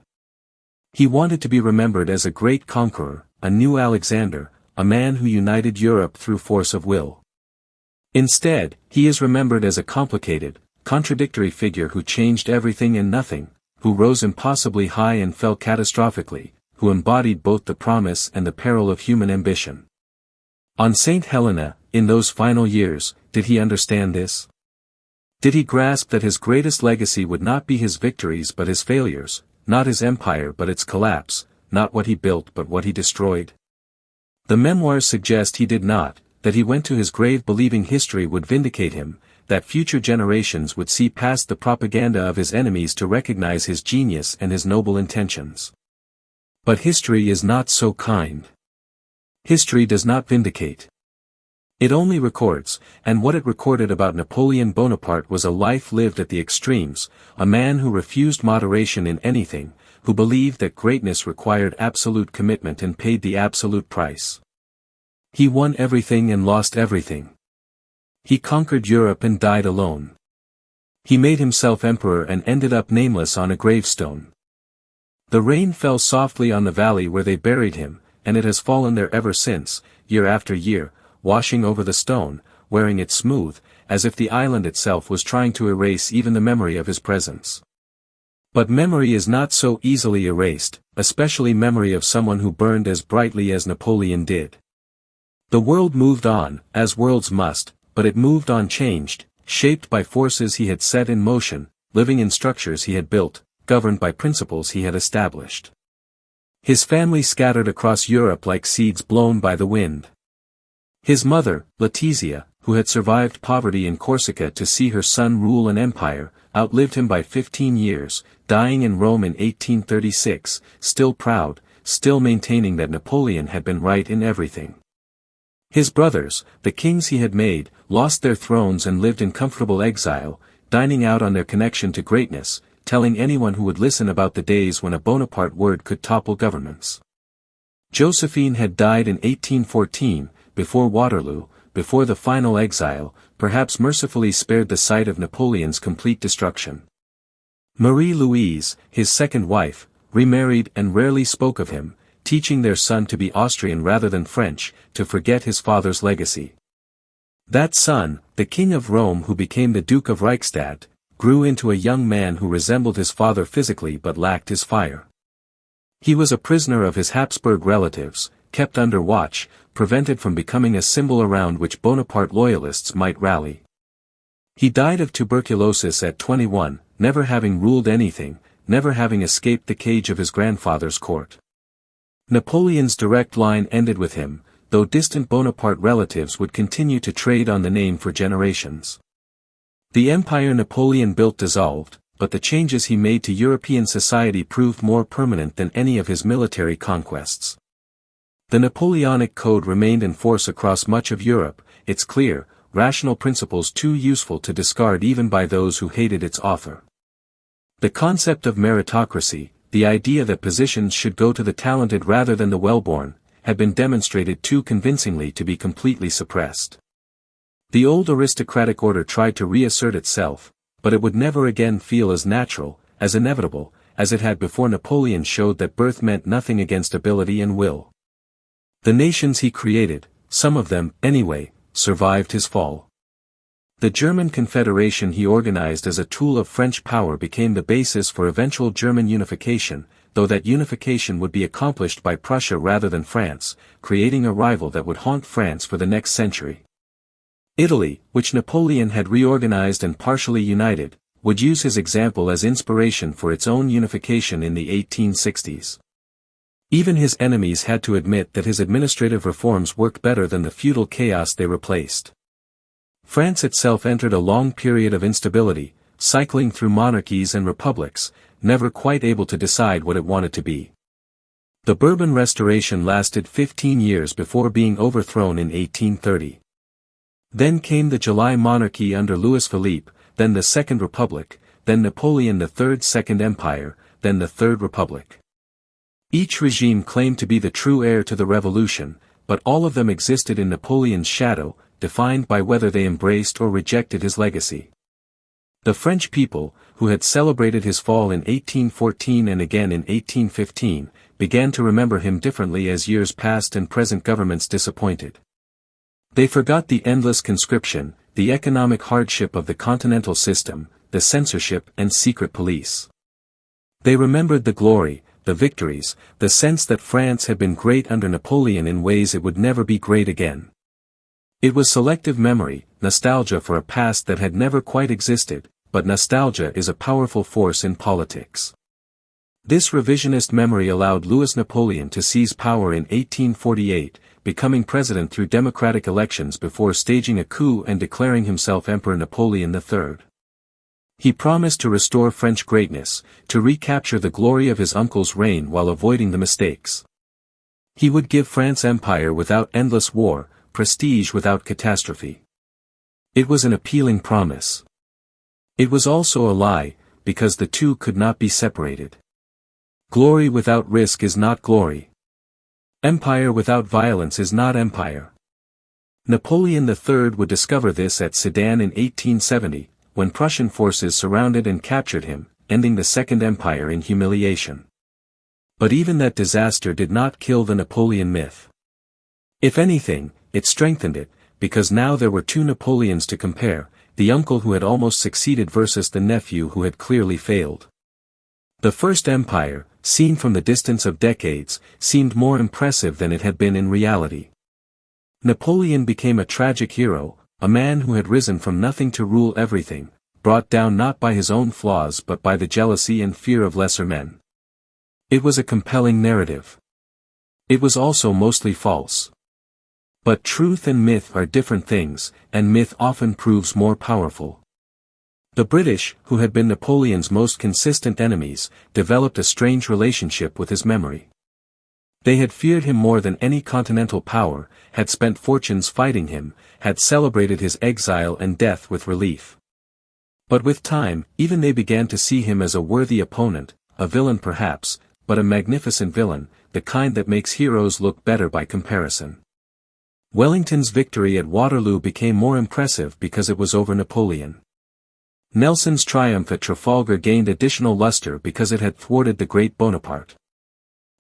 He wanted to be remembered as a great conqueror, a new Alexander, a man who united Europe through force of will. Instead, he is remembered as a complicated, contradictory figure who changed everything and nothing, who rose impossibly high and fell catastrophically, who embodied both the promise and the peril of human ambition. On Saint Helena, in those final years, did he understand this? Did he grasp that his greatest legacy would not be his victories but his failures, not his empire but its collapse, not what he built but what he destroyed? The memoirs suggest he did not, that he went to his grave believing history would vindicate him, that future generations would see past the propaganda of his enemies to recognize his genius and his noble intentions. But history is not so kind. History does not vindicate. It only records, and what it recorded about Napoleon Bonaparte was a life lived at the extremes, a man who refused moderation in anything, who believed that greatness required absolute commitment and paid the absolute price. He won everything and lost everything. He conquered Europe and died alone. He made himself emperor and ended up nameless on a gravestone. The rain fell softly on the valley where they buried him, and it has fallen there ever since, year after year, washing over the stone, wearing it smooth, as if the island itself was trying to erase even the memory of his presence. But memory is not so easily erased, especially memory of someone who burned as brightly as Napoleon did. The world moved on, as worlds must, but it moved on changed, shaped by forces he had set in motion, living in structures he had built, governed by principles he had established. His family scattered across Europe like seeds blown by the wind. His mother, Letizia, who had survived poverty in Corsica to see her son rule an empire, outlived him by 15 years, dying in Rome in 1836, still proud, still maintaining that Napoleon had been right in everything. His brothers, the kings he had made, lost their thrones and lived in comfortable exile, dining out on their connection to greatness, telling anyone who would listen about the days when a Bonaparte word could topple governments. Josephine had died in 1814, before Waterloo, before the final exile, perhaps mercifully spared the sight of Napoleon's complete destruction. Marie-Louise, his second wife, remarried and rarely spoke of him, teaching their son to be Austrian rather than French, to forget his father's legacy. That son, the King of Rome who became the Duke of Reichstadt, grew into a young man who resembled his father physically but lacked his fire. He was a prisoner of his Habsburg relatives, kept under watch, prevented from becoming a symbol around which Bonaparte loyalists might rally. He died of tuberculosis at 21, never having ruled anything, never having escaped the cage of his grandfather's court. Napoleon's direct line ended with him, though distant Bonaparte relatives would continue to trade on the name for generations. The empire Napoleon built dissolved, but the changes he made to European society proved more permanent than any of his military conquests. The Napoleonic Code remained in force across much of Europe, its clear, rational principles too useful to discard even by those who hated its author. The concept of meritocracy, the idea that positions should go to the talented rather than the well-born, had been demonstrated too convincingly to be completely suppressed. The old aristocratic order tried to reassert itself, but it would never again feel as natural, as inevitable, as it had before Napoleon showed that birth meant nothing against ability and will. The nations he created, some of them, anyway, survived his fall. The German Confederation he organized as a tool of French power became the basis for eventual German unification, though that unification would be accomplished by Prussia rather than France, creating a rival that would haunt France for the next century. Italy, which Napoleon had reorganized and partially united, would use his example as inspiration for its own unification in the 1860s. Even his enemies had to admit that his administrative reforms worked better than the feudal chaos they replaced. France itself entered a long period of instability, cycling through monarchies and republics, never quite able to decide what it wanted to be. The Bourbon Restoration lasted 15 years before being overthrown in 1830. Then came the July monarchy under Louis Philippe, then the Second Republic, then Napoleon III's Second Empire, then the Third Republic. Each regime claimed to be the true heir to the revolution, but all of them existed in Napoleon's shadow, defined by whether they embraced or rejected his legacy. The French people, who had celebrated his fall in 1814 and again in 1815, began to remember him differently as years passed and present governments disappointed. They forgot the endless conscription, the economic hardship of the continental system, the censorship and secret police. They remembered the glory, the victories, the sense that France had been great under Napoleon in ways it would never be great again. It was selective memory, nostalgia for a past that had never quite existed, but nostalgia is a powerful force in politics. This revisionist memory allowed Louis Napoleon to seize power in 1848, becoming president through democratic elections before staging a coup and declaring himself Emperor Napoleon III. He promised to restore French greatness, to recapture the glory of his uncle's reign while avoiding the mistakes. He would give France empire without endless war, prestige without catastrophe. It was an appealing promise. It was also a lie, because the two could not be separated. Glory without risk is not glory. Empire without violence is not empire. Napoleon III would discover this at Sedan in 1870, when Prussian forces surrounded and captured him, ending the Second Empire in humiliation. But even that disaster did not kill the Napoleon myth. If anything, it strengthened it, because now there were two Napoleons to compare, the uncle who had almost succeeded versus the nephew who had clearly failed. The First Empire, seen from the distance of decades, seemed more impressive than it had been in reality. Napoleon became a tragic hero, a man who had risen from nothing to rule everything, brought down not by his own flaws but by the jealousy and fear of lesser men. It was a compelling narrative. It was also mostly false. But truth and myth are different things, and myth often proves more powerful. The British, who had been Napoleon's most consistent enemies, developed a strange relationship with his memory. They had feared him more than any continental power, had spent fortunes fighting him, had celebrated his exile and death with relief. But with time, even they began to see him as a worthy opponent, a villain perhaps, but a magnificent villain, the kind that makes heroes look better by comparison. Wellington's victory at Waterloo became more impressive because it was over Napoleon. Nelson's triumph at Trafalgar gained additional luster because it had thwarted the great Bonaparte.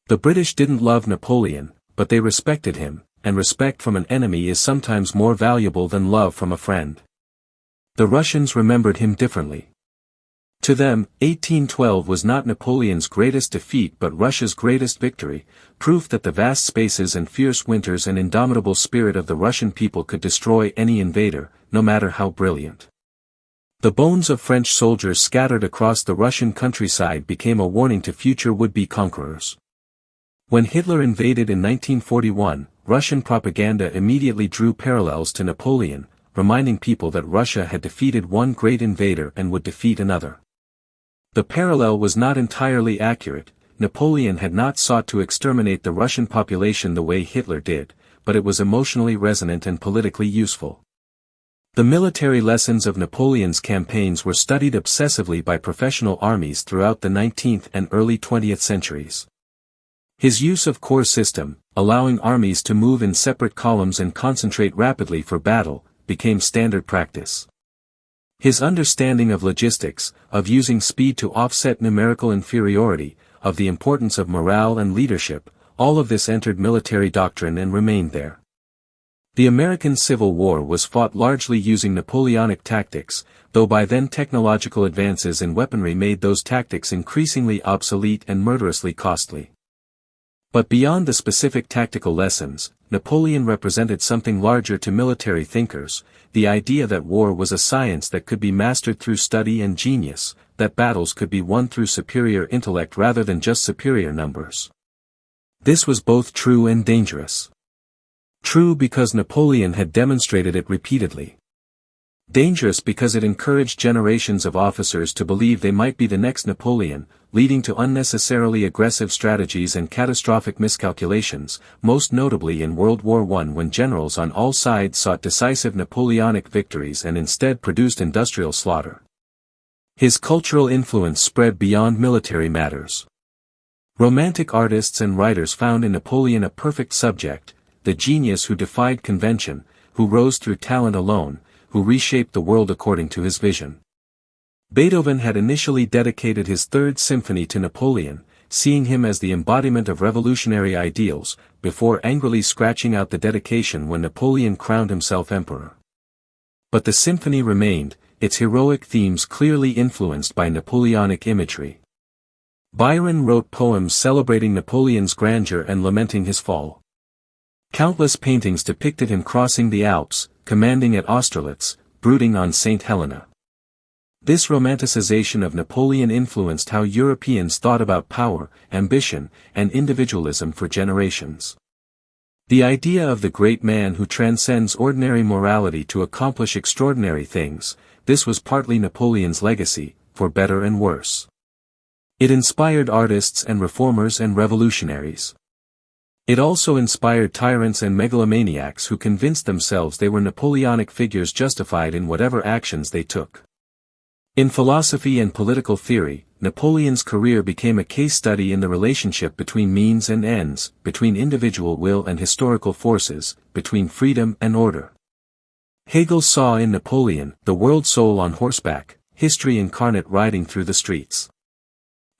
The British didn't love Napoleon, but they respected him, and respect from an enemy is sometimes more valuable than love from a friend. The Russians remembered him differently. To them, 1812 was not Napoleon's greatest defeat but Russia's greatest victory, proof that the vast spaces and fierce winters and indomitable spirit of the Russian people could destroy any invader, no matter how brilliant. The bones of French soldiers scattered across the Russian countryside became a warning to future would-be conquerors. When Hitler invaded in 1941, Russian propaganda immediately drew parallels to Napoleon, reminding people that Russia had defeated one great invader and would defeat another. The parallel was not entirely accurate. Napoleon had not sought to exterminate the Russian population the way Hitler did, but it was emotionally resonant and politically useful. The military lessons of Napoleon's campaigns were studied obsessively by professional armies throughout the 19th and early 20th centuries. His use of corps system, allowing armies to move in separate columns and concentrate rapidly for battle, became standard practice. His understanding of logistics, of using speed to offset numerical inferiority, of the importance of morale and leadership, all of this entered military doctrine and remained there. The American Civil War was fought largely using Napoleonic tactics, though by then technological advances in weaponry made those tactics increasingly obsolete and murderously costly. But beyond the specific tactical lessons, Napoleon represented something larger to military thinkers, the idea that war was a science that could be mastered through study and genius, that battles could be won through superior intellect rather than just superior numbers. This was both true and dangerous. True because Napoleon had demonstrated it repeatedly. Dangerous because it encouraged generations of officers to believe they might be the next Napoleon, leading to unnecessarily aggressive strategies and catastrophic miscalculations, most notably in World War I when generals on all sides sought decisive Napoleonic victories and instead produced industrial slaughter. His cultural influence spread beyond military matters. Romantic artists and writers found in Napoleon a perfect subject, the genius who defied convention, who rose through talent alone, who reshaped the world according to his vision. Beethoven had initially dedicated his Third Symphony to Napoleon, seeing him as the embodiment of revolutionary ideals, before angrily scratching out the dedication when Napoleon crowned himself emperor. But the symphony remained, its heroic themes clearly influenced by Napoleonic imagery. Byron wrote poems celebrating Napoleon's grandeur and lamenting his fall. Countless paintings depicted him crossing the Alps, commanding at Austerlitz, brooding on Saint Helena. This romanticization of Napoleon influenced how Europeans thought about power, ambition, and individualism for generations. The idea of the great man who transcends ordinary morality to accomplish extraordinary things, this was partly Napoleon's legacy, for better and worse. It inspired artists and reformers and revolutionaries. It also inspired tyrants and megalomaniacs who convinced themselves they were Napoleonic figures justified in whatever actions they took. In philosophy and political theory, Napoleon's career became a case study in the relationship between means and ends, between individual will and historical forces, between freedom and order. Hegel saw in Napoleon the world soul on horseback, history incarnate riding through the streets.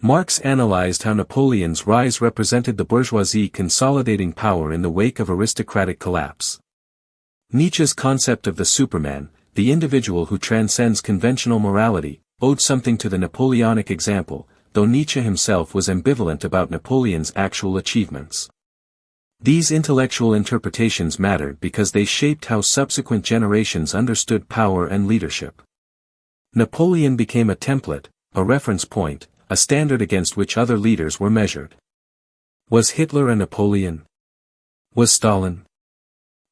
Marx analyzed how Napoleon's rise represented the bourgeoisie consolidating power in the wake of aristocratic collapse. Nietzsche's concept of the Superman, the individual who transcends conventional morality, owed something to the Napoleonic example, though Nietzsche himself was ambivalent about Napoleon's actual achievements. These intellectual interpretations mattered because they shaped how subsequent generations understood power and leadership. Napoleon became a template, a reference point, a standard against which other leaders were measured. Was Hitler a Napoleon? Was Stalin?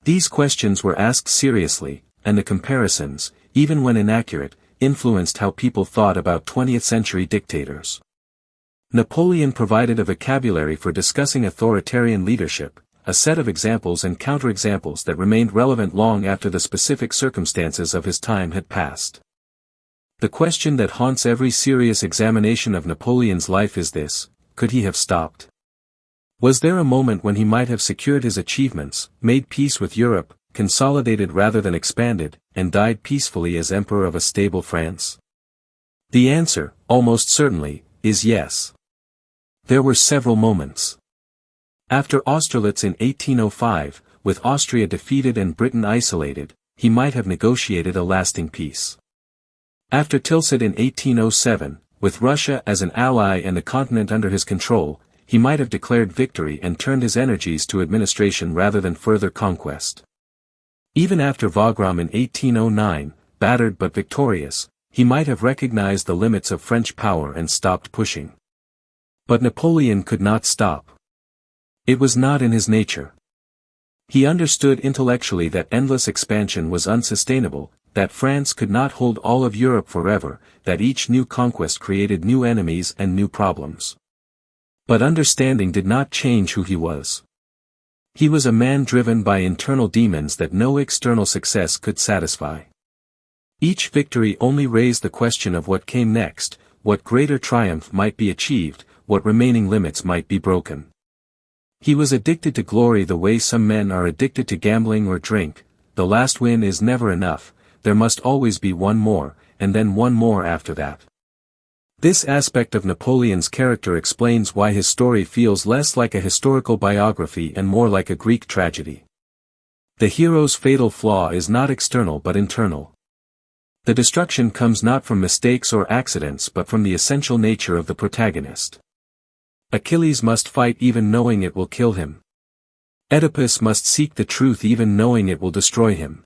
These questions were asked seriously, and the comparisons, even when inaccurate, influenced how people thought about 20th-century dictators. Napoleon provided a vocabulary for discussing authoritarian leadership, a set of examples and counterexamples that remained relevant long after the specific circumstances of his time had passed. The question that haunts every serious examination of Napoleon's life is this: could he have stopped? Was there a moment when he might have secured his achievements, made peace with Europe, consolidated rather than expanded, and died peacefully as emperor of a stable France? The answer, almost certainly, is yes. There were several moments. After Austerlitz in 1805, with Austria defeated and Britain isolated, he might have negotiated a lasting peace. After Tilsit in 1807, with Russia as an ally and the continent under his control, he might have declared victory and turned his energies to administration rather than further conquest. Even after Wagram in 1809, battered but victorious, he might have recognized the limits of French power and stopped pushing. But Napoleon could not stop. It was not in his nature. He understood intellectually that endless expansion was unsustainable, that France could not hold all of Europe forever, that each new conquest created new enemies and new problems. But understanding did not change who he was. He was a man driven by internal demons that no external success could satisfy. Each victory only raised the question of what came next, what greater triumph might be achieved, what remaining limits might be broken. He was addicted to glory the way some men are addicted to gambling or drink. The last win is never enough, there must always be one more, and then one more after that. This aspect of Napoleon's character explains why his story feels less like a historical biography and more like a Greek tragedy. The hero's fatal flaw is not external but internal. The destruction comes not from mistakes or accidents but from the essential nature of the protagonist. Achilles must fight even knowing it will kill him. Oedipus must seek the truth even knowing it will destroy him.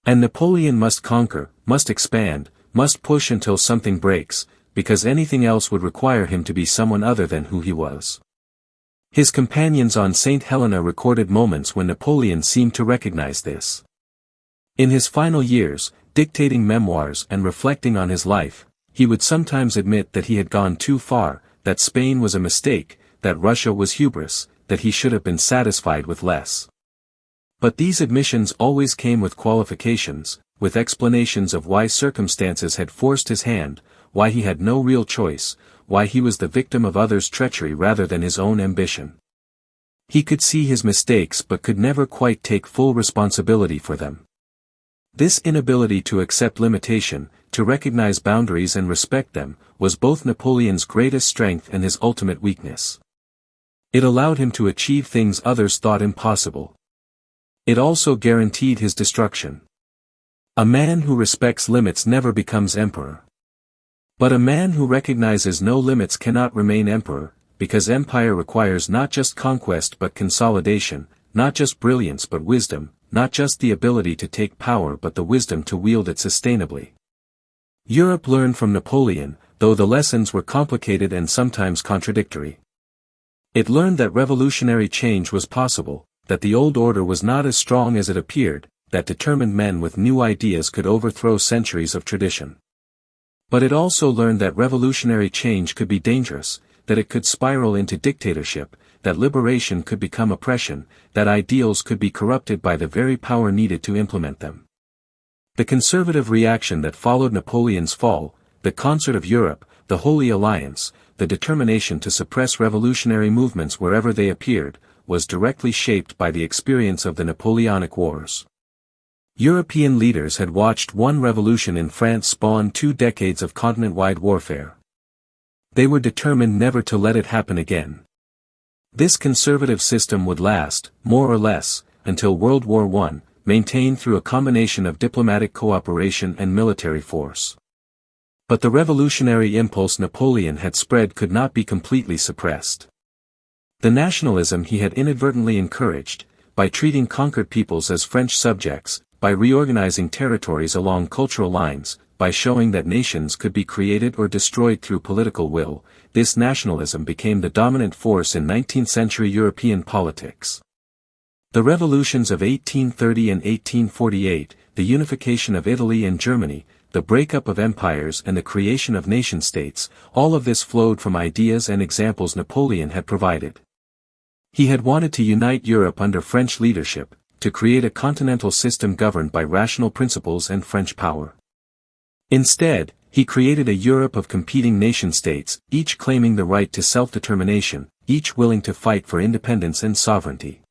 And Napoleon must conquer, must expand, must push until something breaks, because anything else would require him to be someone other than who he was. His companions on Saint Helena recorded moments when Napoleon seemed to recognize this. In his final years, dictating memoirs and reflecting on his life, he would sometimes admit that he had gone too far, that Spain was a mistake, that Russia was hubris, that he should have been satisfied with less. But these admissions always came with qualifications, with explanations of why circumstances had forced his hand, why he had no real choice, why he was the victim of others' treachery rather than his own ambition. He could see his mistakes but could never quite take full responsibility for them. This inability to accept limitation, to recognize boundaries and respect them, was both Napoleon's greatest strength and his ultimate weakness. It allowed him to achieve things others thought impossible. It also guaranteed his destruction. A man who respects limits never becomes emperor. But a man who recognizes no limits cannot remain emperor, because empire requires not just conquest but consolidation, not just brilliance but wisdom, not just the ability to take power but the wisdom to wield it sustainably. Europe learned from Napoleon, though the lessons were complicated and sometimes contradictory. It learned that revolutionary change was possible, that the old order was not as strong as it appeared, that determined men with new ideas could overthrow centuries of tradition. But it also learned that revolutionary change could be dangerous, that it could spiral into dictatorship, that liberation could become oppression, that ideals could be corrupted by the very power needed to implement them. The conservative reaction that followed Napoleon's fall, the concert of Europe, the Holy Alliance, the determination to suppress revolutionary movements wherever they appeared, was directly shaped by the experience of the Napoleonic Wars. European leaders had watched one revolution in France spawn 2 decades of continent-wide warfare. They were determined never to let it happen again. This conservative system would last, more or less, until World War I, maintained through a combination of diplomatic cooperation and military force. But the revolutionary impulse Napoleon had spread could not be completely suppressed. The nationalism he had inadvertently encouraged, by treating conquered peoples as French subjects, by reorganizing territories along cultural lines, by showing that nations could be created or destroyed through political will, this nationalism became the dominant force in 19th-century European politics. The revolutions of 1830 and 1848, the unification of Italy and Germany, the breakup of empires and the creation of nation-states, all of this flowed from ideas and examples Napoleon had provided. He had wanted to unite Europe under French leadership, to create a continental system governed by rational principles and French power. Instead, He created a Europe of competing nation-states, each claiming the right to self-determination, each willing to fight for independence and sovereignty.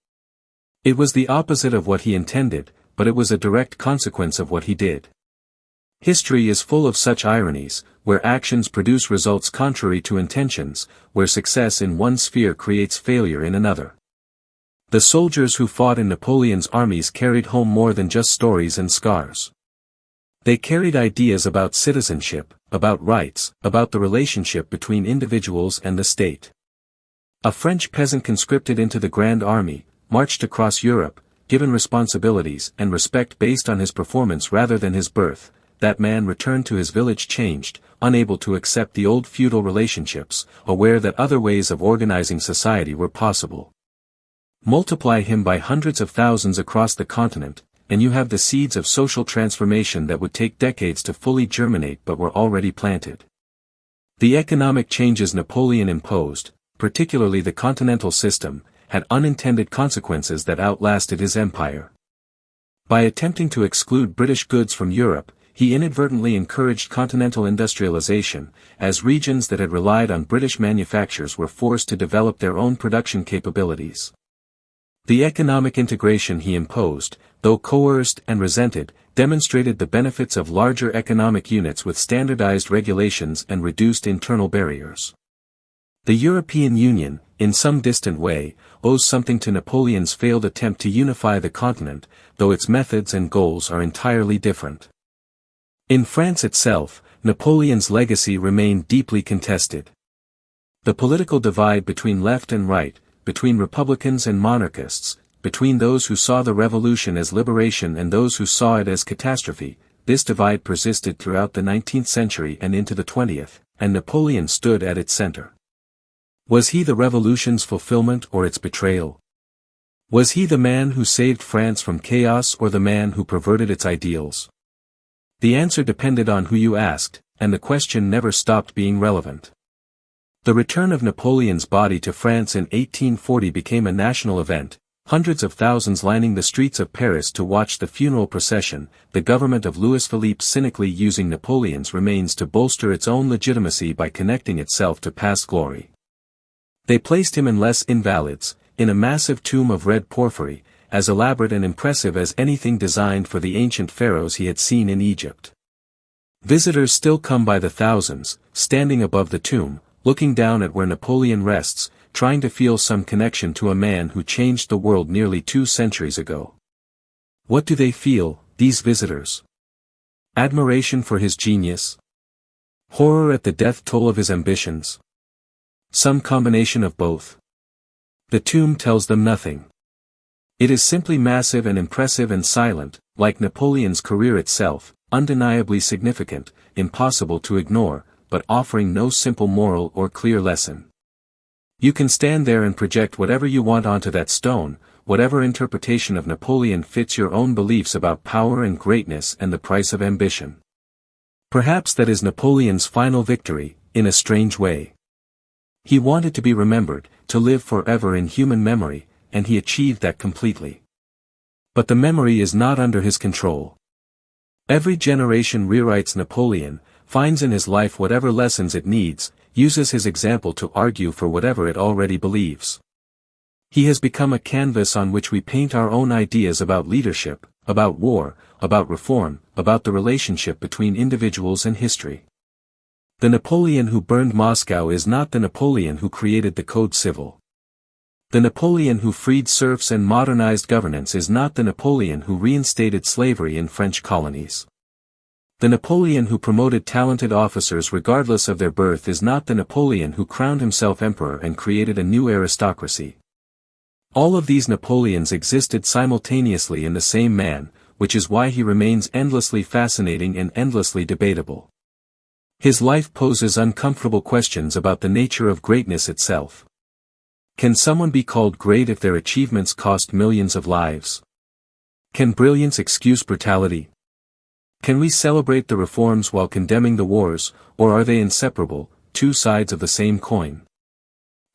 It was the opposite of what he intended, but it was a direct consequence of what he did. History is full of such ironies, where actions produce results contrary to intentions, where success in one sphere creates failure in another. The soldiers who fought in Napoleon's armies carried home more than just stories and scars. They carried ideas about citizenship, about rights, about the relationship between individuals and the state. A French peasant conscripted into the Grand Army, marched across Europe, given responsibilities and respect based on his performance rather than his birth. That man returned to his village changed, unable to accept the old feudal relationships, aware that other ways of organizing society were possible. Multiply him by hundreds of thousands across the continent, and you have the seeds of social transformation that would take decades to fully germinate but were already planted. The economic changes Napoleon imposed, particularly the continental system, had unintended consequences that outlasted his empire. By attempting to exclude British goods from Europe, he inadvertently encouraged continental industrialization, as regions that had relied on British manufactures were forced to develop their own production capabilities. The economic integration he imposed, though coerced and resented, demonstrated the benefits of larger economic units with standardized regulations and reduced internal barriers. The European Union, in some distant way, owes something to Napoleon's failed attempt to unify the continent, though its methods and goals are entirely different. In France itself, Napoleon's legacy remained deeply contested. The political divide between left and right, between republicans and monarchists, between those who saw the revolution as liberation and those who saw it as catastrophe, this divide persisted throughout the 19th century and into the 20th, and Napoleon stood at its center. Was he the revolution's fulfillment or its betrayal? Was he the man who saved France from chaos or the man who perverted its ideals? The answer depended on who you asked, and the question never stopped being relevant. The return of Napoleon's body to France in 1840 became a national event, hundreds of thousands lining the streets of Paris to watch the funeral procession, the government of Louis-Philippe cynically using Napoleon's remains to bolster its own legitimacy by connecting itself to past glory. They placed him in Les Invalides, in a massive tomb of red porphyry, as elaborate and impressive as anything designed for the ancient pharaohs he had seen in Egypt. Visitors still come by the thousands, standing above the tomb, looking down at where Napoleon rests, trying to feel some connection to a man who changed the world nearly 2 centuries ago. What do they feel, these visitors? Admiration for his genius? Horror at the death toll of his ambitions? Some combination of both? The tomb tells them nothing. It is simply massive and impressive and silent, like Napoleon's career itself, undeniably significant, impossible to ignore, but offering no simple moral or clear lesson. You can stand there and project whatever you want onto that stone, whatever interpretation of Napoleon fits your own beliefs about power and greatness and the price of ambition. Perhaps that is Napoleon's final victory, in a strange way. He wanted to be remembered, to live forever in human memory, and he achieved that completely. But the memory is not under his control. Every generation rewrites Napoleon, finds in his life whatever lessons it needs, uses his example to argue for whatever it already believes. He has become a canvas on which we paint our own ideas about leadership, about war, about reform, about the relationship between individuals and history. The Napoleon who burned Moscow is not the Napoleon who created the Code Civil. The Napoleon who freed serfs and modernized governance is not the Napoleon who reinstated slavery in French colonies. The Napoleon who promoted talented officers regardless of their birth is not the Napoleon who crowned himself emperor and created a new aristocracy. All of these Napoleons existed simultaneously in the same man, which is why he remains endlessly fascinating and endlessly debatable. His life poses uncomfortable questions about the nature of greatness itself. Can someone be called great if their achievements cost millions of lives? Can brilliance excuse brutality? Can we celebrate the reforms while condemning the wars, or are they inseparable, 2 sides of the same coin?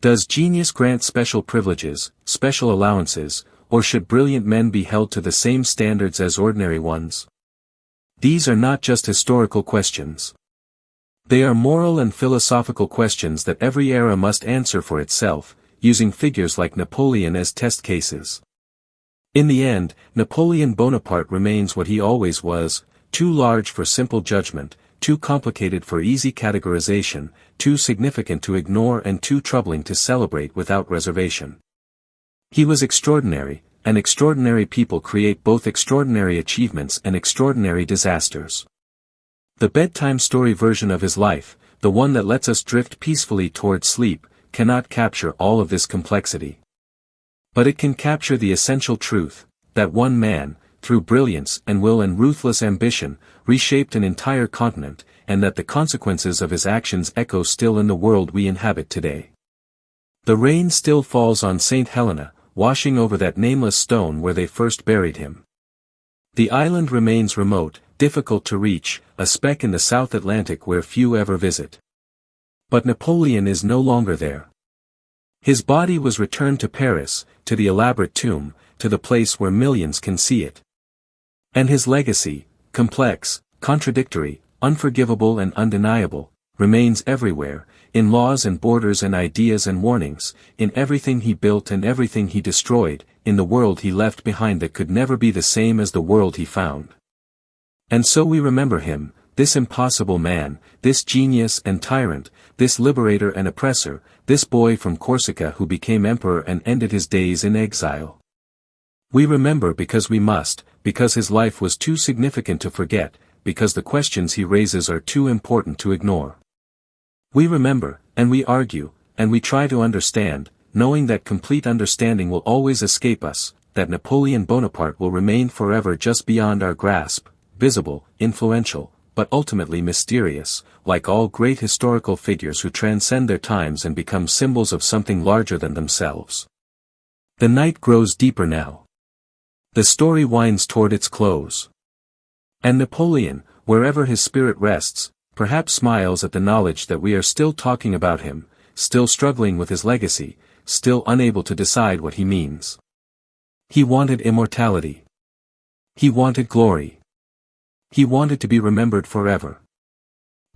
Does genius grant special privileges, special allowances, or should brilliant men be held to the same standards as ordinary ones? These are not just historical questions. They are moral and philosophical questions that every era must answer for itself, using figures like Napoleon as test cases. In the end, Napoleon Bonaparte remains what he always was, too large for simple judgment, too complicated for easy categorization, too significant to ignore and too troubling to celebrate without reservation. He was extraordinary, and extraordinary people create both extraordinary achievements and extraordinary disasters. The bedtime story version of his life, the one that lets us drift peacefully toward sleep, cannot capture all of this complexity. But it can capture the essential truth, that one man, through brilliance and will and ruthless ambition, reshaped an entire continent, and that the consequences of his actions echo still in the world we inhabit today. The rain still falls on Saint Helena, washing over that nameless stone where they first buried him. The island remains remote, difficult to reach, a speck in the South Atlantic where few ever visit. But Napoleon is no longer there. His body was returned to Paris, to the elaborate tomb, to the place where millions can see it. And his legacy, complex, contradictory, unforgivable and undeniable, remains everywhere, in laws and borders and ideas and warnings, in everything he built and everything he destroyed, in the world he left behind that could never be the same as the world he found. And so we remember him, this impossible man, this genius and tyrant, this liberator and oppressor, this boy from Corsica who became emperor and ended his days in exile. We remember because we must, because his life was too significant to forget, because the questions he raises are too important to ignore. We remember, and we argue, and we try to understand, knowing that complete understanding will always escape us, that Napoleon Bonaparte will remain forever just beyond our grasp, visible, influential, but ultimately mysterious, like all great historical figures who transcend their times and become symbols of something larger than themselves. The night grows deeper now. The story winds toward its close. And Napoleon, wherever his spirit rests, perhaps smiles at the knowledge that we are still talking about him, still struggling with his legacy, still unable to decide what he means. He wanted immortality. He wanted glory. He wanted to be remembered forever.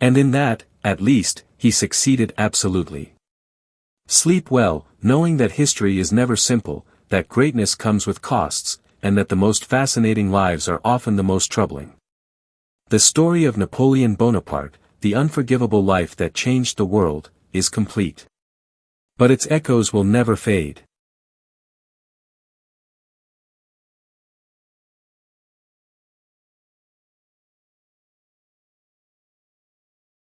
And in that, at least, he succeeded absolutely. Sleep well, knowing that history is never simple, that greatness comes with costs, and that the most fascinating lives are often the most troubling. The story of Napoleon Bonaparte, the unforgivable life that changed the world, is complete. But its echoes will never fade.